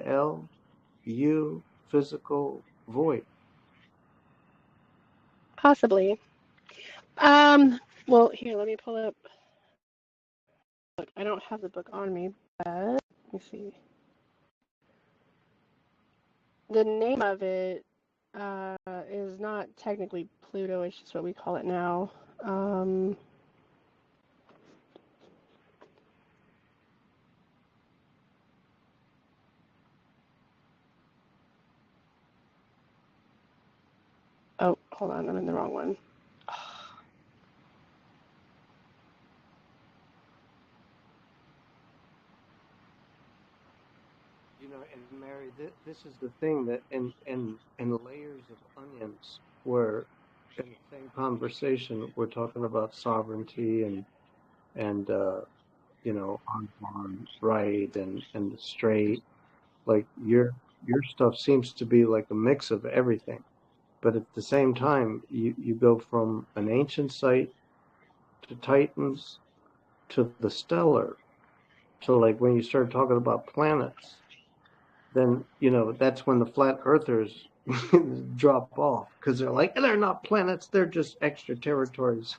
LU physical void. Possibly. Well, here, let me pull up. Look, I don't have the book on me, but let me see. The name of it is not technically Pluto, it's just what we call it now. Oh, hold on, I'm in the wrong one. You know, and Mary, this is the thing that in layers of onions, where in the same conversation we're talking about sovereignty and you know, on right and straight. Like your stuff seems to be like a mix of everything, but at the same time, you go from an ancient site to Titans to the stellar. So like when you start talking about planets, then you know that's when the flat earthers drop off, because they're like, they're not planets, they're just extra territories.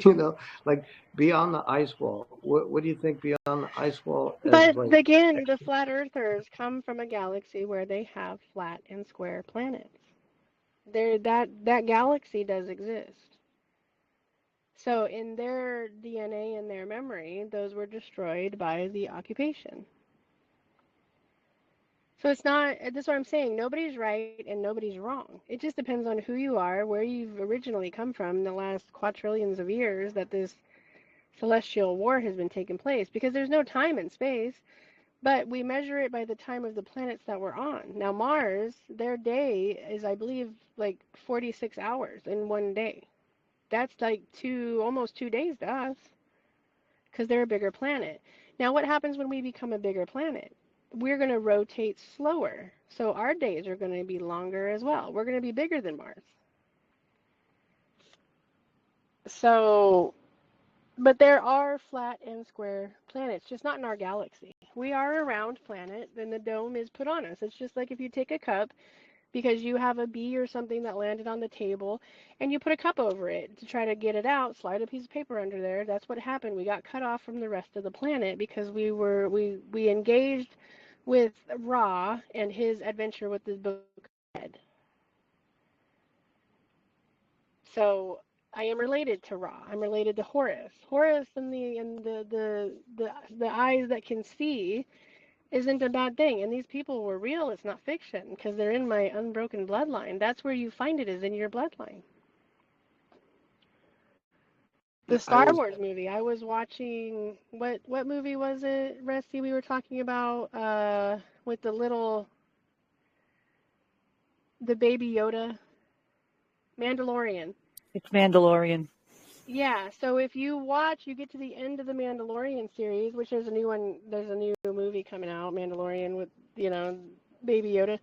You know, like beyond the ice wall. What do you think beyond the ice wall as But like again, the flat earthers come from a galaxy where they have flat and square planets. That galaxy does exist. So in their DNA and their memory, those were destroyed by the occupation. So it's not, that's what I'm saying. Nobody's right and nobody's wrong. It just depends on who you are, where you've originally come from in the last quadrillions of years that this celestial war has been taking place, because there's no time and space, but we measure it by the time of the planets that we're on. Now Mars, their day is, I believe, like 46 hours in one day. That's like almost 2 days to us, because they're a bigger planet. Now what happens when we become a bigger planet? We're going to rotate slower. So our days are going to be longer as well. We're going to be bigger than Mars. So, but there are flat and square planets, just not in our galaxy. We are a round planet, and the dome is put on us. It's just like if you take a cup, because you have a bee or something that landed on the table, and you put a cup over it to try to get it out, slide a piece of paper under there. That's what happened. We got cut off from the rest of the planet because we engaged with Ra and his adventure with the Book of Dead. So I am related to Ra. I'm related to Horus. Horus and the eyes that can see isn't a bad thing. And these people were real. It's not fiction, because they're in my unbroken bloodline. That's where you find it, is in your bloodline. The Star Wars movie. I was watching, what movie was it, Rusty, we were talking about with the baby Yoda? Mandalorian. It's Mandalorian. Yeah, so if you watch, you get to the end of the Mandalorian series, which there's a new one, there's a new movie coming out, Mandalorian, with, baby Yoda.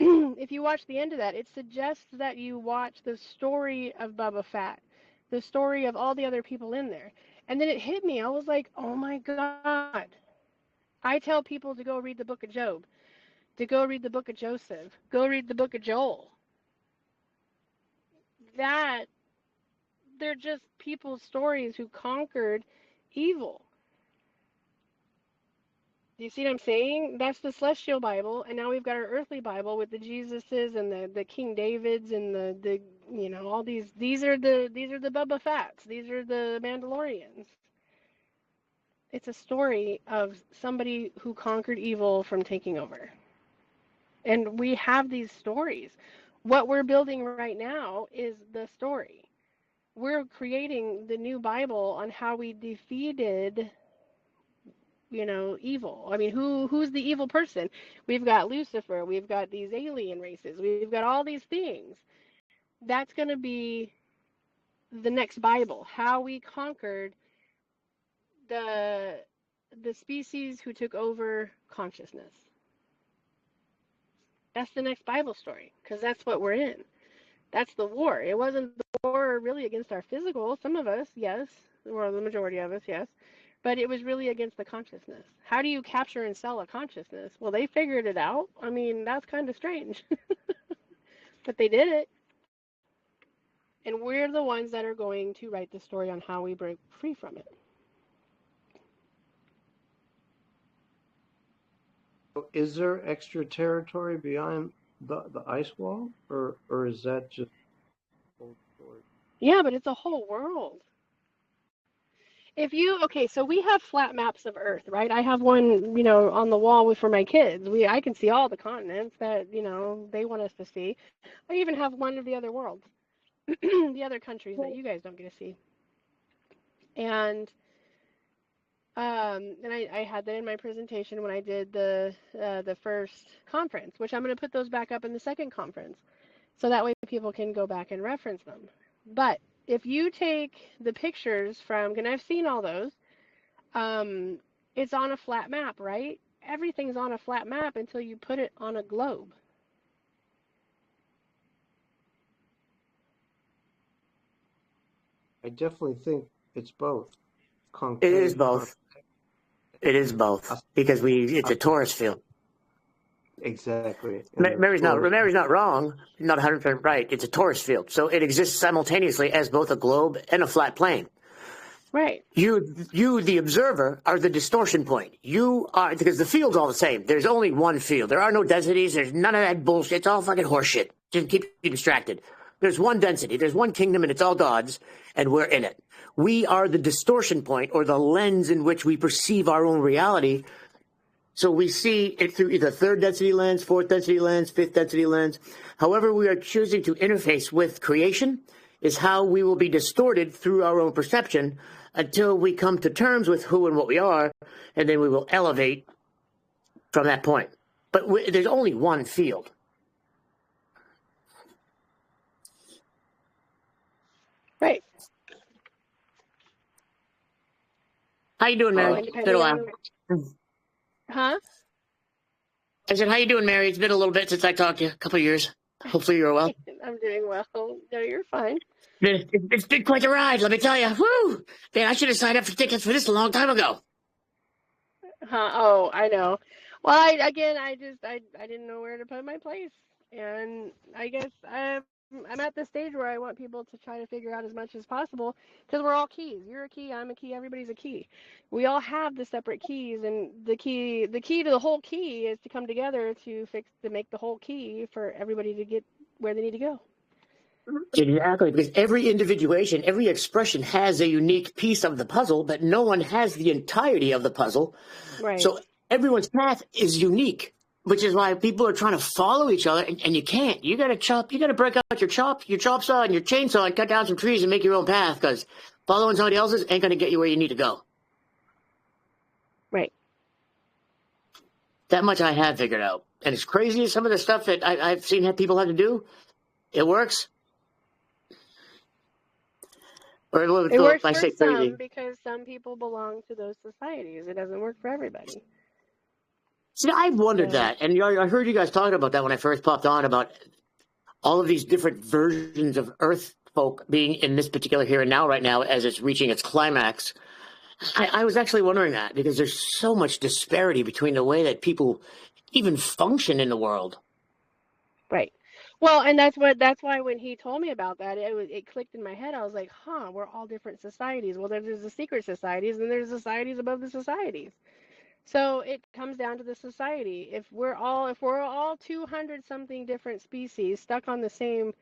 If you watch the end of that, it suggests that you watch the story of Boba Fett, the story of all the other people in there. And then it hit me. I was like, oh my God. I tell people to go read the book of Job, to go read the book of Joseph, go read the book of Joel. That they're just people's stories who conquered evil. Do you see what I'm saying? That's the celestial Bible, and now we've got our earthly Bible with the Jesuses and the King Davids and the all these are the Boba Fetts, these are the Mandalorians. It's a story of somebody who conquered evil from taking over. And we have these stories. What we're building right now is the story. we're creating the new Bible on how we defeated, evil. I mean, who's the evil person? We've got Lucifer, we've got these alien races, we've got all these things. That's going to be the next Bible, how we conquered the species who took over consciousness. That's the next Bible story, because that's what we're in. That's the war. It wasn't the war really against our physical. Some of us, yes, or the majority of us, yes, but it was really against the consciousness. How do you capture and sell a consciousness? Well, they figured it out. I mean, that's kind of strange, but they did it. And we're the ones that are going to write the story on how we break free from it. Is there extra territory beyond the ice wall, or is that just old story? Yeah, but it's a whole world. So we have flat maps of Earth, right? I have one, on the wall for my kids. I can see all the continents that, they want us to see. I even have one of the other worlds, the other countries that you guys don't get to see. And I had that in my presentation when I did the first conference, which I'm going to put those back up in the second conference, so that way people can go back and reference them. But if you take the pictures and I've seen all those, it's on a flat map, right? Everything's on a flat map until you put it on a globe. I definitely think it's both. It is both. It is both because it's a torus field. Exactly. Mary's not wrong. Not 100% right. It's a torus field, so it exists simultaneously as both a globe and a flat plane. Right. You, the observer, are the distortion point. You are, because the field's all the same. There's only one field. There are no densities. There's none of that bullshit. It's all fucking horseshit. Just keep you distracted. There's one density. There's one kingdom, and it's all God's, and we're in it. We are the distortion point, or the lens in which we perceive our own reality. So we see it through either third density lens, fourth density lens, fifth density lens. However we are choosing to interface with creation is how we will be distorted through our own perception until we come to terms with who and what we are, and then we will elevate from that point. But there's only one field. Right. How you doing, Mary? It's been a while. Huh? I said, how you doing, Mary? It's been a little bit since I talked to you, a couple of years. Hopefully you're well. I'm doing well. No, you're fine. It's been quite a ride, let me tell you. Woo! Man, I should have signed up for tickets for this a long time ago. Oh, I know. Well, I didn't know where to put my place, and I guess I'm at the stage where I want people to try to figure out as much as possible, because we're all keys. You're a key, I'm a key, everybody's a key. We all have the separate keys, and the key to the whole key is to come together to make the whole key for everybody to get where they need to go. Exactly, because every individuation, every expression has a unique piece of the puzzle, but no one has the entirety of the puzzle. Right. So everyone's path is unique, which is why people are trying to follow each other, and you can't. You got to break out your chop saw and your chainsaw and cut down some trees and make your own path, because following somebody else's ain't going to get you where you need to go. Right. That much I have figured out. And as crazy as some of the stuff that I've seen people have to do, it works. It works for some, because some people belong to those societies. It doesn't work for everybody. See, I've wondered that, and I heard you guys talking about that when I first popped on, about all of these different versions of Earth folk being in this particular here and now right now as it's reaching its climax. I was actually wondering that, because there's so much disparity between the way that people even function in the world. Right. Well, and that's why when he told me about that, it clicked in my head. I was like, we're all different societies. Well, there's the secret societies, and there's societies above the societies. So it comes down to the society. If we're all 200 something different species stuck on the same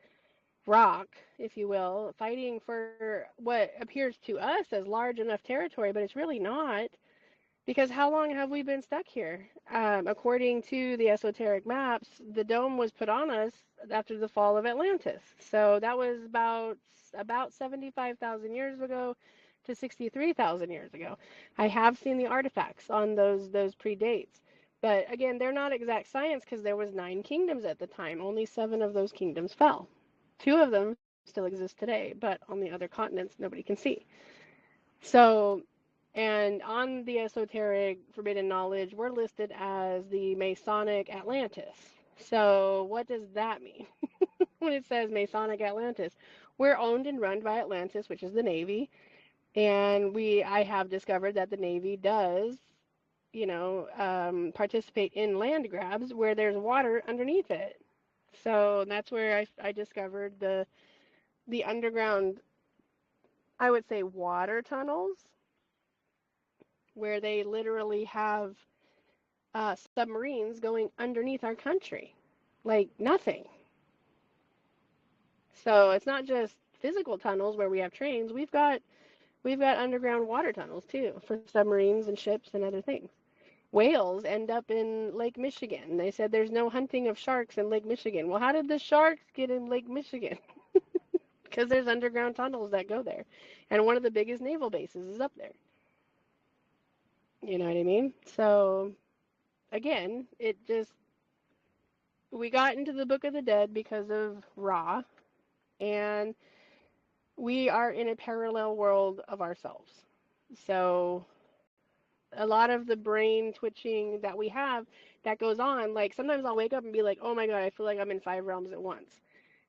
rock, if you will, fighting for what appears to us as large enough territory, but it's really not. Because how long have we been stuck here? According to the esoteric maps, the dome was put on us after the fall of Atlantis. So that was about 75,000 years ago to 63,000 years ago. I have seen the artifacts on those predates. But again, they're not exact science because there was 9 kingdoms at the time. Only 7 of those kingdoms fell. 2 of them still exist today, but on the other continents nobody can see. So, and on the esoteric forbidden knowledge, we're listed as the Masonic Atlantis. So what does that mean? When it says Masonic Atlantis, we're owned and run by Atlantis, which is the Navy. And I have discovered that the Navy does, participate in land grabs where there's water underneath it. So that's where I discovered the underground, I would say, water tunnels, where they literally have submarines going underneath our country, like nothing. So it's not just physical tunnels where we have trains. We've got underground water tunnels too for submarines and ships and other things. Whales end up in Lake Michigan. They said there's no hunting of sharks in Lake Michigan. Well, how did the sharks get in Lake Michigan? Because there's underground tunnels that go there. And one of the biggest naval bases is up there. You know what I mean? So, again, we got into the Book of the Dead because of Ra, and we are in a parallel world of ourselves. So, a lot of the brain twitching that we have that goes on, like sometimes I'll wake up and be like, oh my God, I feel like I'm in 5 realms at once.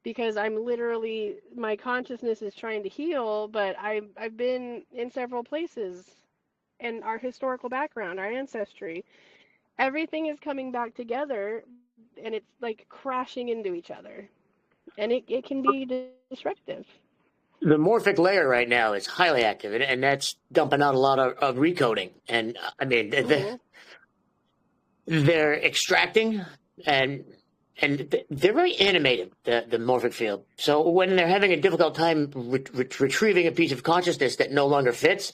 Because I'm literally, my consciousness is trying to heal, but I've been in several places. And our historical background, our ancestry, everything is coming back together, and it's like crashing into each other. And it can be disruptive. The morphic layer right now is highly active, and that's dumping out a lot of recoding. And I mean, they're extracting, and they're very animated, the morphic field. So when they're having a difficult time retrieving a piece of consciousness that no longer fits,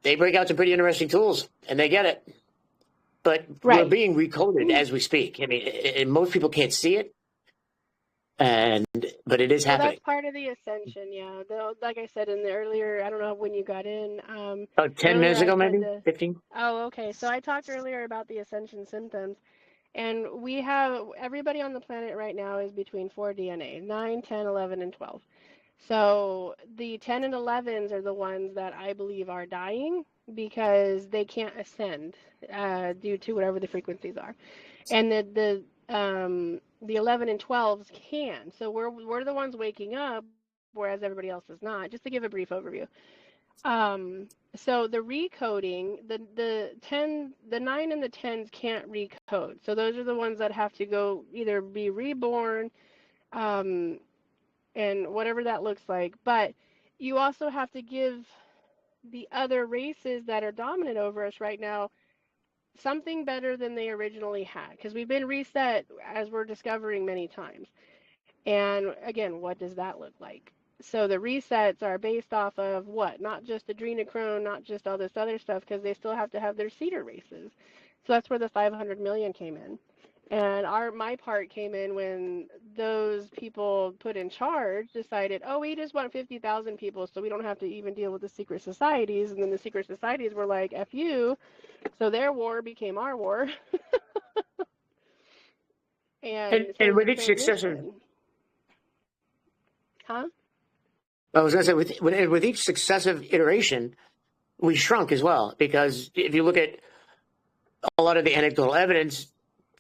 they break out some pretty interesting tools, and they get it. But we're being recoded as we speak. I mean, and most people can't see it, but it is happening. That's part of the Ascension, yeah. Like I said in the earlier, I don't know when you got in. 10 minutes ago, maybe 15. Oh, okay. So I talked earlier about the Ascension symptoms, and we have everybody on the planet right now is between 4 DNA: 9, 10, 11, and 12. So the 10 and 11s are the ones that I believe are dying because they can't ascend due to whatever the frequencies are, and the 11 and 12s can. So we're the ones waking up, whereas everybody else is not. Just to give a brief overview. So the recoding, the 9 and the 10s can't recode. So those are the ones that have to go either be reborn, and whatever that looks like. But you also have to give the other races that are dominant over us right now something better than they originally had, because we've been reset, as we're discovering many times. And again, what does that look like? So the resets are based off of what? Not just adrenochrome, not just all this other stuff, because they still have to have their cedar races. So that's where the 500 million came in. And my part came in when those people put in charge decided, oh, we just want 50,000 people, so we don't have to even deal with the secret societies. And then the secret societies were like, F you. So their war became our war. and with each successive... Huh? I was going to say, with each successive iteration, we shrunk as well. Because if you look at a lot of the anecdotal evidence,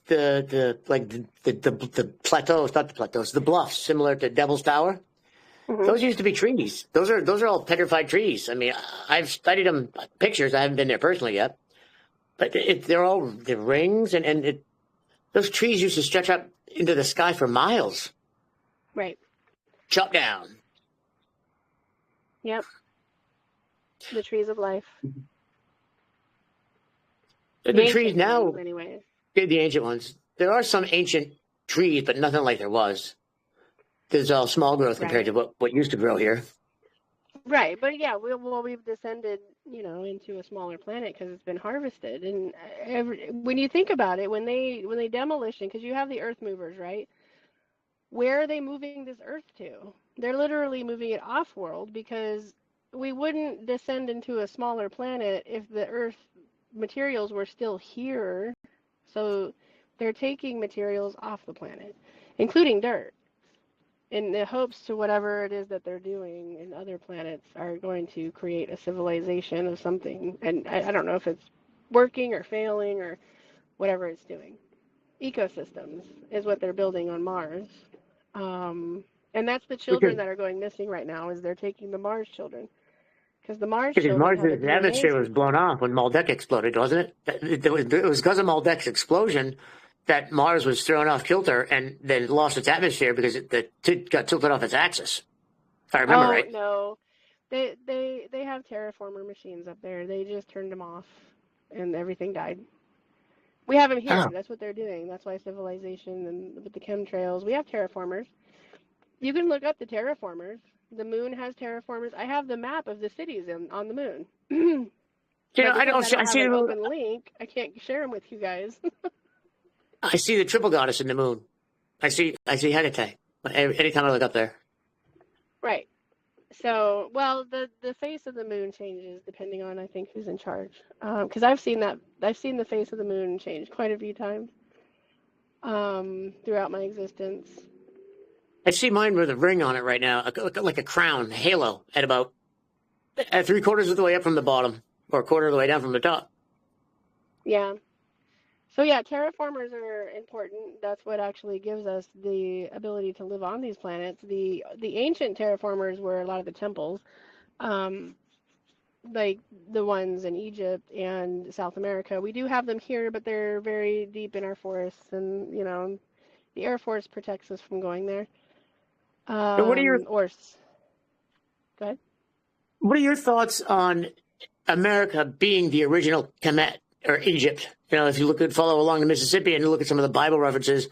the plateaus, not the plateaus, the bluffs similar to Devil's Tower, those used to be trees. Those are all petrified trees. I mean, I've studied them, pictures. I haven't been there personally yet, but they're all the rings, and those trees used to stretch up into the sky for miles. Right. Chop down. Yep. The trees of life. The trees now, anyways. The ancient ones. There are some ancient trees, but nothing like there was. There's all small growth compared to what used to grow here. Right, but yeah, we've descended into a smaller planet because it's been harvested. And when you think about it, when they demolition, because you have the Earth movers, right? Where are they moving this Earth to? They're literally moving it off-world because we wouldn't descend into a smaller planet if the Earth materials were still here. So they're taking materials off the planet, including dirt, in the hopes to whatever it is that they're doing in other planets are going to create a civilization of something. And I don't know if it's working or failing or whatever it's doing. Ecosystems is what they're building on Mars. And that's the children that are going missing right now, is they're taking the Mars children. Because the Mars children Mars' have a DNA atmosphere was blown off when Maldek exploded, wasn't it? It was because of Maldek's explosion that Mars was thrown off kilter and then lost its atmosphere because it got tilted off its axis. If I remember right. No, they have terraformer machines up there. They just turned them off, and everything died. We have them here. Oh. That's what they're doing. That's why civilization and with the chemtrails, we have terraformers. You can look up the terraformers. The moon has terraformers. I have the map of the cities on the moon. I don't have an open link. I can't share them with you guys. I see the triple goddess in the moon. I see Hecate anytime I look up there. Right. So, well, the face of the moon changes depending on, I think, who's in charge. Because I've seen the face of the moon change quite a few times throughout my existence. I see mine with a ring on it right now, like a crown, a halo, at 3/4 of the way up from the bottom, or a quarter of the way down from the top. Yeah. So yeah, terraformers are important. That's what actually gives us the ability to live on these planets. The ancient terraformers were a lot of the temples, like the ones in Egypt and South America. We do have them here, but they're very deep in our forests, and the Air Force protects us from going there. What are your Go ahead. What are your thoughts on America being the original Kemet, or Egypt? If you follow along the Mississippi and you look at some of the Bible references,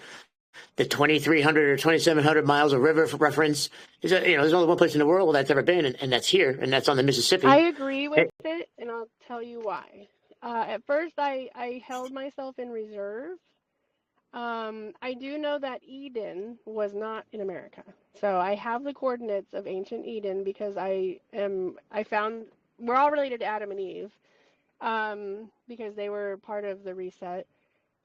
the 2,300 or 2,700 miles of river reference, there's only one place in the world where that's ever been, and that's here, and that's on the Mississippi. I agree with it, and I'll tell you why. At first, I held myself in reserve. I do know that Eden was not in America. So I have the coordinates of ancient Eden because I found we're all related to Adam and Eve, because they were part of the reset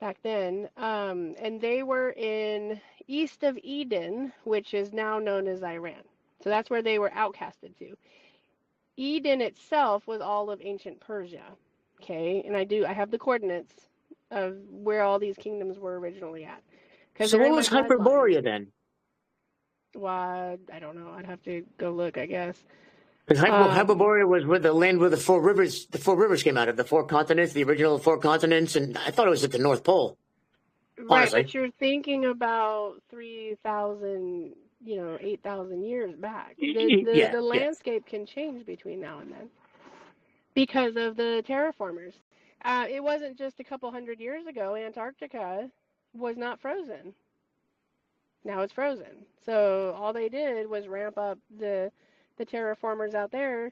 back then. And they were in east of Eden, which is now known as Iran. So that's where they were outcasted to. Eden itself was all of ancient Persia. Okay, and I have the coordinates of where all these kingdoms were originally at. So what was Hyperborea then? Well, I don't know. I'd have to go look, I guess. Because Hyperborea was where the land where the four rivers came out of, the four continents, the original four continents, and I thought it was at the North Pole. Right, honestly. but you're thinking about 3,000, 8,000 years back. The landscape can change between now and then because of the terraformers. It wasn't just a couple hundred years ago. Antarctica was not frozen. Now it's frozen. So all they did was ramp up the terraformers out there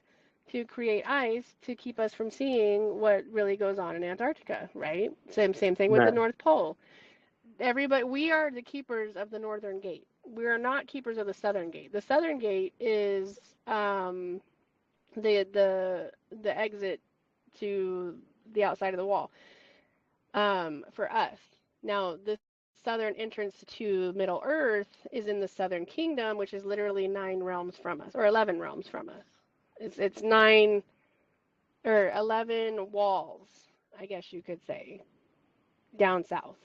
to create ice to keep us from seeing what really goes on in Antarctica, right? Same thing with the North Pole. We are the keepers of the Northern Gate. We are not keepers of the Southern Gate. The Southern Gate is the exit to the outside of the wall for us. Now, the southern entrance to Middle Earth is in the Southern Kingdom, which is literally 9 realms from us, or 11 realms from us. It's 9 or 11 walls, I guess you could say, down south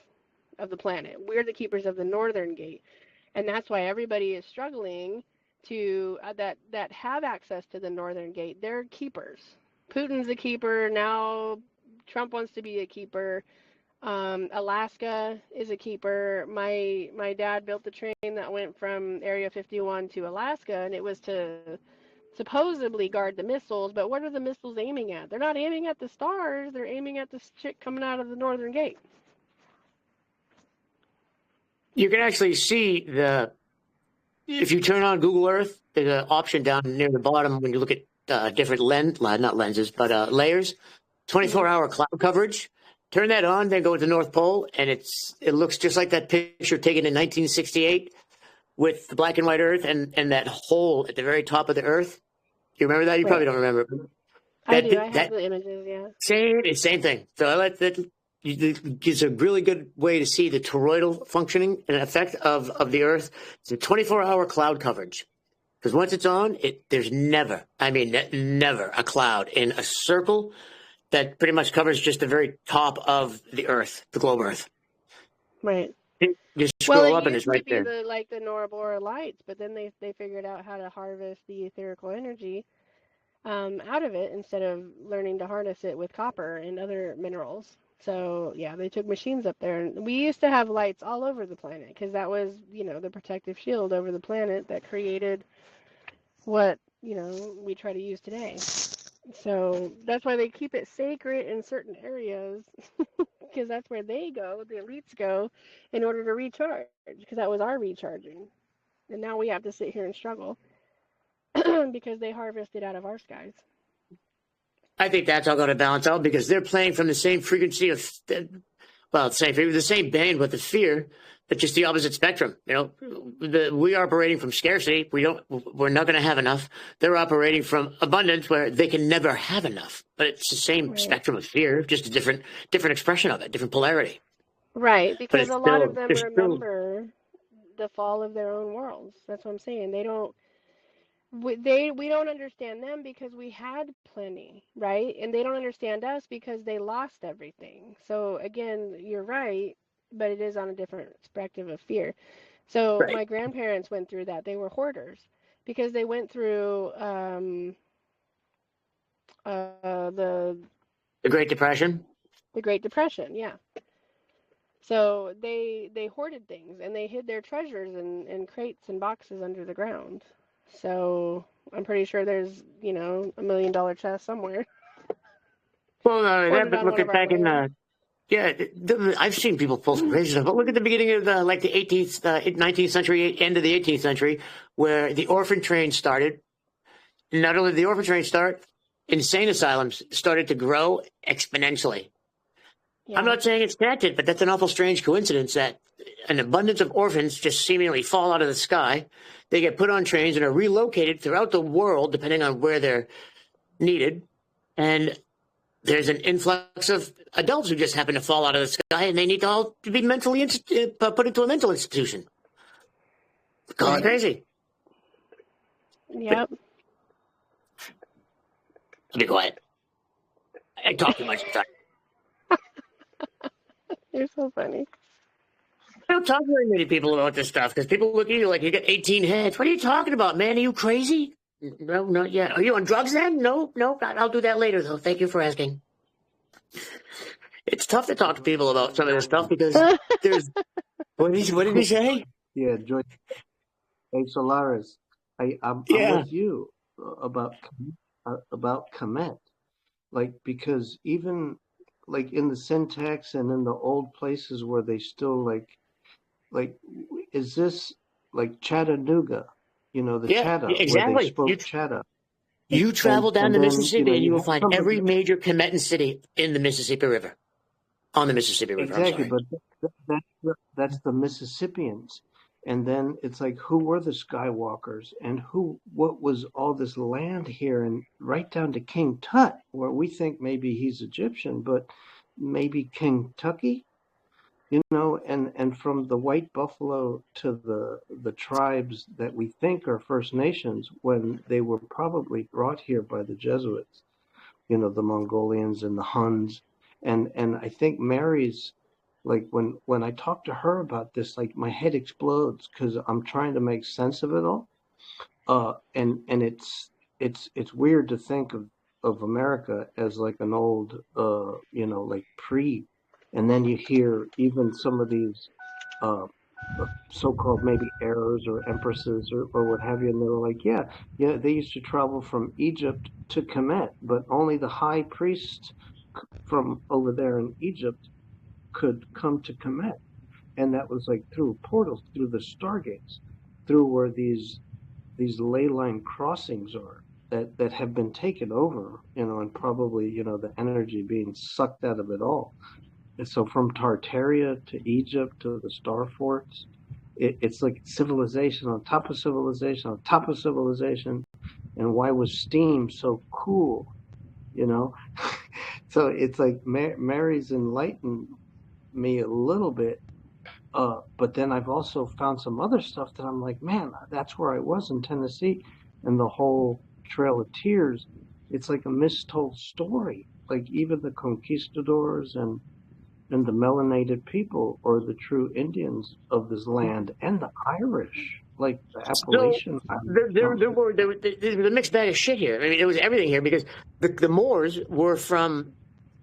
of the planet. We're the keepers of the Northern Gate, and that's why everybody is struggling to that have access to the Northern Gate. They're keepers. Putin's a keeper now. Trump wants to be a keeper. Alaska is a keeper. My dad built the train that went from Area 51 to Alaska, and it was to supposedly guard the missiles. But what are the missiles aiming at? They're not aiming at the stars. They're aiming at this shit coming out of the Northern Gate. You can actually see if you turn on Google Earth, there's an option down near the bottom when you look at different not lenses, but layers, 24-hour cloud coverage. Turn that on, then go to the North Pole, and it looks just like that picture taken in 1968 with the black and white Earth and that hole at the very top of the Earth. You remember that? You probably don't remember. I do. I have the images, yeah. Same thing. So I like that. It's a really good way to see the toroidal functioning and effect of the Earth. It's a 24-hour cloud coverage. Because once it's on, there's never a cloud in a circle that pretty much covers just the very top of the Earth, the globe Earth. Right. You scroll up and it's right there. The Nora lights, but then they figured out how to harvest the etherical energy out of it instead of learning to harness it with copper and other minerals. So yeah, they took machines up there, and we used to have lights all over the planet because that was, the protective shield over the planet that created what, we try to use today. So that's why they keep it sacred in certain areas because that's where the elites go in order to recharge, because that was our recharging. And now we have to sit here and struggle because they harvested out of our skies. I think that's all going to balance out because they're playing from the same frequency of, the same bandwidth of fear, but just the opposite spectrum. We are operating from scarcity. We're not going to have enough. They're operating from abundance where they can never have enough. But it's the same spectrum of fear, just a different expression of it, different polarity. Right, because a lot of them remember the fall of their own worlds. That's what I'm saying. We don't understand them because we had plenty, right? And they don't understand us because they lost everything. So again, you're right, but it is on a different perspective of fear. So my grandparents went through that. They were hoarders because they went through the Great Depression. The Great Depression, yeah. So they hoarded things and they hid their treasures in crates and boxes under the ground. So I'm pretty sure there's, $1 million chest somewhere. Well, but look at back in I've seen people pull some crazy stuff. But look at the beginning of the 18th, 19th century, end of the 18th century, where the orphan train started. Not only did the orphan train start, insane asylums started to grow exponentially. Yeah. I'm not saying it's connected, but that's an awful strange coincidence that an abundance of orphans just seemingly fall out of the sky. They get put on trains and are relocated throughout the world, depending on where they're needed. And there's an influx of adults who just happen to fall out of the sky, and they need to all be mentally put into a mental institution. Call it crazy. Yep. Be quiet. I talk too much. You're so funny. I don't talk to very many people about this stuff because people look at you like you got 18 heads. What are you talking about, man? Are you crazy? No, not yet. Are you on drugs then? No, I'll do that later, though. Thank you for asking. It's tough to talk to people about some of this stuff because there's... What did he say? Yeah, Joy. Hey, Solaris, I'm with you about Kemet. Because even... in the syntax and in the old places where they still is this Chattanooga? Chatta, exactly. Where they spoke Chatta. You travel down the Mississippi and you will find every major Kemetan city in the Mississippi River. On the Mississippi River. Exactly, but that's the Mississippians. And then it's who were the Skywalkers and what was all this land here, and right down to King Tut, where we think maybe he's Egyptian, but maybe Kentucky, and from the white buffalo to the tribes that we think are First Nations when they were probably brought here by the Jesuits, the Mongolians and the Huns. And I think Mary's, when I talk to her about this, my head explodes because I'm trying to make sense of it all. And it's weird to think of America as an old, pre, and then you hear even some of these so-called maybe errors or empresses or what have you, and they were they used to travel from Egypt to Kemet, but only the high priest from over there in Egypt could come to Kemet, and that was through portals, through the stargates, through where these ley line crossings are that have been taken over, and probably, the energy being sucked out of it all. And so from Tartaria to Egypt to the star forts, it's like civilization on top of civilization on top of civilization. And why was steam so cool? So it's like Mary's enlightened me a little bit, but then I've also found some other stuff that I'm like, man, that's where I was in Tennessee, and the whole Trail of Tears. It's like a mistold story. Like even the conquistadors and the melanated people are the true Indians of this land, and the Irish, like the Appalachian. There was a mixed bag of shit here. I mean, it was everything here because the Moors were from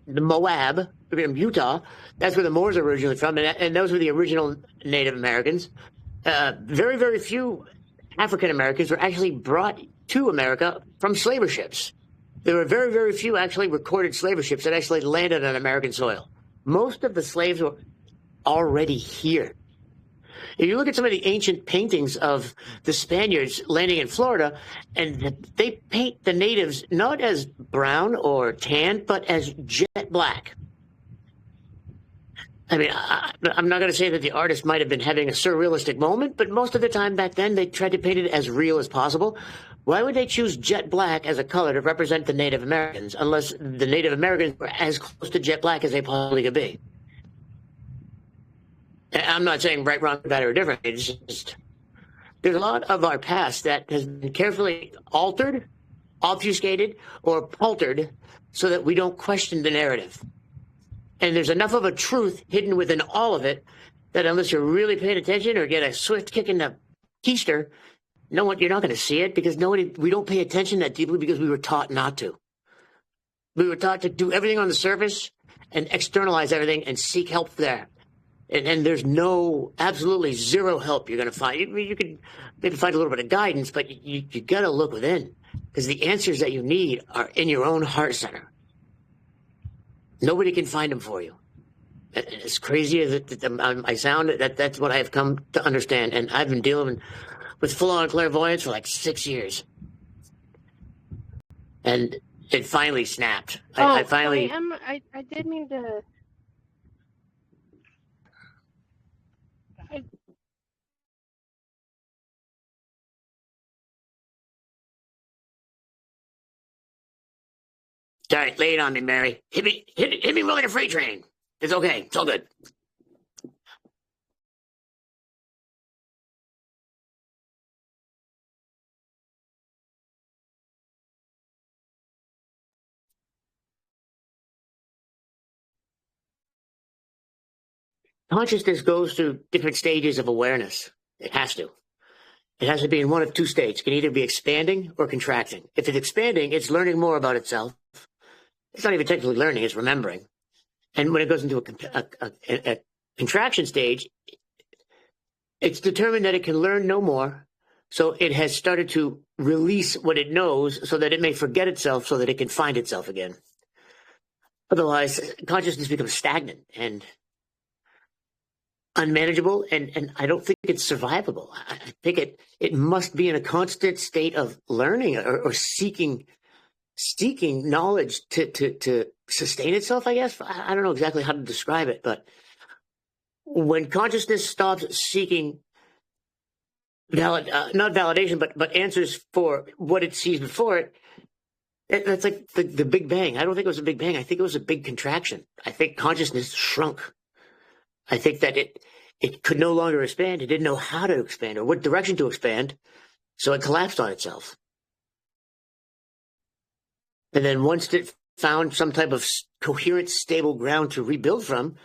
the Moab, Utah. That's where the Moors are originally from, and those were the original Native Americans. Very, very few African Americans were actually brought to America from slaver ships. There were very, very few actually recorded slaver ships that actually landed on American soil. Most of the slaves were already here. If you look at some of the ancient paintings of the Spaniards landing in Florida, and they paint the natives not as brown or tan, but as jet black. I mean, I'm not going to say that the artist might have been having a surrealistic moment, but most of the time back then, they tried to paint it as real as possible. Why would they choose jet black as a color to represent the Native Americans, unless the Native Americans were as close to jet black as they possibly could be? I'm not saying right, wrong, bad, or different. It's just there's a lot of our past that has been carefully altered, obfuscated, or altered so that we don't question the narrative. And there's enough of a truth hidden within all of it that unless you're really paying attention or get a swift kick in the keister, you're not going to see it because we don't pay attention that deeply because we were taught not to. We were taught to do everything on the surface and externalize everything and seek help there. And there's absolutely zero help you're going to find. You can maybe find a little bit of guidance, but you got to look within because the answers that you need are in your own heart center. Nobody can find them for you. As crazy as I sound, that's what I've come to understand. And I've been dealing with full-on clairvoyance for like 6 years. And it finally snapped. I finally... I did mean to... All right, lay it on me, Mary. Hit me like a freight train. It's okay. It's all good. Consciousness goes through different stages of awareness. It has to. It has to be in one of two states. It can either be expanding or contracting. If it's expanding, it's learning more about itself. It's not even technically learning, it's remembering. And when it goes into a contraction stage, it's determined that it can learn no more. So it has started to release what it knows so that it may forget itself so that it can find itself again. Otherwise, consciousness becomes stagnant and unmanageable, and I don't think it's survivable. I think it must be in a constant state of learning or seeking knowledge to sustain itself, I guess. I don't know exactly how to describe it, but when consciousness stops seeking not validation, but answers for what it sees before it, that's like the Big Bang. I don't think it was a Big Bang. I think it was a big contraction. I think consciousness shrunk. I think that it could no longer expand. It didn't know how to expand or what direction to expand, so it collapsed on itself. And then once it found some type of coherent, stable ground to rebuild from,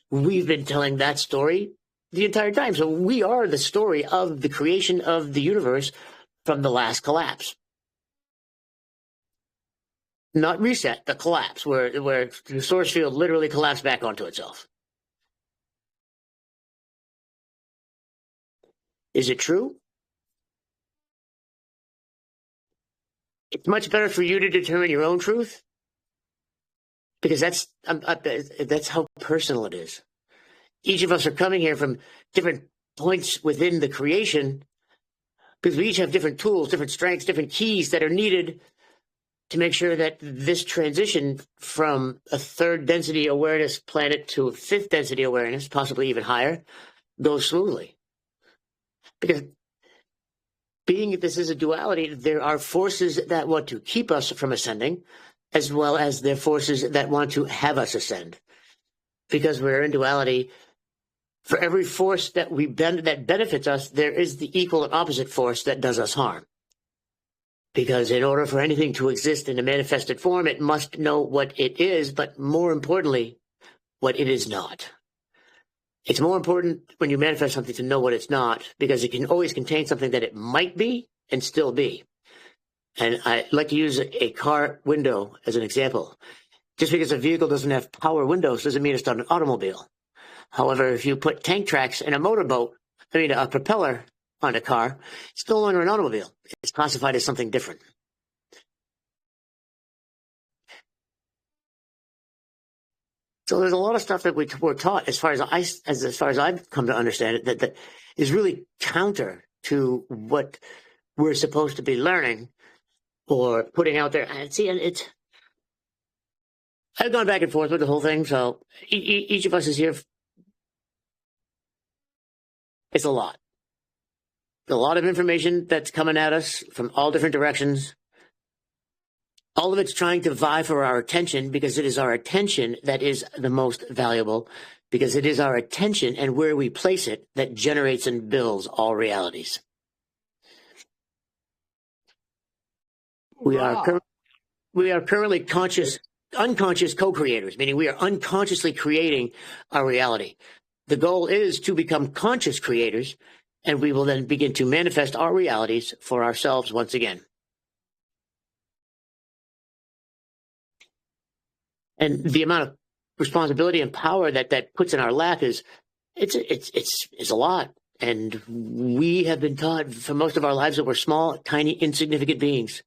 we've been telling that story the entire time. So we are the story of the creation of the universe from the last collapse. Not reset, the collapse, where the source field literally collapsed back onto itself. Is it true? It's much better for you to determine your own truth, because that's how personal it is. Each of us are coming here from different points within the creation because we each have different tools, different strengths, different keys that are needed to make sure that this transition from a third density awareness planet to a fifth density awareness, possibly even higher, goes smoothly. Because being that this is a duality, there are forces that want to keep us from ascending, as well as there are forces that want to have us ascend. Because we're in duality, for every force that that benefits us, there is the equal and opposite force that does us harm. Because in order for anything to exist in a manifested form, it must know what it is, but more importantly, what it is not. It's more important when you manifest something to know what it's not, because it can always contain something that it might be and still be. And I like to use a car window as an example. Just because a vehicle doesn't have power windows doesn't mean it's not an automobile. However, if you put tank tracks in a a propeller on a car, it's no longer an automobile. It's classified as something different. So there's a lot of stuff that we're taught, as far as I've come to understand it, that is really counter to what we're supposed to be learning or putting out there. And see, I've gone back and forth with the whole thing. So each of us is here. It's a lot of information that's coming at us from all different directions. All of it's trying to vie for our attention, because it is our attention that is the most valuable, because it is our attention and where we place it that generates and builds all realities. We are currently unconscious co-creators, meaning we are unconsciously creating our reality. The goal is to become conscious creators, and we will then begin to manifest our realities for ourselves once again. And the amount of responsibility and power that puts in our lap is a lot. And we have been taught for most of our lives that we're small, tiny, insignificant beings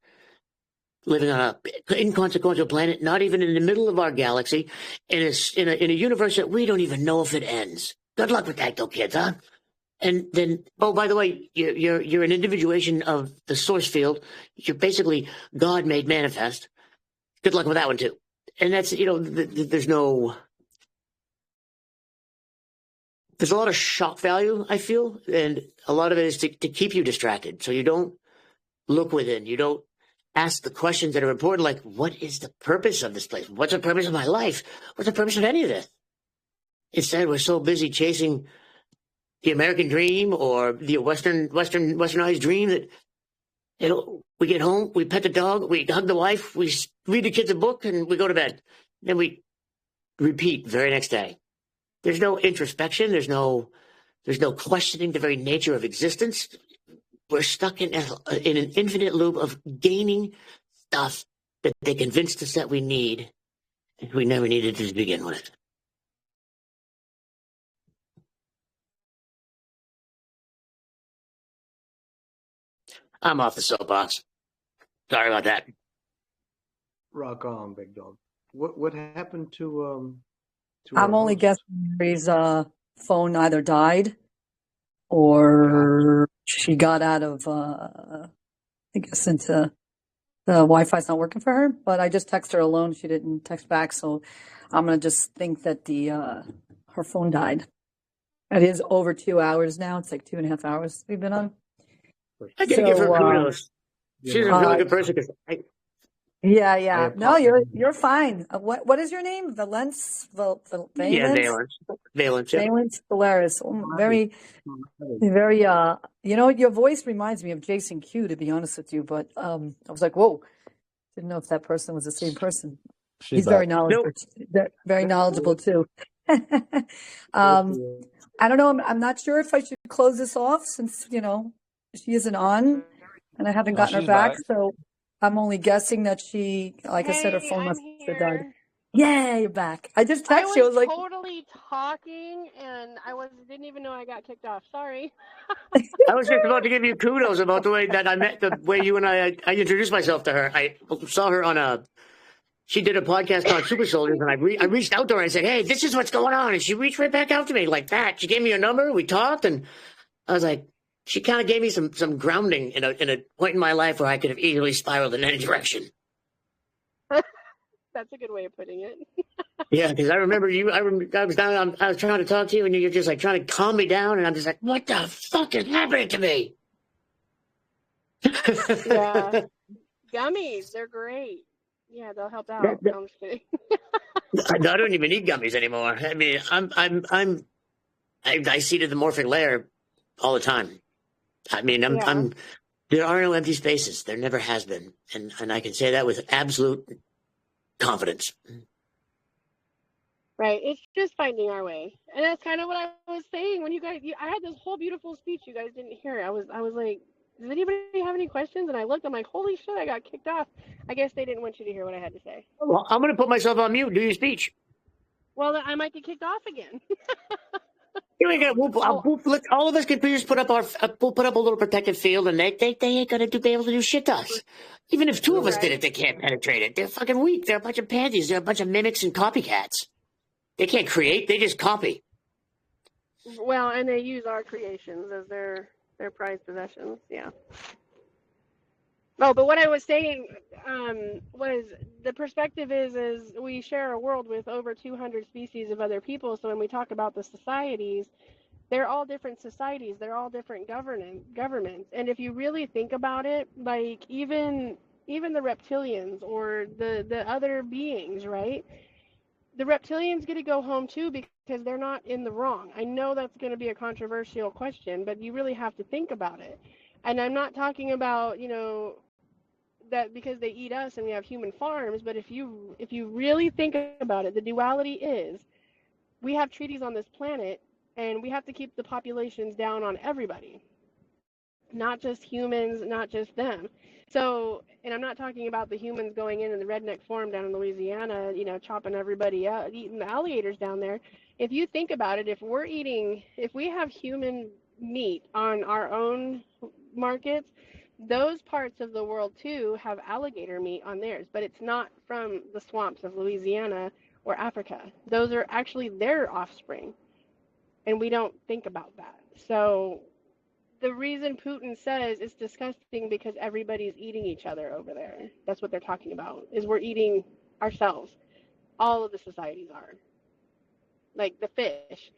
living on an inconsequential planet, not even in the middle of our galaxy, in a universe that we don't even know if it ends. Good luck with that, though, kids, huh? And then, oh, by the way, you're an individuation of the source field. You're basically God made manifest. Good luck with that one too. And that's, there's a lot of shock value, I feel, and a lot of it is to keep you distracted, so you don't look within. You don't ask the questions that are important, like, what is the purpose of this place? What's the purpose of my life? What's the purpose of any of this? Instead, we're so busy chasing the American dream or the westernized dream that, we get home, we pet the dog, we hug the wife, we read the kids a book, and we go to bed. Then we repeat the very next day. There's no introspection. There's no questioning the very nature of existence. We're stuck in an infinite loop of gaining stuff that they convinced us that we need, and we never needed to begin with. I'm off the soapbox. Sorry about that. Rock on, big dog. What happened to I'm only guessing Mary's phone either died or she got out of, I guess, into the Wi-Fi's not working for her. But I just texted her alone. She didn't text back, so I'm gonna just think that her phone died. It is over 2 hours now. It's like 2.5 hours we've been on. I gotta give her kudos. She's a really good person. Yeah. No, you're fine. What is your name? Valence? Valence? Yeah, Valence. Yeah. Valence Polaris. Very. Your voice reminds me of Jason Q, to be honest with you. But I was like, whoa, didn't know if that person was the same person. He's very knowledgeable. Nope. Very knowledgeable too. I don't know. I'm not sure if I should close this off since she isn't on, and I haven't gotten her back. So I'm only guessing that she, like I said, her phone must have died. Yeah, you're back. I just texted you. I was like, totally talking, and didn't even know I got kicked off. Sorry. I was just about to give you kudos about the way that I met, the way you and I introduced myself to her. I saw her she did a podcast on Super Soldiers, and I reached out to her and said, hey, this is what's going on. And she reached right back out to me like that. She gave me a number. We talked, and I was like, she kind of gave me some grounding in a point in my life where I could have easily spiraled in any direction. That's a good way of putting it. Yeah, because I remember I was down. I was trying to talk to you, and you're just like trying to calm me down, and I'm just like, what the fuck is happening to me? Yeah. Gummies, they're great. Yeah, they'll help out. No, I'm just kidding. I don't even need gummies anymore. I mean, I see the morphic layer all the time. I mean, there are no empty spaces. There never has been, and I can say that with absolute confidence. Right. It's just finding our way. And that's kind of what I was saying when I had this whole beautiful speech you guys didn't hear. I was like, does anybody have any questions? And I looked, I'm like, holy shit, I got kicked off. I guess they didn't want you to hear what I had to say. Well, I'm going to put myself on mute. Do your speech. Well, then I might get kicked off again. All of us can just put up we'll put up a little protective field, and they ain't going to be able to do shit to us. Even if two of us did it, they can't penetrate it. They're fucking weak. They're a bunch of pansies. They're a bunch of mimics and copycats. They can't create. They just copy. Well, and they use our creations as their prized possessions. Yeah. No, but what I was saying was the perspective is we share a world with over 200 species of other people. So when we talk about the societies, they're all different societies. They're all different governments. And if you really think about it, like even the reptilians or the other beings, right? The reptilians get to go home too because they're not in the wrong. I know that's going to be a controversial question, but you really have to think about it. And I'm not talking about, that because they eat us and we have human farms, but if you really think about it, the duality is we have treaties on this planet and we have to keep the populations down on everybody, not just humans, not just them. So, and I'm not talking about the humans going in the redneck farm down in Louisiana, chopping everybody up, eating the alligators down there. If you think about it, if we have human meat on our own markets, those parts of the world too have alligator meat on theirs, but it's not from the swamps of Louisiana or Africa. Those are actually their offspring, and we don't think about that. So the reason Putin says it's disgusting because everybody's eating each other over there. That's what they're talking about, is we're eating ourselves. All of the societies are. Like the fish.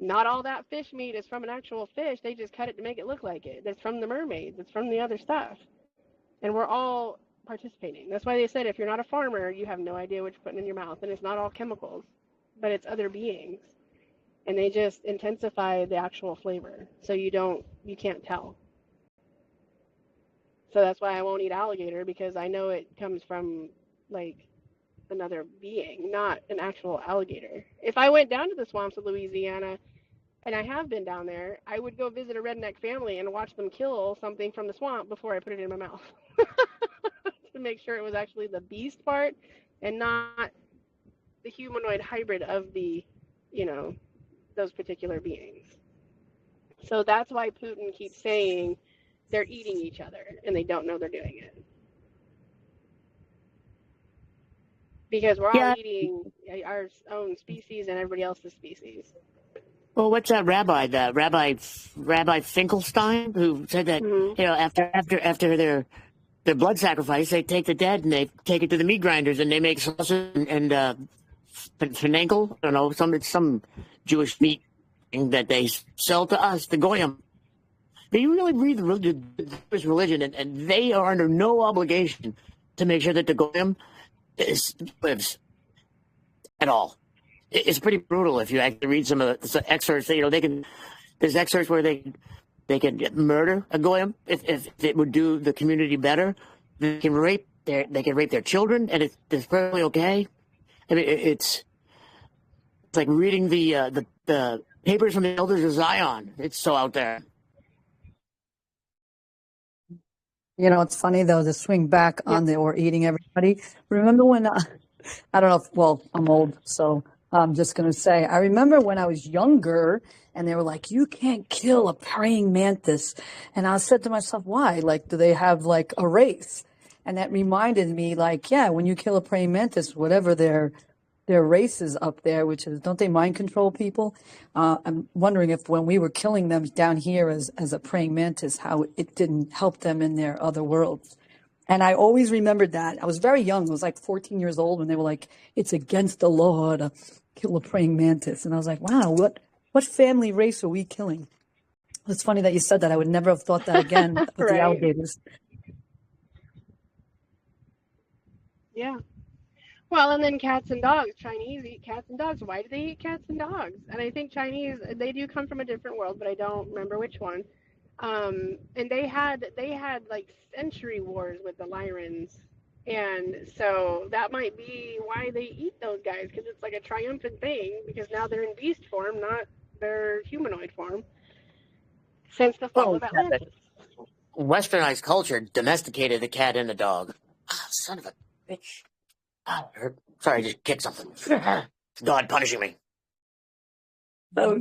Not all that fish meat is from an actual fish. They just cut it to make it look like it. That's from the mermaids. It's from the other stuff. And we're all participating. That's why they said if you're not a farmer, you have no idea what you're putting in your mouth. And it's not all chemicals, but it's other beings. And they just intensify the actual flavor. So you can't tell. So that's why I won't eat alligator, because I know it comes from like another being, not an actual alligator. If I went down to the swamps of Louisiana, and I have been down there, I would go visit a redneck family and watch them kill something from the swamp before I put it in my mouth to make sure it was actually the beast part and not the humanoid hybrid of the, those particular beings. So that's why Putin keeps saying they're eating each other and they don't know they're doing it. Because we're all eating our own species and everybody else's species. Well, what's that rabbi? The Rabbi Finkelstein, who said that after their blood sacrifice, they take the dead and they take it to the meat grinders and they make sausage and fenankel. I don't know, some Jewish meat thing that they sell to us, the goyim. But you really read the Jewish religion, and they are under no obligation to make sure that the goyim lives at all. It's pretty brutal if you actually read some of the excerpts. There's excerpts where they can murder a goyim if it would do the community better. They can rape their children, and it's perfectly okay. I mean, it's like reading the papers from the elders of Zion. It's so out there. It's funny though to swing back on or eating everybody. Remember when I don't know if I'm old, so I'm just going to say, I remember when I was younger and they were like, you can't kill a praying mantis. And I said to myself, why? Like, do they have like a race? And that reminded me, like, yeah, when you kill a praying mantis, whatever their their races up there, which is, don't they mind control people? I'm wondering if when we were killing them down here as a praying mantis, how it didn't help them in their other worlds. And I always remembered that. I was very young. I was like 14 years old when they were like, it's against the law to kill a praying mantis. And I was like, wow, what family race are we killing? It's funny that you said that. I would never have thought that again with the Right. alligators. Yeah. Well, and then cats and dogs. Chinese eat cats and dogs. Why do they eat cats and dogs? And I think Chinese, they do come from a different world, but I don't remember which one. And they had like century wars with the Lyrans, and so that might be why they eat those guys, because it's like a triumphant thing, because now they're in beast form, not their humanoid form, since the fall of Atlantis. Westernized culture domesticated the cat and the dog. Ah, son of a bitch. Ah, it hurt. Sorry, I just kicked something. It's God punishing me. Oh,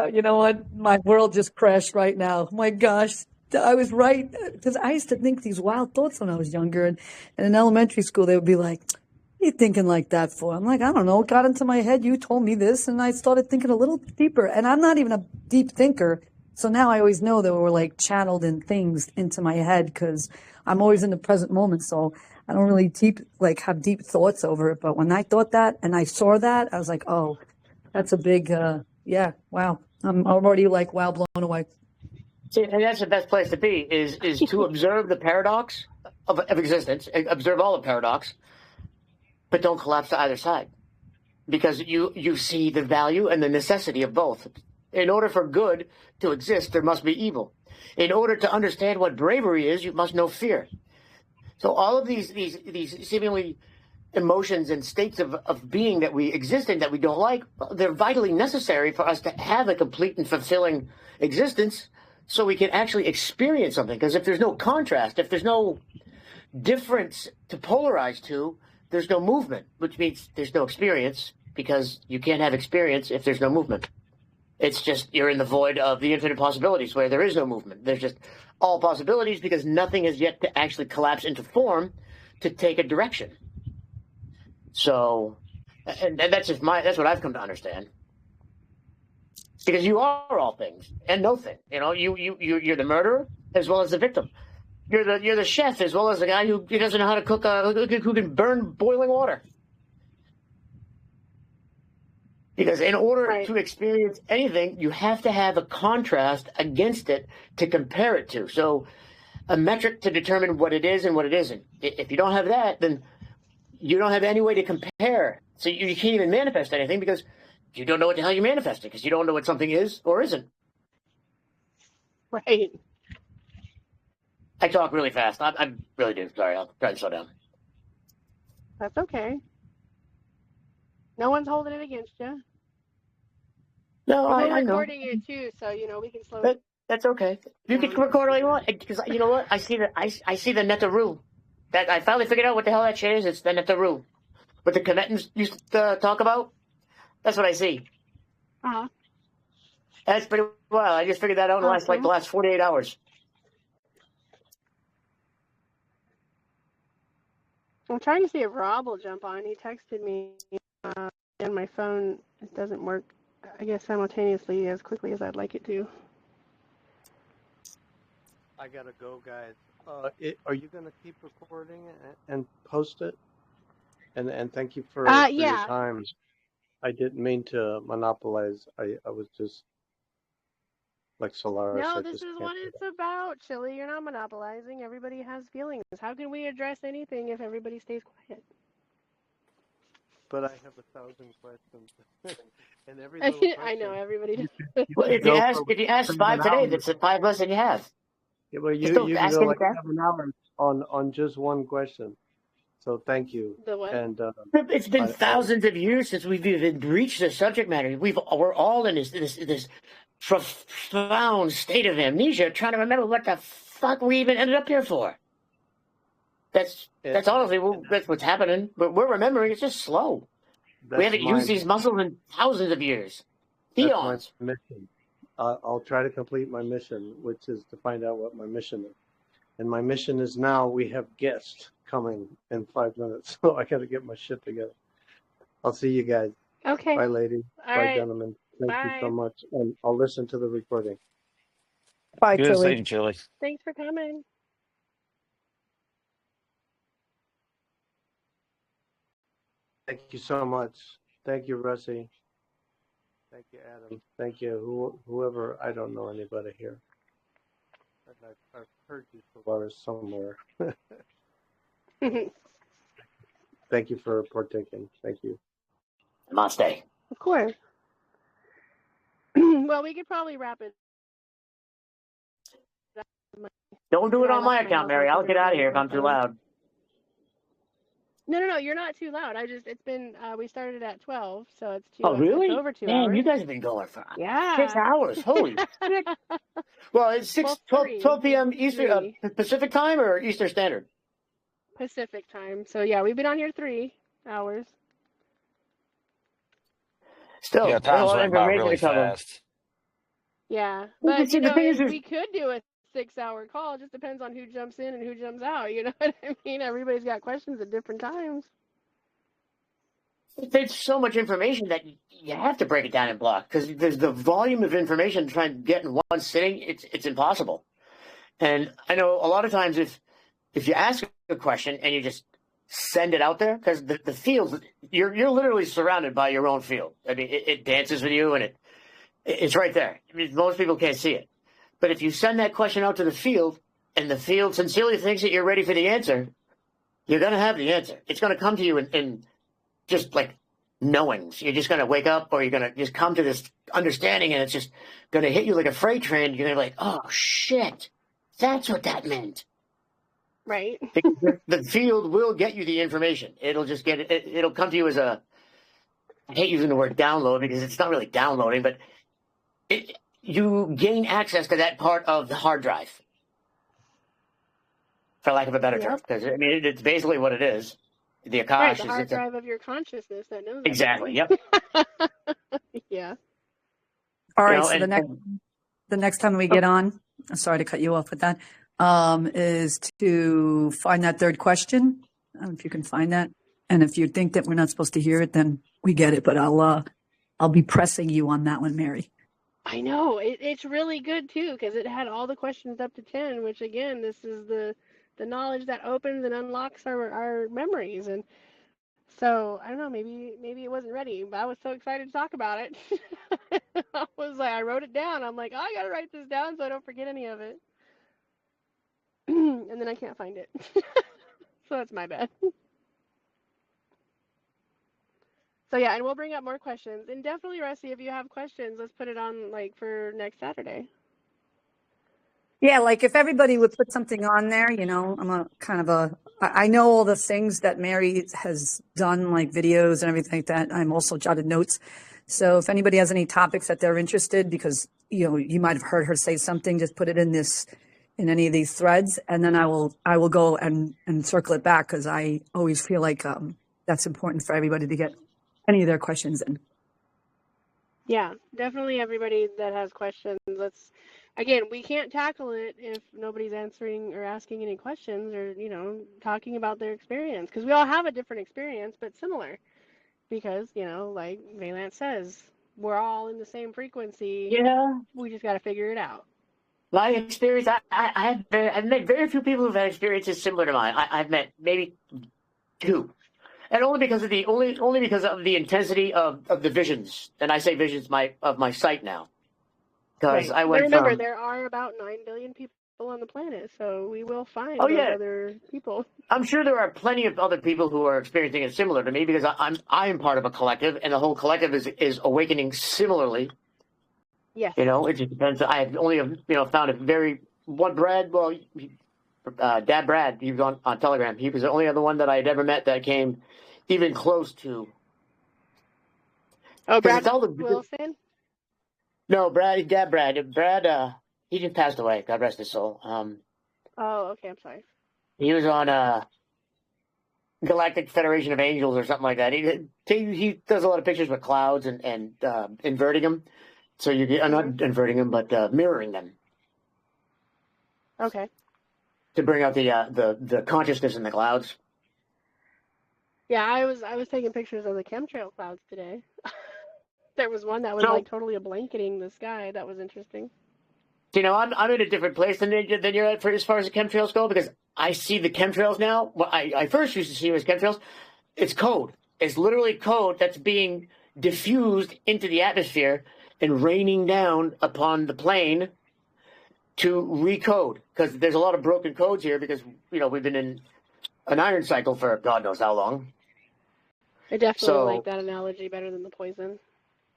you know what? My world just crashed right now. My gosh, I was right. Because I used to think these wild thoughts when I was younger. And in elementary school, they would be like, what are you thinking like that for? I'm like, I don't know. It got into my head. You told me this. And I started thinking a little deeper. And I'm not even a deep thinker. So now I always know that we're like channeled in things into my head because I'm always in the present moment. So I don't really have deep thoughts over it. But when I thought that and I saw that, I was like, oh, that's a big, yeah, wow. I'm already like, wow, blown away. See, and that's the best place to be, is to observe the paradox of existence, observe all the paradox, but don't collapse to either side. Because you see the value and the necessity of both. In order for good to exist, there must be evil. In order to understand what bravery is, you must know fear. So all of these seemingly emotions and states of being that we exist in that we don't like, they're vitally necessary for us to have a complete and fulfilling existence so we can actually experience something. Because if there's no contrast, if there's no difference to polarize to, there's no movement, which means there's no experience, because you can't have experience if there's no movement. It's just you're in the void of the infinite possibilities where there is no movement. There's just all possibilities because nothing has yet to actually collapse into form to take a direction. So, and that's that's what I've come to understand. Because you are all things and no thing. You know, you're the murderer as well as the victim. You're the chef as well as the guy who doesn't know how to cook, who can burn boiling water. Because in order to experience anything, you have to have a contrast against it to compare it to. So a metric to determine what it is and what it isn't. If you don't have that, then you don't have any way to compare. So you can't even manifest anything because you don't know what the hell you're manifesting, because you don't know what something is or isn't. Right. I talk really fast. I really do. Sorry, I'll try to slow down. That's okay. No one's holding it against you. No, We're I know. recording it too, so we can slow it. That's okay. You can record all you want, because you know what? I see the Netaru. That I finally figured out what the hell that shit is. It's the Netaru. What the Tibetans used to talk about. That's what I see. Uh-huh. That's pretty well. I just figured that out in the last 48 hours. I'm trying to see if Rob will jump on. He texted me, and my phone it doesn't work, I guess, simultaneously as quickly as I'd like it to. I gotta go, guys. Are you gonna keep recording and post it? And thank you for your time. I didn't mean to monopolize. I was just like Solaris. No, this is what it's about, Chili. You're not monopolizing. Everybody has feelings. How can we address anything if everybody stays quiet? But I have 1,000 questions, and every little question, I know everybody does. Well, if you ask 5 today, that's 5 less than you have. Yeah, well, you can go like 7 hours on just one question. So thank you. The what? And it's been thousands of years since we've even reached the subject matter. We're all in this profound state of amnesia, trying to remember what the fuck we even ended up here for. That's honestly that's what's happening. But we're remembering. It's just slow. We haven't used these muscles in thousands of years. Eons. That's my mission. I'll try to complete my mission, which is to find out what my mission is. And my mission is now we have guests coming in 5 minutes, so I got to get my shit together. I'll see you guys. Okay. Bye, ladies. All Bye, right. gentlemen. Thank you so Bye. much. And I'll listen to the recording. Bye, Good Tilly. seeing you, Chili. Thanks for coming. Thank you so much. Thank you, Russie. Thank you, Adam. Thank you, whoever. I don't know anybody here. But I've heard you, Solaris, somewhere. Thank you for partaking. Thank you. Namaste. Of course. Well, we could probably wrap it. Don't do it I on my left account, notes Mary. open I'll get there out of on here if my I'm too phone. loud. No, you're not too loud. It's been, we started at 12, so it's Oh, really? it's over 2 Man, hours. you guys have been going for 6 Yeah. hours. Holy shit. Well, it's 12 p.m. Eastern, Pacific time or Eastern Standard? Pacific time. So, yeah, we've been on here 3 hours. Still, Yeah, there's a times lot of went by information really to cover. fast. Yeah. Well, But, see, the thing is, we could do a 6-hour call. It just depends on who jumps in and who jumps out. You know what I mean? Everybody's got questions at different times. there's so much information that you have to break it down in blocks because there's the volume of information to try and get in one sitting. It's impossible. And I know a lot of times if you ask a question and you just send it out there, because the field, you're literally surrounded by your own field. I mean, it dances with you and it's right there. I mean, most people can't see it. But if you send that question out to the field and the field sincerely thinks that you're ready for the answer, you're going to have the answer. It's going to come to you in just like knowings. You're just going to wake up or you're going to just come to this understanding and it's just going to hit you like a freight train. You're going to be like, oh, shit, that's what that meant. Right. The field will get you the information. It'll just get it. It'll come to you as a, I hate using the word download because it's not really downloading, but you gain access to that part of the hard drive, for lack of a better term. Because I mean, it's basically what it is. The Akash Right, the is hard drive of your consciousness that knows exactly. everything. Yep. Yeah. All right. know, So and- the next time we get on, I'm sorry to cut you off with that, is to find that third question. If you can find that, and if you think that we're not supposed to hear it, then we get it. But I'll be pressing you on that one, Mary. I know. It's really good, too, because it had all the questions up to 10, which, again, this is the knowledge that opens and unlocks our memories. And so, I don't know, maybe it wasn't ready, but I was so excited to talk about it. I wrote it down. I'm like, oh, I got to write this down so I don't forget any of it. And then I can't find it. So that's my bad. So yeah, and we'll bring up more questions. And definitely, Rusty, if you have questions, let's put it on for next Saturday. Yeah, like if everybody would put something on there, I know all the things that Mary has done, like videos and everything like that. I'm also jotted notes. So if anybody has any topics that they're interested, because, you might have heard her say something, just put it in any of these threads. And then I will go and circle it back, because I always feel like that's important for everybody to get any of their questions in. Yeah, definitely everybody that has questions. Again, we can't tackle it if nobody's answering or asking any questions or, talking about their experience. Because we all have a different experience, but similar. Because, like Valance says, we're all in the same frequency. Yeah. We just got to figure it out. My experience, I've met very few people who've had experiences similar to mine. I've met maybe 2. And only because of the intensity of the visions, and I say visions of my sight now, because Right. I went. Remember, there are about 9 billion people on the planet, so we will find those other people. I'm sure there are plenty of other people who are experiencing it similar to me, because I am part of a collective, and the whole collective is awakening similarly. Yes. It just depends. I have only found it very one Brad. Well, Dad Brad, he was on Telegram. He was the only other one that I had ever met that came even close to. Oh, Brad Wilson? No, Dad Brad. Brad, he just passed away. God rest his soul. Oh, okay. I'm sorry. He was on Galactic Federation of Angels or something like that. He does a lot of pictures with clouds and inverting them. So not inverting them, but mirroring them. Okay. To bring out the consciousness in the clouds. Yeah, I was taking pictures of the chemtrail clouds today. There was one that was So, like totally blanketing the sky. That was interesting. you know, I'm in a different place than you're at for as far as the chemtrails go, because I see the chemtrails now. Well, I first used to see them as chemtrails. It's code. It's literally code that's being diffused into the atmosphere and raining down upon the plane to recode, because there's a lot of broken codes here because, you know, we've been in an iron cycle for God knows how long. I definitely like So that analogy better than the poison.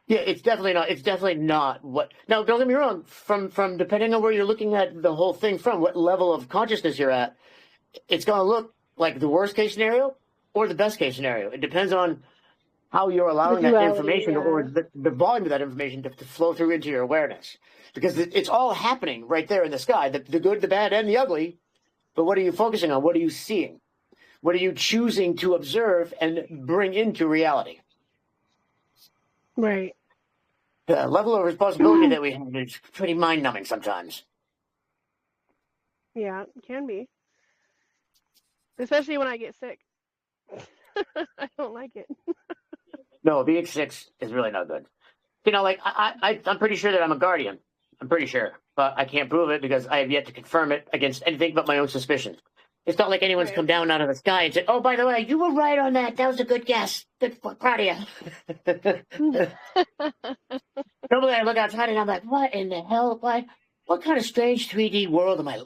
yeah, it's definitely not. It's definitely not what. Now, don't get me wrong. From depending on where you're looking at the whole thing from, what level of consciousness you're at, it's going to look like the worst case scenario or the best case scenario. It depends on how you're The allowing that duality, information or yeah. the volume of that information to flow through into your awareness, because it's all happening right there in the sky, the good, the bad, and the ugly. But what are you focusing on? What are you seeing? What are you choosing to observe and bring into reality? Right. The level of responsibility that we have is pretty mind-numbing sometimes. Yeah, it can be. Especially when I get sick. I don't like it. No, being 6 is really not good. You know, like I'm pretty sure that I'm a guardian. I'm pretty sure, but I can't prove it because I have yet to confirm it against anything but my own suspicions. It's not like anyone's Right. come down out of the sky and said, "Oh, by the way, you were right on that. That was a good guess. Good, proud of you." Normally, I look outside and I'm like, "What in the hell? What kind of strange 3D world am I?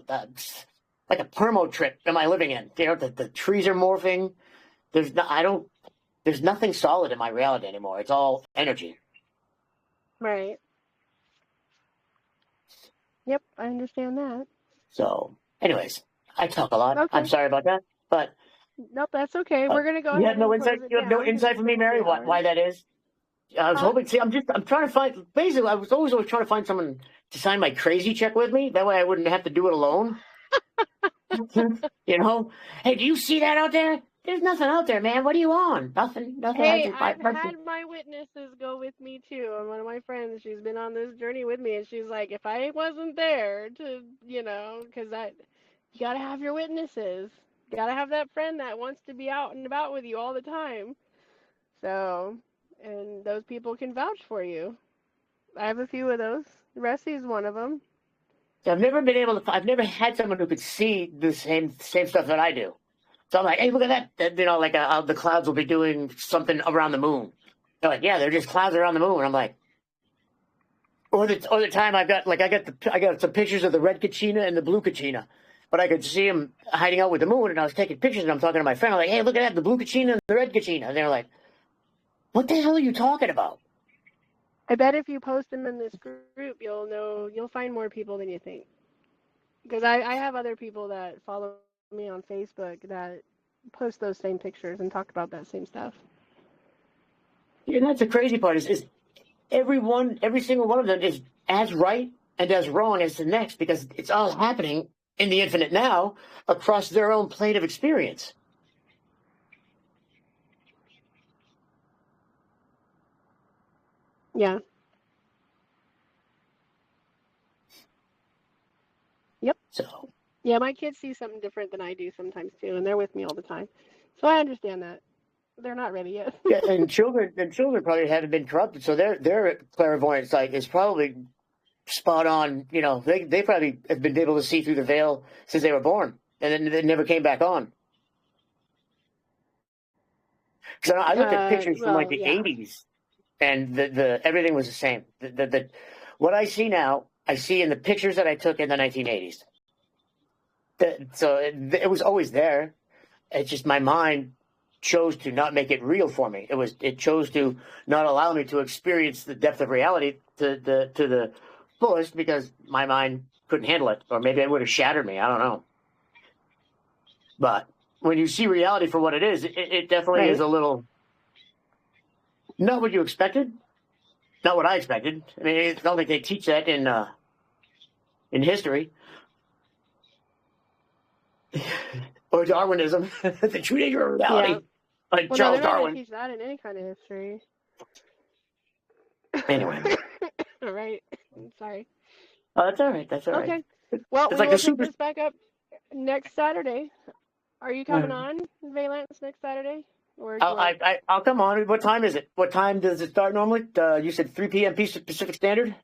Like a permo trip am I living in? You know, the trees are morphing. There's nothing solid in my reality anymore. It's all energy." Right. Yep, I understand that. So, anyways, I talk a lot. I'm Okay. sorry about that, but Nope, that's okay. We're gonna go you ahead have no and insight. close it You have no down because insight it's for me, been Mary. 3 hours. Why that is? I was Huh? hoping. See, I'm trying to find. Basically, I was always trying to find someone to sign my crazy check with me. That way, I wouldn't have to do it alone. You know, hey, do you see that out there? There's nothing out there, man. What are you on? Nothing. Nothing. Hey, I've had my witnesses go with me too. And one of my friends, she's been on this journey with me, and she's like, if I wasn't there to, because you gotta have your witnesses. You gotta have that friend that wants to be out and about with you all the time. So, and those people can vouch for you. I have a few of those. Rusty's one of them. I've never been able to. I've never had someone who could see the same stuff that I do. So I'm like, hey, look at that. You know, like the clouds will be doing something around the moon. They're like, yeah, they're just clouds around the moon. And I'm like, or the time I got some pictures of the red Kachina and the blue Kachina, but I could see them hiding out with the moon, and I was taking pictures, and I'm talking to my friend. I'm like, hey, look at that, the blue Kachina and the red Kachina. And they're like, what the hell are you talking about? I bet if you post them in this group, you'll find more people than you think. Because I have other people that follow me on Facebook that post those same pictures and talk about that same stuff. And that's the crazy part is every single one of them is as right and as wrong as the next, because it's all happening in the infinite now across their own plane of experience. Yeah. Yep. So Yeah, my kids see something different than I do sometimes too, and they're with me all the time. So I understand that. They're not ready yet. yeah, and children probably haven't been corrupted, so their clairvoyance sight is probably spot on. You know, they probably have been able to see through the veil since they were born, and then they never came back on. So I looked at pictures from like the yeah. 80s, and the everything was the same. What I see now, I see in the pictures that I took in the 1980s. So it was always there. It's just my mind chose to not make it real for me. It chose to not allow me to experience the depth of reality to the fullest, because my mind couldn't handle it, or maybe it would have shattered me. I don't know. But when you see reality for what it is, it definitely is a little not what you expected, not what I expected. I mean, I don't think they teach that in history. Or Darwinism, the true nature of reality, like Well, Charles no, they're not Darwin. going to teach that in any kind of history. Anyway. All right. Sorry. Oh, that's all right. That's all right. Okay. Well, it's we like will pick this back up next Saturday. Are you coming All on, Valence, next Saturday? Or I'll come on. What time is it? What time does it start normally? You said 3 p.m. Pacific Standard?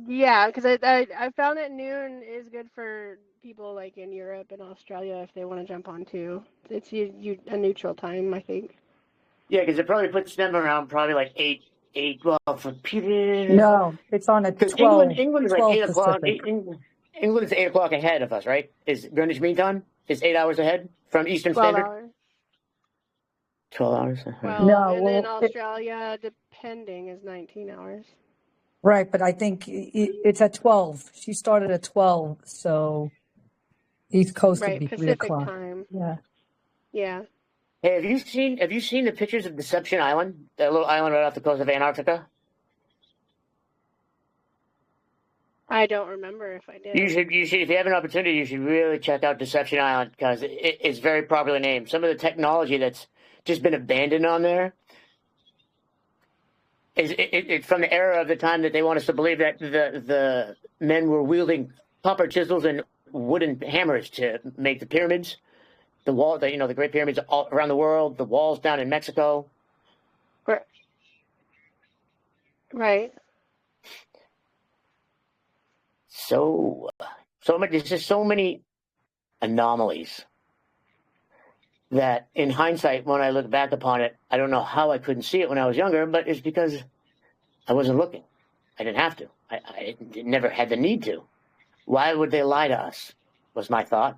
yeah, because I found that noon is good for people like in Europe and Australia if they want to jump on too. It's a neutral time, I think. Yeah, because it probably puts them around probably like 8. Well, for people. No, it's on at Because 12, England is like 12 8 o'clock. Pacific. England is 8 o'clock ahead of us, right? Is Greenwich Mean Time is 8 hours ahead from Eastern 12 Standard? hours. 12 hours. 12, No, and then well, Australia, depending, is 19 hours. right, but I think it's at 12. She started at 12, so East Coast would Right, be 3 Pacific o'clock. time. Yeah. Yeah. Hey, have you seen the pictures of Deception Island, that little island right off the coast of Antarctica? I don't remember if I did. You should, if you have an opportunity, you should really check out Deception Island because it's very properly named. Some of the technology that's just been abandoned on there is from the era of the time that they want us to believe that the men were wielding copper chisels and wooden hammers to make the pyramids, the Great Pyramids all around the world, the walls down in Mexico. Right. So much. There's just so many anomalies that, in hindsight, when I look back upon it, I don't know how I couldn't see it when I was younger, but it's because I wasn't looking. I didn't have to. I never had the need to. Why would they lie to us? Was my thought.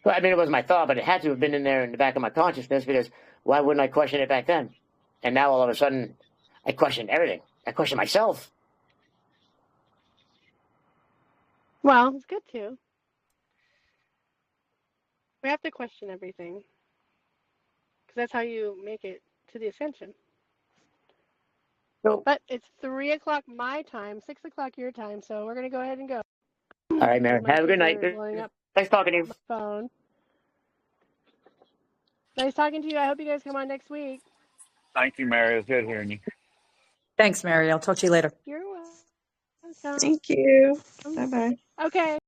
Well, I mean, it wasn't my thought, but it had to have been in there in the back of my consciousness because why wouldn't I question it back then? And now all of a sudden, I question everything. I question myself. Well, it's good too. We have to question everything. Because that's how you make it to the Ascension. So, but it's 3 o'clock my time, 6 o'clock your time, so we're going to go ahead and go. All right, Mary. My Have a good kids night. are blowing up Thanks talking to you. my phone. Nice talking to you. I hope you guys come on next week. Thank you, Mary. It was good hearing you. Thanks, Mary. I'll talk to you later. You're welcome. Thank you. Bye-bye. Okay.